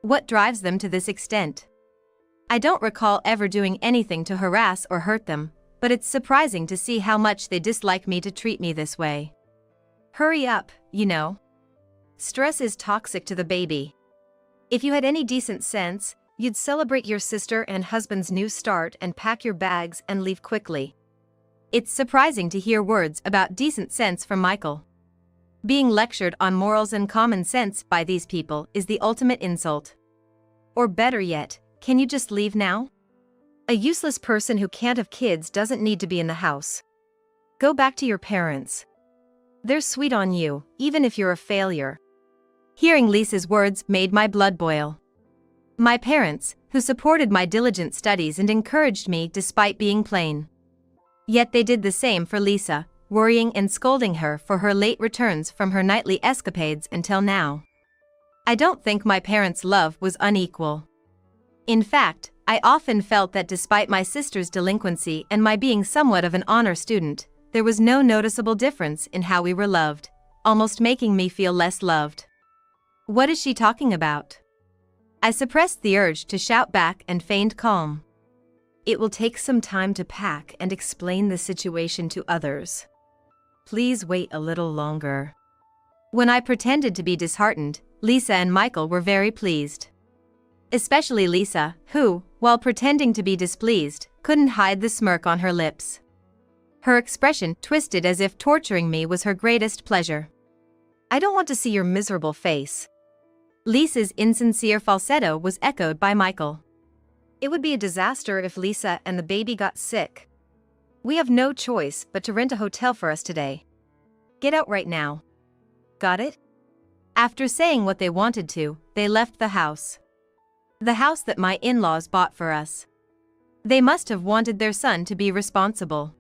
What drives them to this extent? I don't recall ever doing anything to harass or hurt them, but it's surprising to see how much they dislike me to treat me this way. Hurry up, you know. Stress is toxic to the baby. If you had any decent sense, you'd celebrate your sister and husband's new start and pack your bags and leave quickly. It's surprising to hear words about decent sense from Michael. Being lectured on morals and common sense by these people is the ultimate insult. Or better yet, can you just leave now? A useless person who can't have kids doesn't need to be in the house. Go back to your parents. They're sweet on you, even if you're a failure. Hearing Lisa's words made my blood boil. My parents, who supported my diligent studies and encouraged me despite being plain. Yet they did the same for Lisa, worrying and scolding her for her late returns from her nightly escapades until now. I don't think my parents' love was unequal. In fact, I often felt that despite my sister's delinquency and my being somewhat of an honor student, there was no noticeable difference in how we were loved, almost making me feel less loved. What is she talking about? I suppressed the urge to shout back and feigned calm. It will take some time to pack and explain the situation to others. Please wait a little longer. When I pretended to be disheartened, Lisa and Michael were very pleased. Especially Lisa, who, while pretending to be displeased, couldn't hide the smirk on her lips. Her expression twisted as if torturing me was her greatest pleasure. I don't want to see your miserable face. Lisa's insincere falsetto was echoed by Michael. It would be a disaster if Lisa and the baby got sick. We have no choice but to rent a hotel for us today. Get out right now. Got it? After saying what they wanted to, they left the house. The house that my in-laws bought for us. They must have wanted their son to be responsible.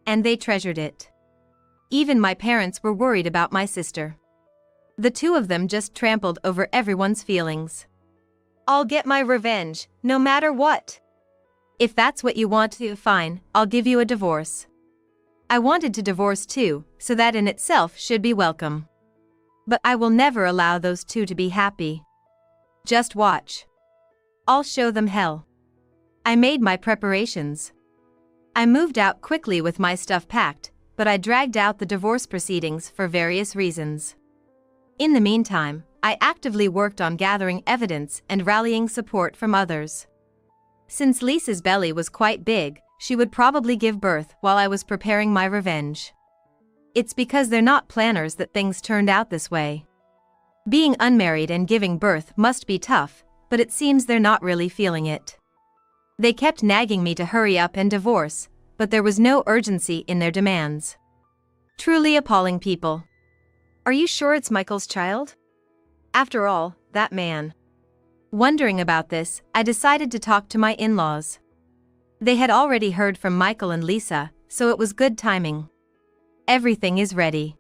And they treasured it. Even my parents were worried about my sister. The two of them just trampled over everyone's feelings. I'll get my revenge, no matter what. If that's what you want to, fine, I'll give you a divorce. I wanted to divorce too, so that in itself should be welcome. But I will never allow those two to be happy. Just watch. I'll show them hell. I made my preparations. I moved out quickly with my stuff packed, but I dragged out the divorce proceedings for various reasons. In the meantime, I actively worked on gathering evidence and rallying support from others. Since Lisa's belly was quite big, she would probably give birth while I was preparing my revenge. It's because they're not planners that things turned out this way. Being unmarried and giving birth must be tough, but it seems they're not really feeling it. They kept nagging me to hurry up and divorce, but there was no urgency in their demands. Truly appalling people. Are you sure it's Michael's child? After all, that man. Wondering about this, I decided to talk to my in-laws. They had already heard from Michael and Lisa, so it was good timing. Everything is ready.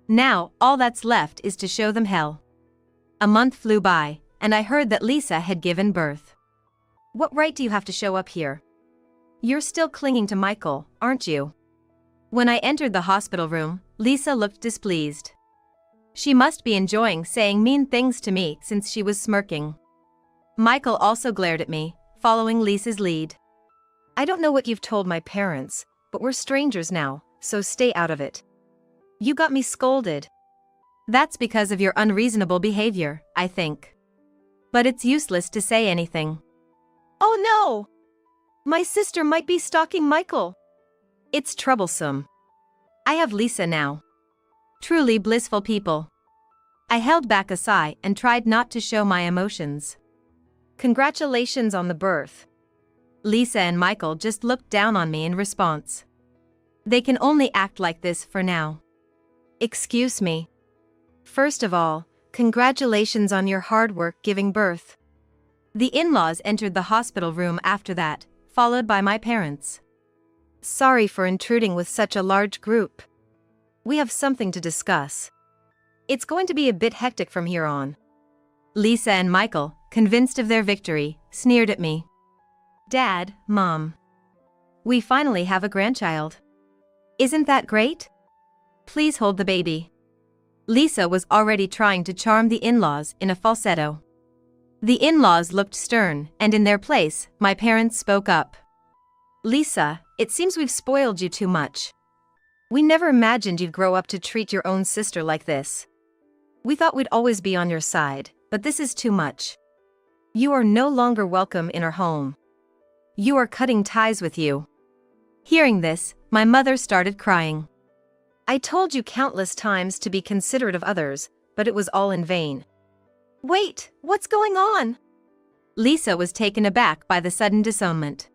Now, all that's left is to show them hell. A month flew by, and I heard that Lisa had given birth. What right do you have to show up here? You're still clinging to Michael, aren't you? When I entered the hospital room, Lisa looked displeased. She must be enjoying saying mean things to me since she was smirking. Michael also glared at me, following Lisa's lead. I don't know what you've told my parents, but we're strangers now, so stay out of it. You got me scolded. That's because of your unreasonable behavior, I think. But it's useless to say anything. Oh no! My sister might be stalking Michael. It's troublesome. I have Lisa now. Truly blissful people. I held back a sigh and tried not to show my emotions. Congratulations on the birth. Lisa and Michael just looked down on me in response. They can only act like this for now. Excuse me. First of all, congratulations on your hard work giving birth. The in-laws entered the hospital room after that, followed by my parents. Sorry for intruding with such a large group. We have something to discuss. It's going to be a bit hectic from here on. Lisa and Michael, convinced of their victory, sneered at me. Dad, Mom. We finally have a grandchild. Isn't that great? Please hold the baby. Lisa was already trying to charm the in-laws in a falsetto. The in-laws looked stern, and in their place, my parents spoke up. Lisa, it seems we've spoiled you too much. We never imagined you'd grow up to treat your own sister like this. We thought we'd always be on your side, but this is too much. You are no longer welcome in our home. You are cutting ties with you. Hearing this, my mother started crying. I told you countless times to be considerate of others, but it was all in vain. Wait, what's going on? Lisa was taken aback by the sudden disownment.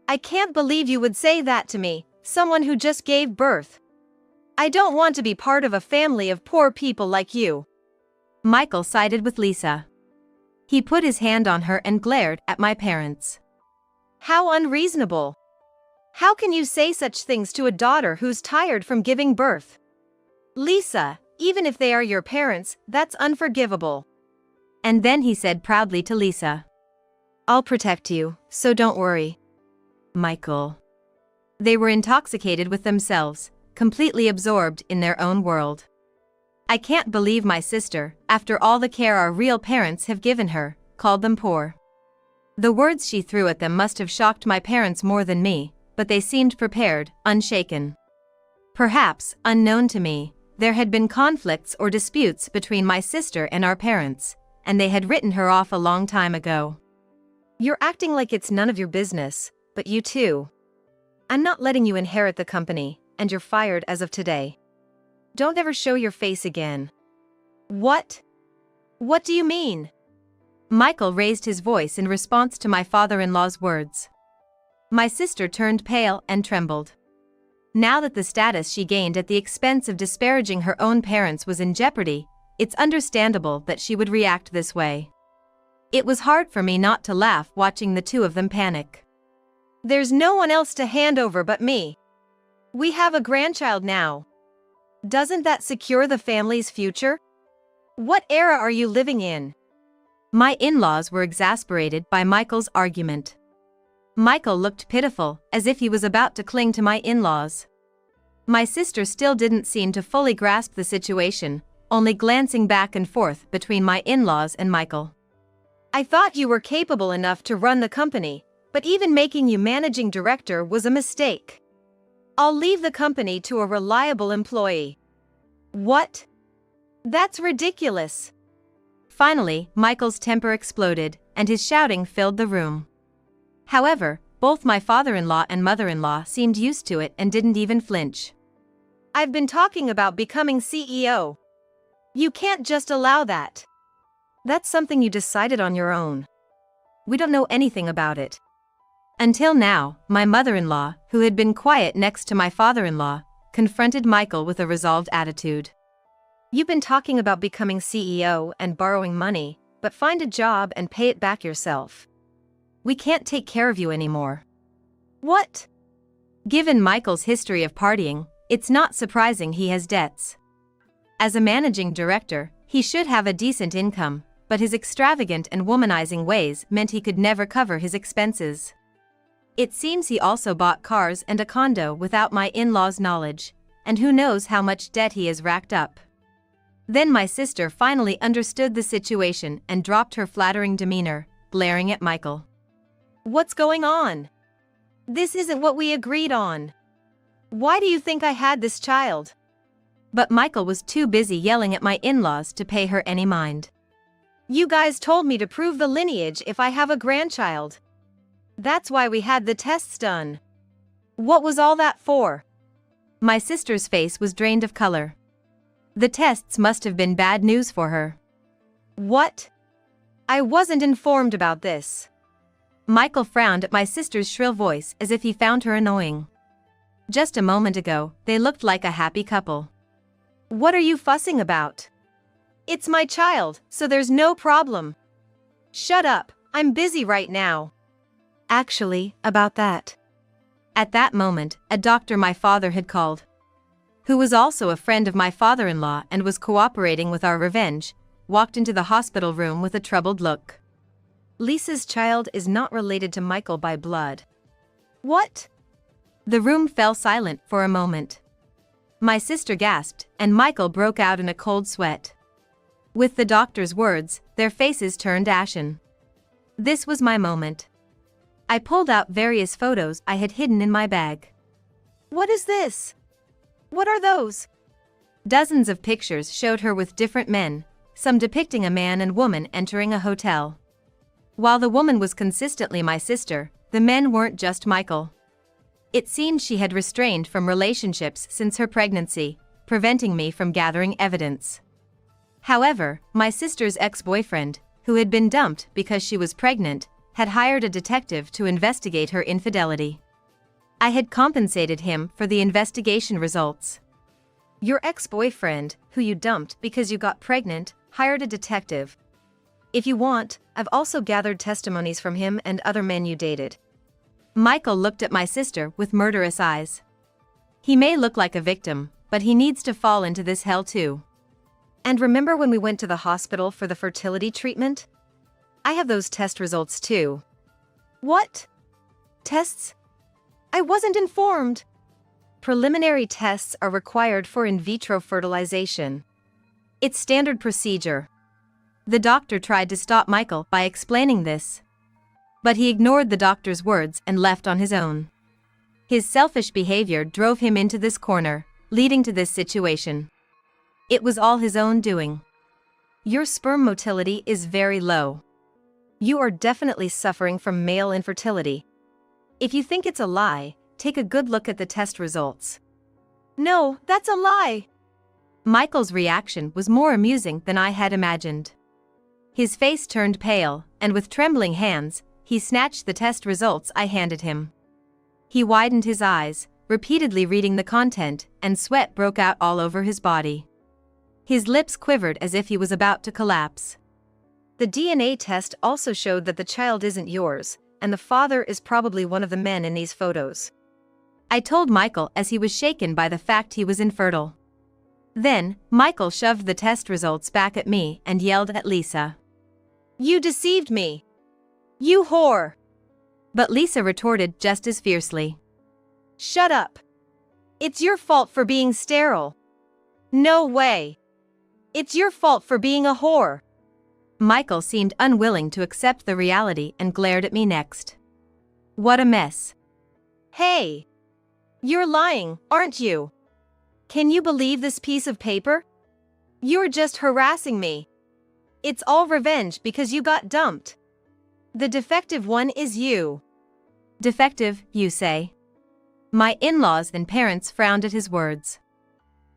I can't believe you would say that to me, someone who just gave birth. I don't want to be part of a family of poor people like you. Michael sided with Lisa. He put his hand on her and glared at my parents. How unreasonable. How can you say such things to a daughter who's tired from giving birth? Lisa, even if they are your parents, that's unforgivable. And then he said proudly to Lisa, I'll protect you, so don't worry. Michael. They were intoxicated with themselves, completely absorbed in their own world. I can't believe my sister, after all the care our real parents have given her, called them poor. The words she threw at them must have shocked my parents more than me, but they seemed prepared, unshaken. Perhaps, unknown to me, there had been conflicts or disputes between my sister and our parents, and they had written her off a long time ago. You're acting like it's none of your business, but you too. I'm not letting you inherit the company, and you're fired as of today. Don't ever show your face again. What? What do you mean? Michael raised his voice in response to my father-in-law's words. My sister turned pale and trembled. Now that the status she gained at the expense of disparaging her own parents was in jeopardy, it's understandable that she would react this way. It was hard for me not to laugh watching the two of them panic. There's no one else to hand over but me. We have a grandchild now. Doesn't that secure the family's future? What era are you living in? My in-laws were exasperated by Michael's argument. Michael looked pitiful, as if he was about to cling to my in-laws. My sister still didn't seem to fully grasp the situation, only glancing back and forth between my in-laws and Michael. I thought you were capable enough to run the company, but even making you managing director was a mistake. I'll leave the company to a reliable employee. What? That's ridiculous. Finally, Michael's temper exploded, and his shouting filled the room. However, both my father-in-law and mother-in-law seemed used to it and didn't even flinch. I've been talking about becoming CEO. You can't just allow that. That's something you decided on your own. We don't know anything about it. Until now, my mother-in-law, who had been quiet next to my father-in-law, confronted Michael with a resolved attitude. You've been talking about becoming CEO and borrowing money, but find a job and pay it back yourself. We can't take care of you anymore. What? Given Michael's history of partying, it's not surprising he has debts. As a managing director, he should have a decent income, but his extravagant and womanizing ways meant he could never cover his expenses. It seems he also bought cars and a condo without my in-laws' knowledge, and who knows how much debt he has racked up. Then my sister finally understood the situation and dropped her flattering demeanor, glaring at Michael. What's going on? This isn't what we agreed on. Why do you think I had this child? But Michael was too busy yelling at my in-laws to pay her any mind. You guys told me to prove the lineage if I have a grandchild. That's why we had the tests done. What was all that for? My sister's face was drained of color. The tests must have been bad news for her. What? I wasn't informed about this. Michael frowned at my sister's shrill voice as if he found her annoying. Just a moment ago, they looked like a happy couple. What are you fussing about? It's my child, so there's no problem. Shut up, I'm busy right now. Actually, about that. At that moment, a doctor my father had called, who was also a friend of my father-in-law and was cooperating with our revenge, walked into the hospital room with a troubled look. Lisa's child is not related to Michael by blood. What? The room fell silent for a moment. My sister gasped, and Michael broke out in a cold sweat. With the doctor's words, their faces turned ashen. This was my moment. I pulled out various photos I had hidden in my bag. What is this? What are those? Dozens of pictures showed her with different men, some depicting a man and woman entering a hotel. While the woman was consistently my sister, the men weren't just Michael. It seemed she had restrained from relationships since her pregnancy, preventing me from gathering evidence. However, my sister's ex-boyfriend, who had been dumped because she was pregnant, had hired a detective to investigate her infidelity. I had compensated him for the investigation results. Your ex-boyfriend, who you dumped because you got pregnant, hired a detective. If you want, I've also gathered testimonies from him and other men you dated. Michael looked at my sister with murderous eyes. He may look like a victim, but he needs to fall into this hell too. And remember when we went to the hospital for the fertility treatment? I have those test results too. What? Tests? I wasn't informed. Preliminary tests are required for in vitro fertilization. It's standard procedure. The doctor tried to stop Michael by explaining this. But he ignored the doctor's words and left on his own. His selfish behavior drove him into this corner, leading to this situation. It was all his own doing. Your sperm motility is very low. You are definitely suffering from male infertility. If you think it's a lie, take a good look at the test results. No, that's a lie. Michael's reaction was more amusing than I had imagined. His face turned pale, and with trembling hands, he snatched the test results I handed him. He widened his eyes, repeatedly reading the content, and sweat broke out all over his body. His lips quivered as if he was about to collapse. The DNA test also showed that the child isn't yours, and the father is probably one of the men in these photos. I told Michael as he was shaken by the fact he was infertile. Then, Michael shoved the test results back at me and yelled at Lisa. You deceived me! You whore! But Lisa retorted just as fiercely. Shut up! It's your fault for being sterile. No way! It's your fault for being a whore. Michael seemed unwilling to accept the reality and glared at me next. What a mess. Hey! You're lying, aren't you? Can you believe this piece of paper? You're just harassing me. It's all revenge because you got dumped. The defective one is you. Defective, you say? My in-laws and parents frowned at his words.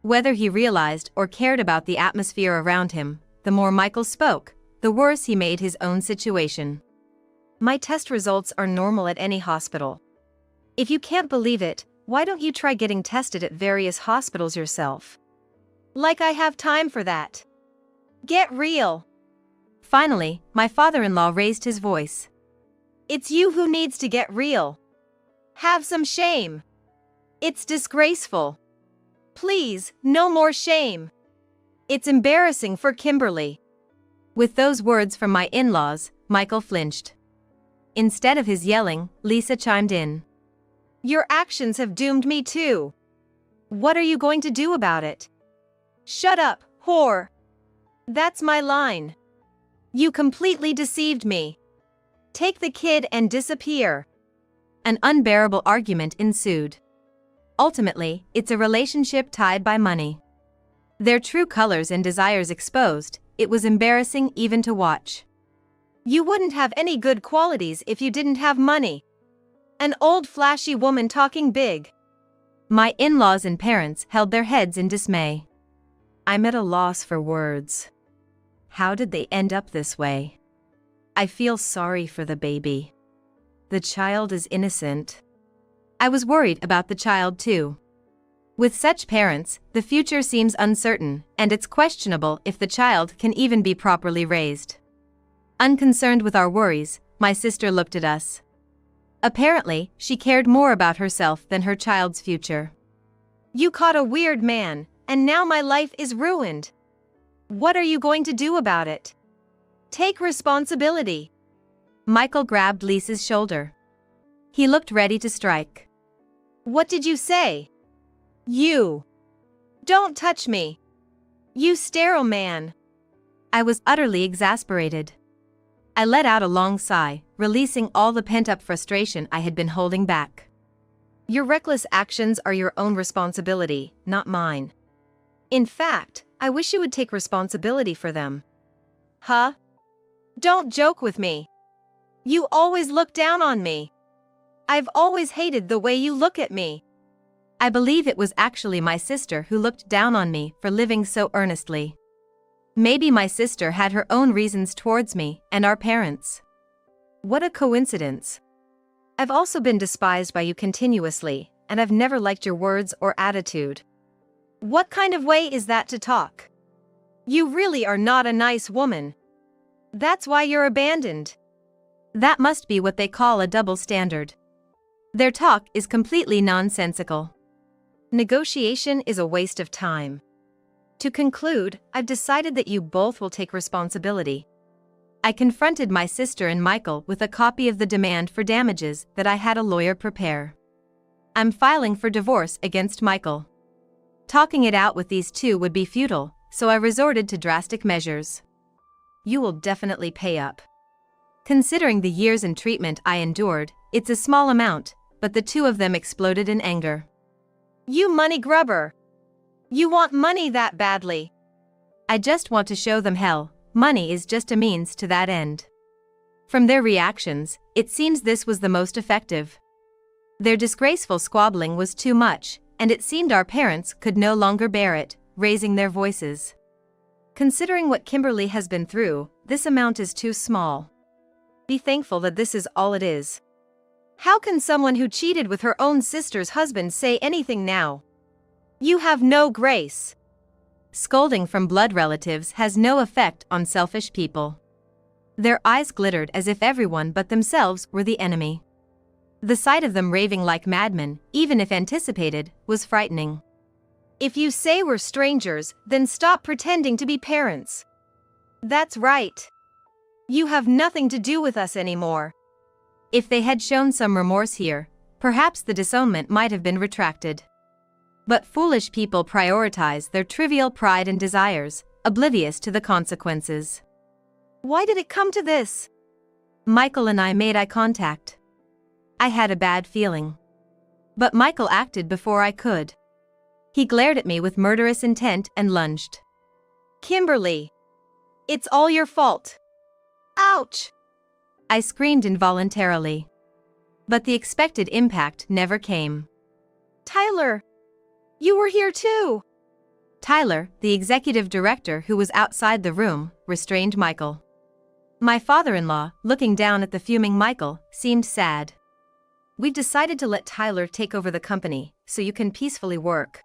Whether he realized or cared about the atmosphere around him, the more Michael spoke, the worse he made his own situation. My test results are normal at any hospital. If you can't believe it, why don't you try getting tested at various hospitals yourself? Like I have time for that. Get real. Finally, my father-in-law raised his voice. It's you who needs to get real. Have some shame. It's disgraceful. Please, no more shame. It's embarrassing for Kimberly. With those words from my in-laws, Michael flinched. Instead of his yelling, Lisa chimed in. Your actions have doomed me too. What are you going to do about it? Shut up, whore. That's my line. You completely deceived me. Take the kid and disappear. An unbearable argument ensued. Ultimately, it's a relationship tied by money. Their true colors and desires exposed, it was embarrassing even to watch. You wouldn't have any good qualities if you didn't have money. An old flashy woman talking big. My in-laws and parents held their heads in dismay. I'm at a loss for words. How did they end up this way? I feel sorry for the baby. The child is innocent. I was worried about the child too. With such parents, the future seems uncertain, and it's questionable if the child can even be properly raised. Unconcerned with our worries, my sister looked at us. Apparently, she cared more about herself than her child's future. You caught a weird man, and now my life is ruined. What are you going to do about it? Take responsibility. Michael grabbed Lisa's shoulder. He looked ready to strike. What did you say? You. Don't touch me. You sterile man. I was utterly exasperated. I let out a long sigh, releasing all the pent-up frustration I had been holding back. Your reckless actions are your own responsibility, not mine. In fact, I wish you would take responsibility for them. Huh? Don't joke with me. You always look down on me. I've always hated the way you look at me. I believe it was actually my sister who looked down on me for living so earnestly. Maybe my sister had her own reasons towards me and our parents. What a coincidence. I've also been despised by you continuously, and I've never liked your words or attitude. What kind of way is that to talk? You really are not a nice woman. That's why you're abandoned. That must be what they call a double standard. Their talk is completely nonsensical. Negotiation is a waste of time. To conclude, I've decided that you both will take responsibility. I confronted my sister and Michael with a copy of the demand for damages that I had a lawyer prepare. I'm filing for divorce against Michael. Talking it out with these two would be futile, so I resorted to drastic measures. You will definitely pay up. Considering the years and treatment I endured, it's a small amount, but the two of them exploded in anger. You money grubber! You want money that badly. I just want to show them hell. Money is just a means to that end. From their reactions, it seems this was the most effective. Their disgraceful squabbling was too much, and it seemed our parents could no longer bear it, raising their voices. Considering what Kimberly has been through, this amount is too small. Be thankful that this is all it is. How can someone who cheated with her own sister's husband say anything now? You have no grace. Scolding from blood relatives has no effect on selfish people. Their eyes glittered as if everyone but themselves were the enemy. The sight of them raving like madmen, even if anticipated, was frightening. If you say we're strangers, then stop pretending to be parents. That's right. You have nothing to do with us anymore. If they had shown some remorse here, perhaps the disownment might have been retracted. But foolish people prioritize their trivial pride and desires, oblivious to the consequences. Why did it come to this? Michael and I made eye contact. I had a bad feeling. But Michael acted before I could. He glared at me with murderous intent and lunged. Kimberly! It's all your fault. Ouch! I screamed involuntarily. But the expected impact never came. Tyler! You were here too! Tyler, the executive director who was outside the room, restrained Michael. My father-in-law, looking down at the fuming Michael, seemed sad. We've decided to let Tyler take over the company, so you can peacefully work.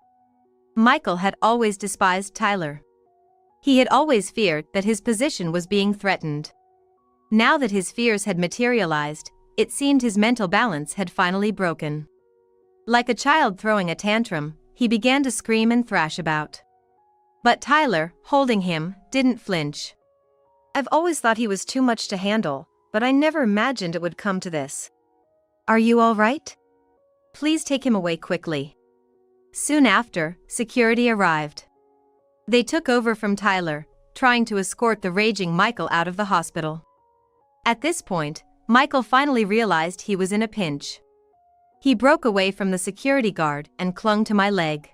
Michael had always despised Tyler. He had always feared that his position was being threatened. Now that his fears had materialized, it seemed his mental balance had finally broken. Like a child throwing a tantrum, he began to scream and thrash about. But Tyler, holding him, didn't flinch. I've always thought he was too much to handle, but I never imagined it would come to this. Are you all right? Please take him away quickly. Soon after, security arrived. They took over from Tyler, trying to escort the raging Michael out of the hospital. At this point, Michael finally realized he was in a pinch. He broke away from the security guard and clung to my leg.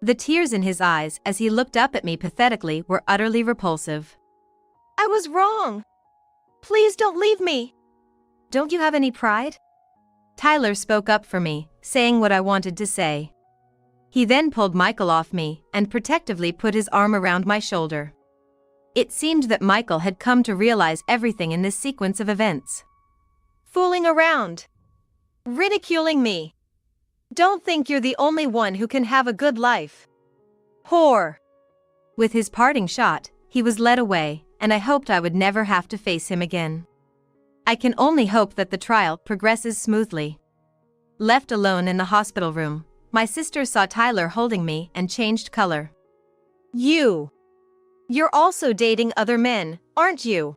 The tears in his eyes as he looked up at me pathetically were utterly repulsive. I was wrong. Please don't leave me. Don't you have any pride? Tyler spoke up for me, saying what I wanted to say. He then pulled Michael off me and protectively put his arm around my shoulder. It seemed that Michael had come to realize everything in this sequence of events. Fooling around. Ridiculing me. Don't think you're the only one who can have a good life. Whore. With his parting shot, he was led away, and I hoped I would never have to face him again. I can only hope that the trial progresses smoothly. Left alone in the hospital room, my sister saw Tyler holding me and changed color. You're also dating other men, aren't you?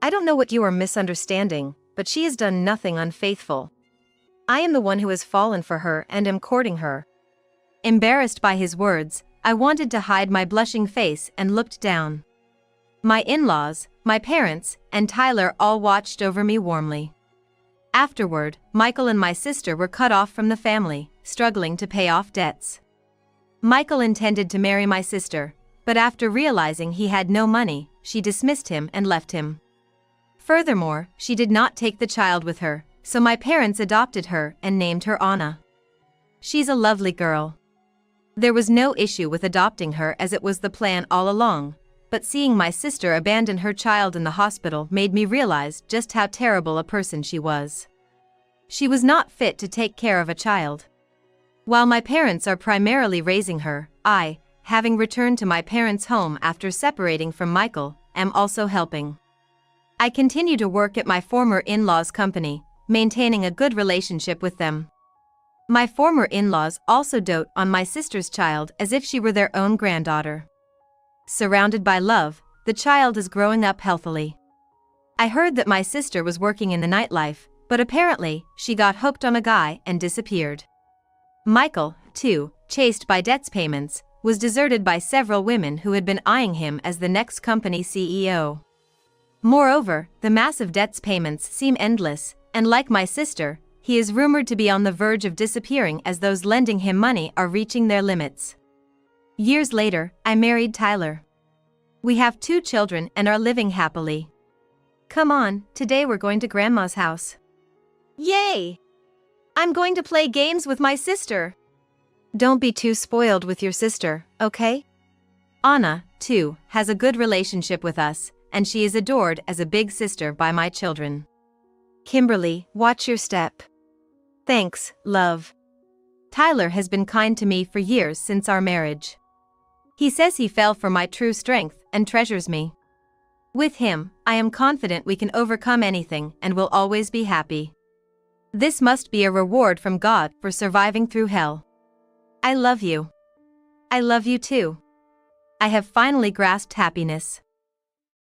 I don't know what you are misunderstanding, but she has done nothing unfaithful. I am the one who has fallen for her and am courting her. Embarrassed by his words, I wanted to hide my blushing face and looked down. My in-laws, my parents, and Tyler all watched over me warmly. Afterward, Michael and my sister were cut off from the family, struggling to pay off debts. Michael intended to marry my sister, but after realizing he had no money, she dismissed him and left him. Furthermore, she did not take the child with her, so my parents adopted her and named her Anna. She's a lovely girl. There was no issue with adopting her as it was the plan all along, but seeing my sister abandon her child in the hospital made me realize just how terrible a person she was. She was not fit to take care of a child. While my parents are primarily raising her, I, having returned to my parents' home after separating from Michael, am also helping. I continue to work at my former in-laws' company, maintaining a good relationship with them. My former in-laws also dote on my sister's child as if she were their own granddaughter. Surrounded by love, the child is growing up healthily. I heard that my sister was working in the nightlife, but apparently, she got hooked on a guy and disappeared. Michael, too, chased by debts payments, was deserted by several women who had been eyeing him as the next company CEO. Moreover, the massive debts payments seem endless, and like my sister, he is rumored to be on the verge of disappearing as those lending him money are reaching their limits. Years later, I married Tyler. We have 2 children and are living happily. Come on, today we're going to Grandma's house. Yay! I'm going to play games with my sister. Don't be too spoiled with your sister, okay? Anna, too, has a good relationship with us, and she is adored as a big sister by my children. Kimberly, watch your step. Thanks, love. Tyler has been kind to me for years since our marriage. He says he fell for my true strength and treasures me. With him, I am confident we can overcome anything and will always be happy. This must be a reward from God for surviving through hell. I love you. I love you too. I have finally grasped happiness.